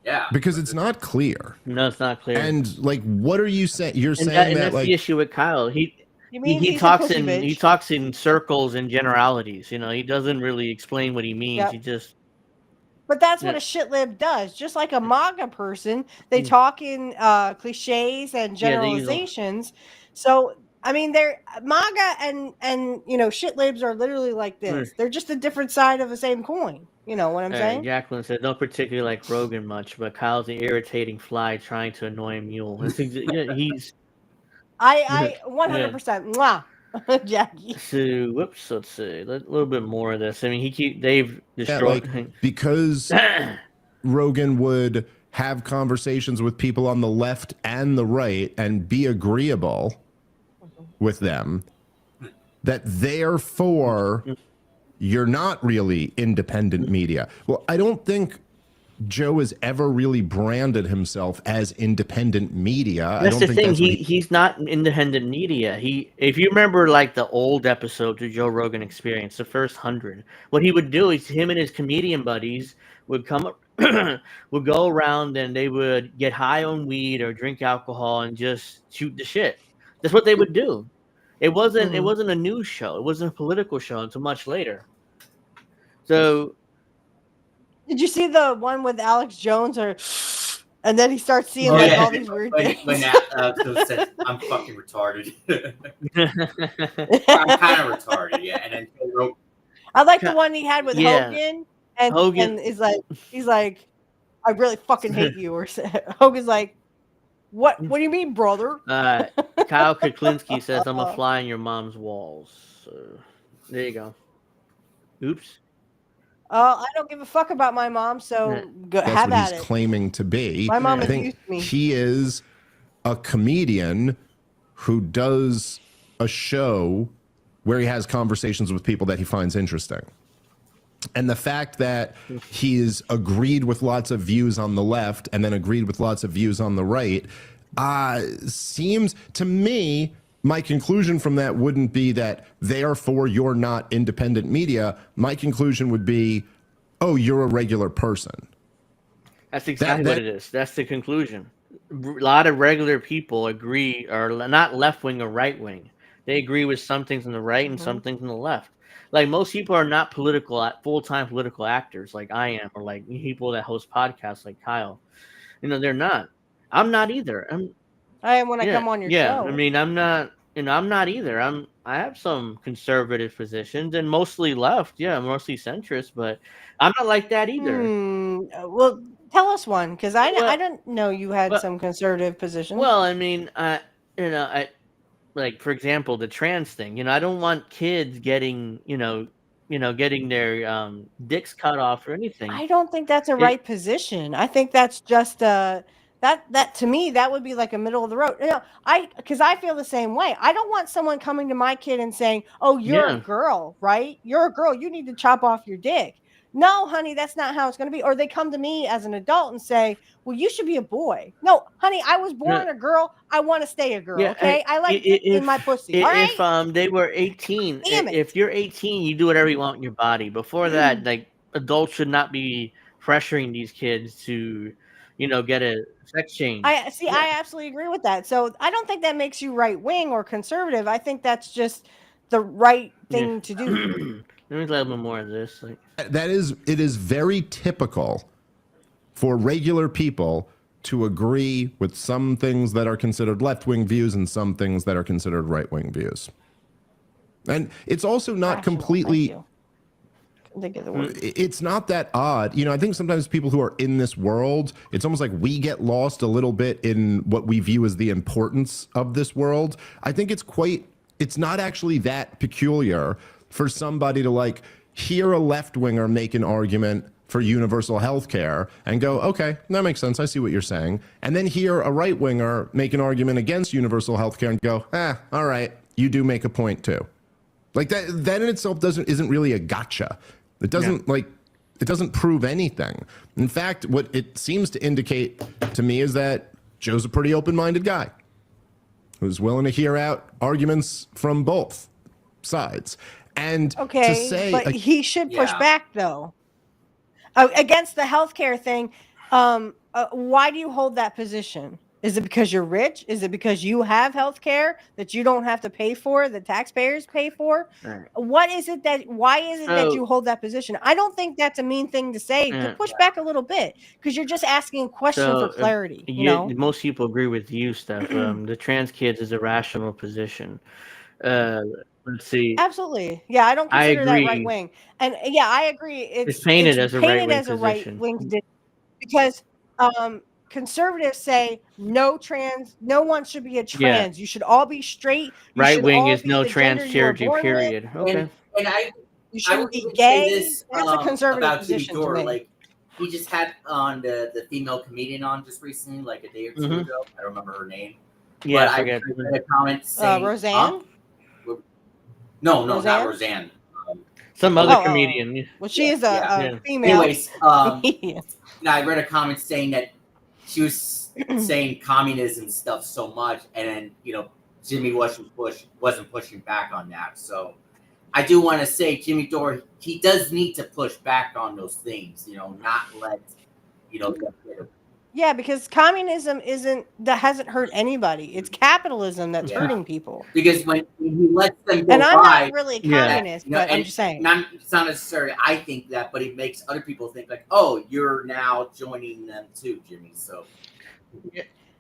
S3: Yeah,
S13: because it's not clear.
S1: No, it's not clear.
S13: And like, what are you saying? You're saying that
S1: that's
S13: like
S1: the issue with Kyle. He talks in circles and generalities. He doesn't really explain what he means.
S2: Yep.
S1: He just.
S2: But that's what a shitlib does. Just like a MAGA person, they talk in cliches and generalizations. So I mean, they're MAGA and shitlibs are literally like this. They're just a different side of the same coin. You know what I'm saying?
S1: Jacqueline said, "Don't particularly like Rogan much, but Kyle's an irritating fly trying to annoy a mule." He's.
S2: I 100%. Mwah. Jackie.
S1: So, whoops. Let's see a little bit more of this. I mean, they've destroyed
S13: because Rogan would have conversations with people on the left and the right and be agreeable with them. That therefore you're not really independent media. Well, I don't think Joe has ever really branded himself as independent media.
S1: That's the thing. He's not independent media. If you remember, like the old episodes of Joe Rogan Experience, the first 100, what he would do is him and his comedian buddies would would go around and they would get high on weed or drink alcohol and just shoot the shit. That's what they would do. It wasn't a news show. It wasn't a political show until much later. So.
S2: Did you see the one with Alex Jones, and then he starts seeing all these weird things?
S3: When Alex said, "I'm fucking retarded." I'm kind of retarded, yeah. And then
S2: I like the one he had with Hogan, and Hogan he's like, "I really fucking hate you," or Hogan's like, "What? What do you mean, brother?"
S1: Kyle Kulinski says, "I'm a fly on your mom's walls." So, there you go. Oops.
S2: I don't give a fuck about my mom, so
S13: that's
S2: have
S13: what
S2: at
S13: he's
S2: it.
S13: claiming to be.
S2: My mom
S13: I think
S2: used me.
S13: He is a comedian who does a show where he has conversations with people that he finds interesting. And the fact that he's agreed with lots of views on the left and then agreed with lots of views on the right seems to me, my conclusion from that wouldn't be that therefore you're not independent media. My conclusion would be, oh, you're a regular person.
S1: That's exactly what it is. That's the conclusion. A lot of regular people agree, or not left wing or right wing. They agree with some things on the right and some things on the left. Like most people are not full-time political actors like I am, or like people that host podcasts like Kyle. They're not. I'm not either.
S2: I am when I come on your show.
S1: I mean, I'm not. I'm not either. I have some conservative positions and mostly left. Yeah, mostly centrist, but I'm not like that either.
S2: Well, tell us one, because I didn't know you had some conservative positions.
S1: Well, I mean, like for example, the trans thing. I don't want kids getting, getting their dicks cut off or anything.
S2: I don't think that's a right position. I think that's just that to me that would be like a middle of the road. Because I feel the same way. I don't want someone coming to my kid and saying, "Oh, you're a girl, right? You're a girl. You need to chop off your dick." No, honey, that's not how it's going to be. Or they come to me as an adult and say, "Well, you should be a boy." No, honey, I was born a girl. I want to stay a girl. Okay, I like dick in my pussy. All right?
S1: If they were 18, if you're 18, you do whatever you want in your body. Before that, like adults should not be pressuring these kids to, get a sex change.
S2: I absolutely agree with that. So I don't think that makes you right wing or conservative. I think that's just the right thing to do.
S1: Let me a little bit more of this.
S13: It is very typical for regular people to agree with some things that are considered left-wing views and some things that are considered right-wing views. And it's also not completely... It's not that odd. I think sometimes people who are in this world, it's almost like we get lost a little bit in what we view as the importance of this world. I think it's not actually that peculiar for somebody to hear a left-winger make an argument for universal health care and go, okay, that makes sense. I see what you're saying. And then hear a right-winger make an argument against universal health care and go, all right, you do make a point too. Like that in itself isn't really a gotcha. It doesn't it doesn't prove anything. In fact, what it seems to indicate to me is that Joe's a pretty open-minded guy who's willing to hear out arguments from both sides. And to say,
S2: but he should push back though against the healthcare thing. Why do you hold that position? Is it because you're rich? Is it because you have healthcare that you don't have to pay for, the taxpayers pay for?
S1: Right.
S2: Why is it that you hold that position? I don't think that's a mean thing to say. To push back a little bit, because you're just asking a question for clarity.
S1: Most people agree with you, Steph. The trans kids is a rational position. Let's see.
S2: Absolutely. Yeah, I don't consider that right wing. And I agree. It's
S1: painted as a right wing position.
S2: Because conservatives say no one should be a trans. You should all be straight.
S1: Right wing is no trans charity, period. Okay.
S3: And
S2: you shouldn't be gay. That's a conservative
S3: about
S2: position
S3: Dore,
S2: to me.
S3: like he just had on the female comedian on just recently, like a day or two ago. I don't remember her name.
S1: Yeah,
S3: but
S1: I forget.
S3: read a comment saying
S2: Roseanne?
S3: No,
S2: Roseanne?
S3: not Roseanne.
S1: Some other comedian.
S2: Well, she is a female.
S3: Anyways, I read a comment saying that she was saying communism stuff so much, and then Jimmy wasn't pushing back on that. So I do want to say Jimmy Dore, he does need to push back on those things. Not let
S2: Yeah, because communism hasn't hurt anybody. It's capitalism that's hurting people.
S3: Because when he lets them go
S2: and I'm
S3: by,
S2: not really a communist, but I'm just saying.
S3: It's not necessarily I think that, but it makes other people think like, oh, you're now joining them too, Jimmy. So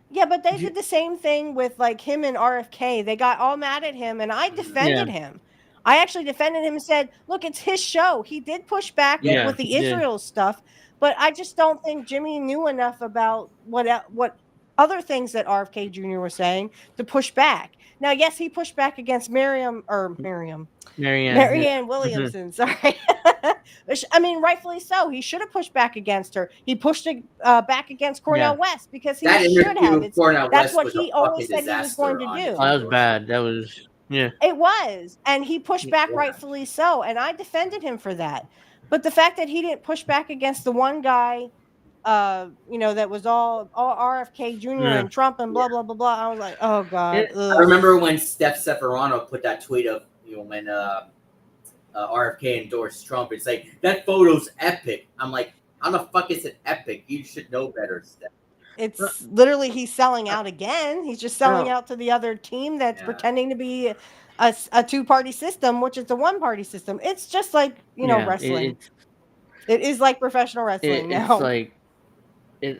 S2: yeah, but they did the same thing with him and RFK. They got all mad at him, and I defended him. I actually defended him and said, look, it's his show. He did push back with the Israel stuff. But I just don't think Jimmy knew enough about what other things that RFK Jr. was saying to push back. Now, yes, he pushed back against Marianne Williamson. Sorry. I mean, rightfully so. He should have pushed back against her. He pushed back against Cornel West because he should have. That's what he always said he was going to do.
S1: Oh, that was bad. That was,
S2: It was. And he pushed back rightfully so. And I defended him for that. But the fact that he didn't push back against the one guy, that was all RFK Jr. and Trump and blah blah blah blah. I was like, oh god.
S3: I remember when Steph Seferano put that tweet of when RFK endorsed Trump. It's like that photo's epic. I'm like, how the fuck is it epic? You should know better, Steph.
S2: It's literally he's selling out again. He's just selling out to the other team that's pretending to be a two-party system, which is a one-party system. It's just like wrestling. It is like professional wrestling now.
S1: It's like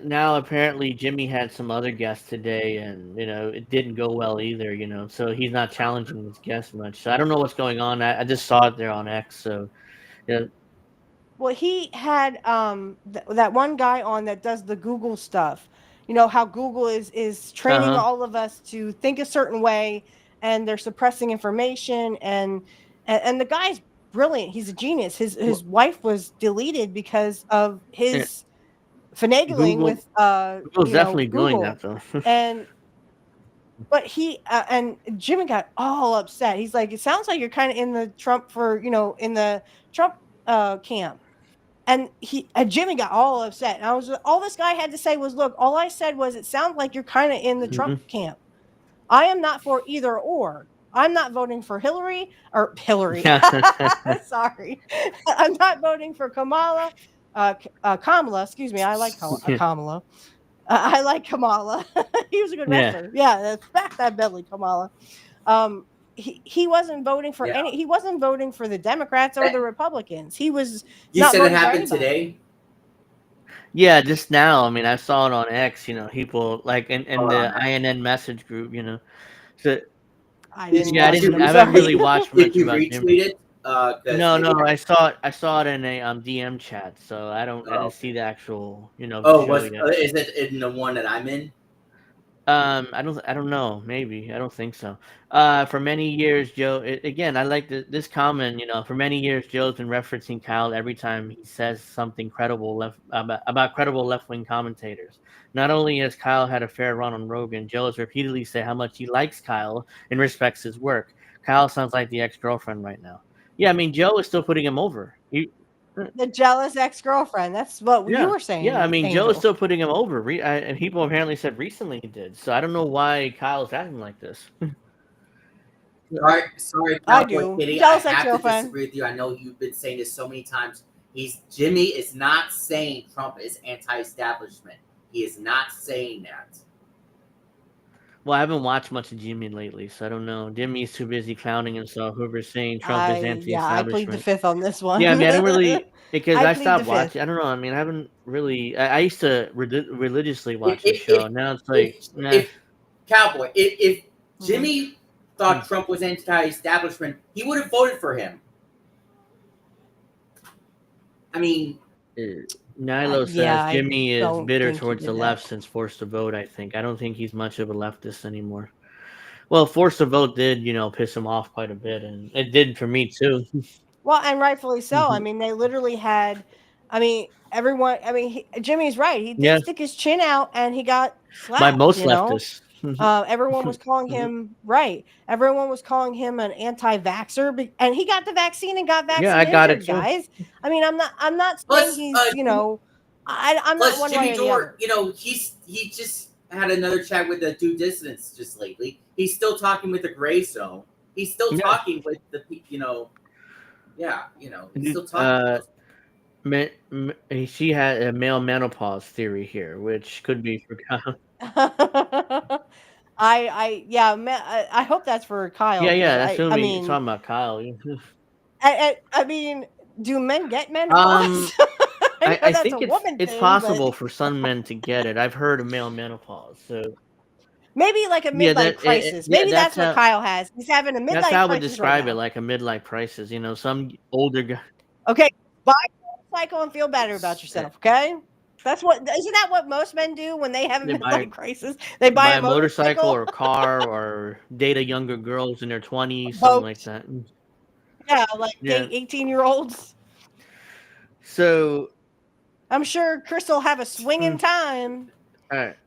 S1: now apparently Jimmy had some other guests today, and it didn't go well either. So he's not challenging his guests much. So I don't know what's going on. I just saw it there on X. So yeah.
S2: Well, he had that one guy on that does the Google stuff. How Google is training all of us to think a certain way, and they're suppressing information. And the guy's brilliant. He's a genius. His wife was deleted because of his finagling with
S1: Google's definitely
S2: Google.
S1: doing that though.
S2: But he and Jimmy got all upset. He's like, it sounds like you're kind of in the Trump in the Trump camp. And Jimmy got all upset. And all this guy had to say was, look, all I said was, it sounds like you're kind of in the Trump camp. I am not for either or. I'm not voting for Hillary. Sorry. I'm not voting for Kamala. Kamala, excuse me. I like Kamala. I like Kamala. He was a good wrestler. Yeah, back that belly, Kamala. He wasn't voting for he wasn't voting for the Democrats or the Republicans. He was.
S3: You said it happened today?
S1: Yeah, just now. I mean, I saw it on X. People like in the INN message group. So I haven't really watched much about him. No, I saw it in a DM chat. So I didn't see the actual
S3: is it in the one that I'm in?
S1: I don't know. Maybe. I don't think so. For many years, Joe, again, I like this comment, for many years, Joe's been referencing Kyle every time he says something credible about credible left-wing commentators. Not only has Kyle had a fair run on Rogan, Joe has repeatedly said how much he likes Kyle and respects his work. Kyle sounds like the ex-girlfriend right now. Yeah, I mean, Joe is still putting him over.
S2: The jealous ex-girlfriend. That's what you were saying.
S1: Yeah, I mean, Joe is still putting him over. And people apparently said recently he did. So I don't know why Kyle's acting like this.
S3: Sorry,
S2: I do.
S3: Kitty. I have to disagree with you. I know you've been saying this so many times. Jimmy is not saying Trump is anti-establishment. He is not saying that.
S1: Well, I haven't watched much of Jimmy lately, so I don't know. Jimmy's too busy clowning himself. Whoever's saying Trump is anti-establishment.
S2: Yeah, I plead the fifth on this one.
S1: Yeah, I mean, I don't really because I stopped watching. I don't know. I mean, I haven't really. I used to religiously watch the show. Now it's like,
S3: Cowboy. If Jimmy thought Trump was anti-establishment, he would have voted for him. I mean,
S1: Nilo says Jimmy is bitter towards the left since Forced to Vote, I think. I don't think he's much of a leftist anymore. Well, Forced to Vote did, piss him off quite a bit, and it did for me, too.
S2: Well, and rightfully so. I mean, they literally had, everyone, Jimmy's right. He did stick his chin out, and he got slapped.
S1: By most leftists.
S2: Everyone was calling him, everyone was calling him an anti-vaxxer, and he got the vaccine and got vaccinated,
S1: I got it too.
S2: Guys. I mean, I'm not saying he's, I'm not one
S3: Jimmy
S2: way
S3: Dore,
S2: or the other.
S3: he just had another chat with the two dissidents just lately. He's still talking with the gray zone. He's still talking with the, he's still talking.
S1: She had a male menopause theory here, which could be for Kyle.
S2: I hope that's for Kyle.
S1: Yeah, that's what we're talking about, Kyle.
S2: I mean, do men get menopause?
S1: I think it's possible for some men to get it. I've heard of male menopause, so
S2: maybe like a midlife crisis. Maybe that's what Kyle has. He's having a midlife crisis.
S1: That's how I would describe it, like a midlife crisis. Some older guy.
S2: Okay, buy a motorcycle and feel better about yourself. Okay. Isn't that what most men do when they have a midlife crisis? They buy a
S1: motorcycle or a car or date a younger girls in their 20s, something like that.
S2: Yeah, like 18-year-olds.
S1: So
S2: I'm sure Chris will have a swinging time.
S1: All right.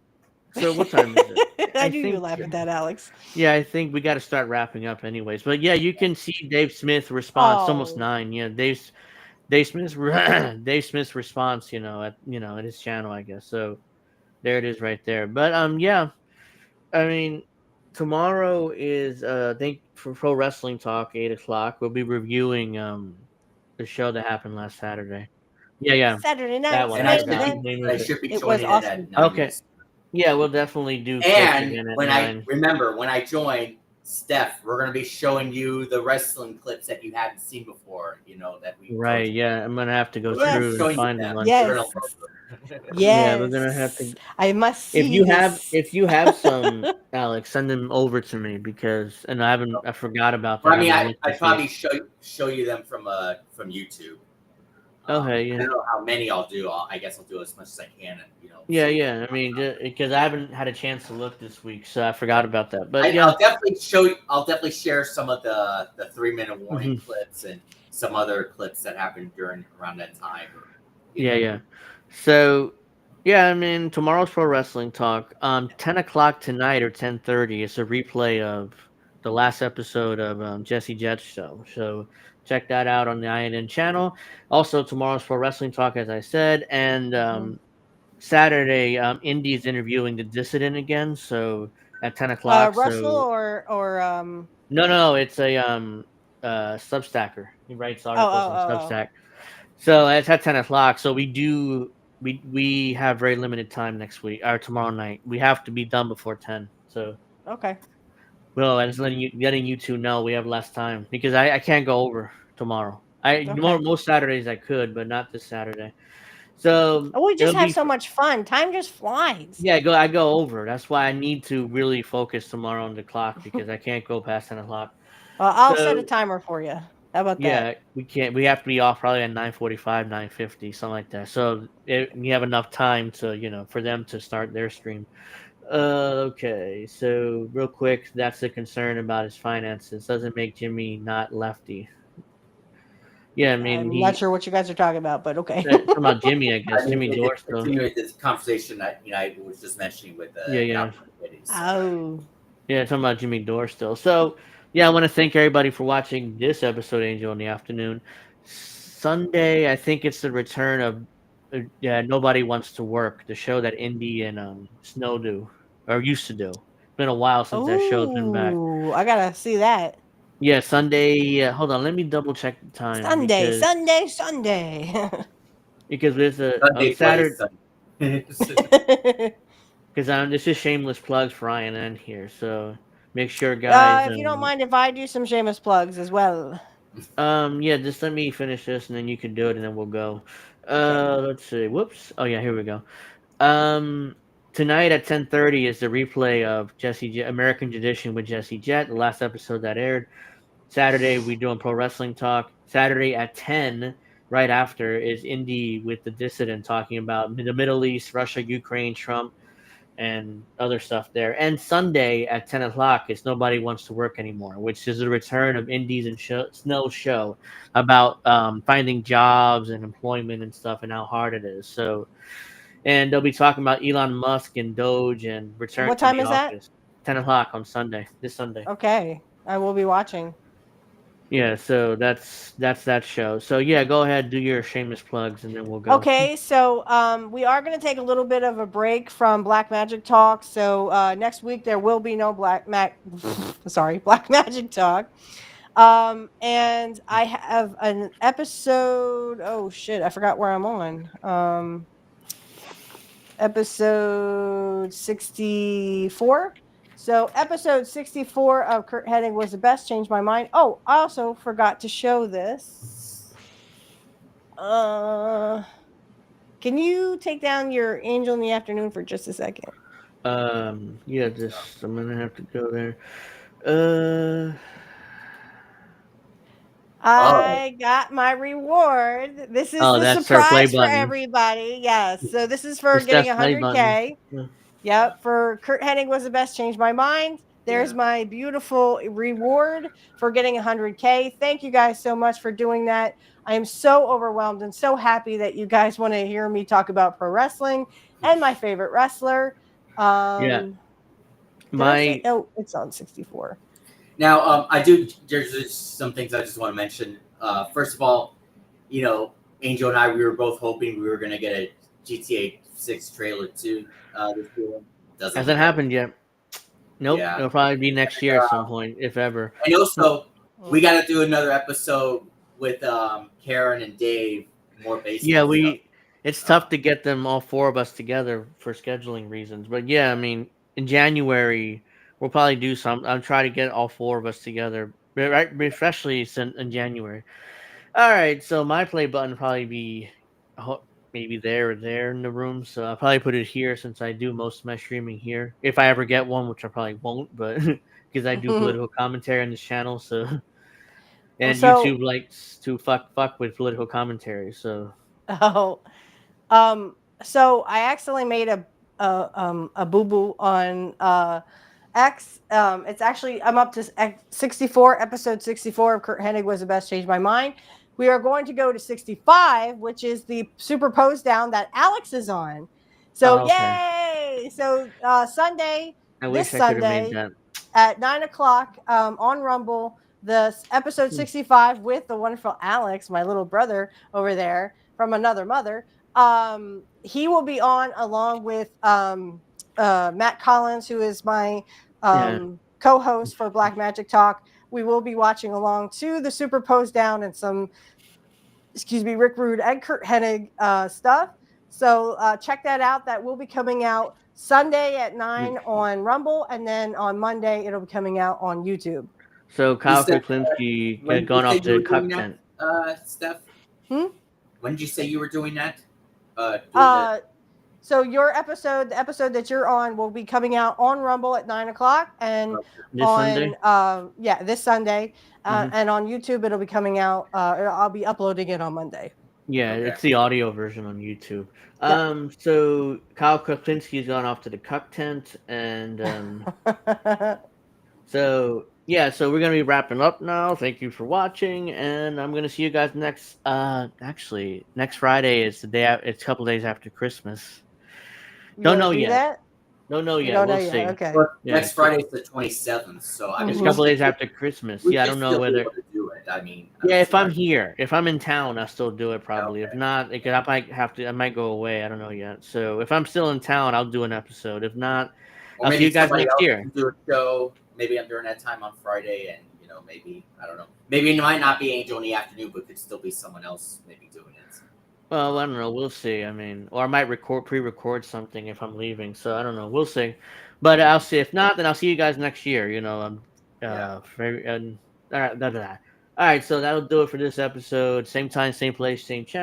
S1: So what time is it?
S2: I knew you laugh at that, Alex.
S1: Yeah, I think we got to start wrapping up anyways. But yeah, you can see Dave Smith respond. It's almost 9. Yeah, Dave Smith's response, at his channel, I guess. So there it is right there. But yeah, I mean, tomorrow is I think for Pro Wrestling Talk 8 o'clock. We'll be reviewing the show that happened last Saturday. Yeah,
S2: Saturday
S1: that
S2: night's
S1: one.
S3: And
S1: I
S2: main
S1: forgot
S2: event.
S1: the name
S3: I
S1: of it.
S3: should be
S2: It was
S3: joining it
S2: awesome.
S3: at 9.
S1: Okay. Yeah, we'll definitely do clips
S3: And
S1: again at
S3: when
S1: 9.
S3: when I join, Steph, we're gonna be showing you the wrestling clips that you hadn't seen before. That we
S1: Right. Yeah, I'm gonna have to go
S2: Yes.
S1: through and find them.
S2: Yes.
S1: Yeah, we're gonna have to.
S2: I must see
S1: If you
S2: this.
S1: have some, Alex, send them over to me because, and I forgot about that.
S3: I mean,
S1: haven't looked
S3: I
S1: this
S3: probably
S1: week.
S3: show you them from YouTube.
S1: Okay,
S3: I
S1: yeah.
S3: don't know how many I'll do. I guess I'll do as much as I can. And,
S1: Yeah. I mean, because I haven't had a chance to look this week, so I forgot about that. But yeah,
S3: I'll definitely show you. I'll definitely share some of the 3-minute warning clips and some other clips that happened around that time.
S1: Yeah. So, yeah, I mean, tomorrow's Pro Wrestling Talk. 10 o'clock tonight or 10:30. It's a replay of the last episode of Jesse Jet's show. So check that out on the INN channel. Also, tomorrow's Pro Wrestling Talk, as I said, and Saturday, Indy's interviewing the Dissident again. So at 10 o'clock.
S2: Russell
S1: So
S2: or
S1: no, it's a Substacker. He writes articles on
S2: oh.
S1: Substack. So it's at 10 o'clock. So we have very limited time next week or tomorrow night. We have to be done before 10. So
S2: Okay.
S1: well, I'm just letting you two know we have less time because I can't go over tomorrow. Most Saturdays I could, but not this Saturday. So
S2: we just have so much fun. Time just flies.
S1: Yeah, I go over. That's why I need to really focus tomorrow on the clock because I can't go past 10 o'clock.
S2: I'll set a timer for you. How about that?
S1: Yeah, we can't. We have to be off probably at 9:45, 9:50, something like that. So we have enough time to, for them to start their stream. Okay, so real quick, that's the concern about his finances. Doesn't make Jimmy not lefty. Yeah, I mean,
S2: I'm not sure what you guys are talking about, but okay.
S1: Talking about Jimmy, I guess. Jimmy Dorsey.
S3: Continue this conversation that I was just mentioning with
S1: Yeah.
S2: Oh.
S1: Yeah, talking about Jimmy Dore still. So, yeah, I want to thank everybody for watching this episode, Angel in the Afternoon. Sunday, I think it's the return of Nobody Wants to Work, the show that Indy and Snow do, or used to do. It's been a while since that show's been back.
S2: Ooh, I gotta see that.
S1: Yeah, Sunday. Hold on, let me double check the time.
S2: Sunday.
S1: Because there's a Saturday. Because this is shameless plugs for INN here, so make sure, guys.
S2: If you don't mind if I do some shameless plugs as well.
S1: Yeah, just let me finish this, and then you can do it, and then we'll go. Let's see. Whoops. Oh yeah, here we go. Tonight at 10:30 is the replay of American Tradition with Jesse Jet, the last episode that aired. Saturday we doing Pro Wrestling Talk. Saturday at 10. Right after is Indy with the Dissident talking about the Middle East, Russia, Ukraine, Trump, and other stuff there. And Sunday at 10 o'clock is Nobody Wants to Work Anymore, which is the return of Indy's and Snow's show about finding jobs and employment and stuff and how hard it is. So, and they'll be talking about Elon Musk and Doge and return.
S2: What time is that?
S1: 10 o'clock on Sunday, this Sunday.
S2: Okay, I will be watching.
S1: Yeah, so that's that show. So yeah, go ahead, do your shameless plugs, and then we'll go.
S2: Okay, so we are going to take a little bit of a break from Black Magic Talk. So next week there will be no Black Magic Talk. And I have an episode. Oh shit, I forgot where I'm on. Episode 64. So episode 64 of Kurt Hennig was the best. Changed my mind. Oh, I also forgot to show this. Can you take down your Angel in the Afternoon for just a second?
S1: Yeah, I'm gonna have to go there.
S2: I got my reward. This is the surprise for everybody. Yes. So this is for getting 100K. Yep. For Kurt Hennig was the best. Changed my mind. There's my beautiful reward for getting 100K. Thank you guys so much for doing that. I am so overwhelmed and so happy that you guys want to hear me talk about pro wrestling and my favorite wrestler.
S1: It's
S2: on 64.
S3: Now, there's some things I just want to mention. First of all, Angel and I, we were both hoping we were going to get a GTA 6 trailer too this year.
S1: Hasn't happened yet. Nope.
S3: Yeah.
S1: It'll probably be next year at some point, if ever.
S3: And also, we got to do another episode with Karen and Dave. More baseball.
S1: Yeah, it's tough to get them all four of us together for scheduling reasons. But yeah, I mean, in January we'll probably do some. I'll try to get all four of us together, right? Especially in January. All right, so my play button will probably be maybe there or there in the room. So I'll probably put it here since I do most of my streaming here. If I ever get one, which I probably won't, but because I do political commentary on this channel, so and YouTube likes to fuck with political commentary. So
S2: so I accidentally made a boo boo on X. It's actually I'm up to 64, episode 64 of Kurt Hennig Was the Best, Changed My Mind. We are going to go to 65, which is the superposed down that Alex is on. So yay! So Sunday, this Sunday at 9:00 on Rumble, the episode 65 with the wonderful Alex, my little brother over there from another mother. He will be on along with Matt Collins, who is my co-host for Black Magic Talk. We will be watching along to the superposed down and some, Rick Rude and Kurt Hennig stuff. So check that out. That will be coming out Sunday at 9 on Rumble, and then on Monday it'll be coming out on YouTube.
S1: So Kyle Kulinski had gone off to Cup Tent.
S3: Steph? When did you say you were doing that?
S2: So your episode, the episode that you're on, will be coming out on Rumble at 9:00, and
S1: this Sunday?
S2: This Sunday, and on YouTube it'll be coming out. I'll be uploading it on Monday.
S1: Yeah, it's the audio version on YouTube. So Kyle Kulinski's gone off to the Cup Tent, and so we're gonna be wrapping up now. Thank you for watching, and I'm gonna see you guys next. Actually, next Friday is the day. It's a couple days after Christmas. Don't know yet. Don't know yet. We'll see.
S2: Okay.
S3: Next Friday is the 27th, so I mean,
S1: it's a couple days after Christmas. I don't know whether.
S3: Do it. I mean,
S1: if I'm here, if I'm in town, I'll still do it probably. Okay. If not, I might go away. I don't know yet. So if I'm still in town, I'll do an episode. If not, I'll see you guys next year.
S3: Do a show. Maybe I'm during that time on Friday, and maybe I don't know. Maybe it might not be Angel in the afternoon, but could still be someone else maybe doing it.
S1: Well, I don't know. We'll see. I mean, or I might pre-record something if I'm leaving. So I don't know. We'll see. But I'll see. If not, then I'll see you guys next year. All right. All right. So that'll do it for this episode. Same time, same place, same channel.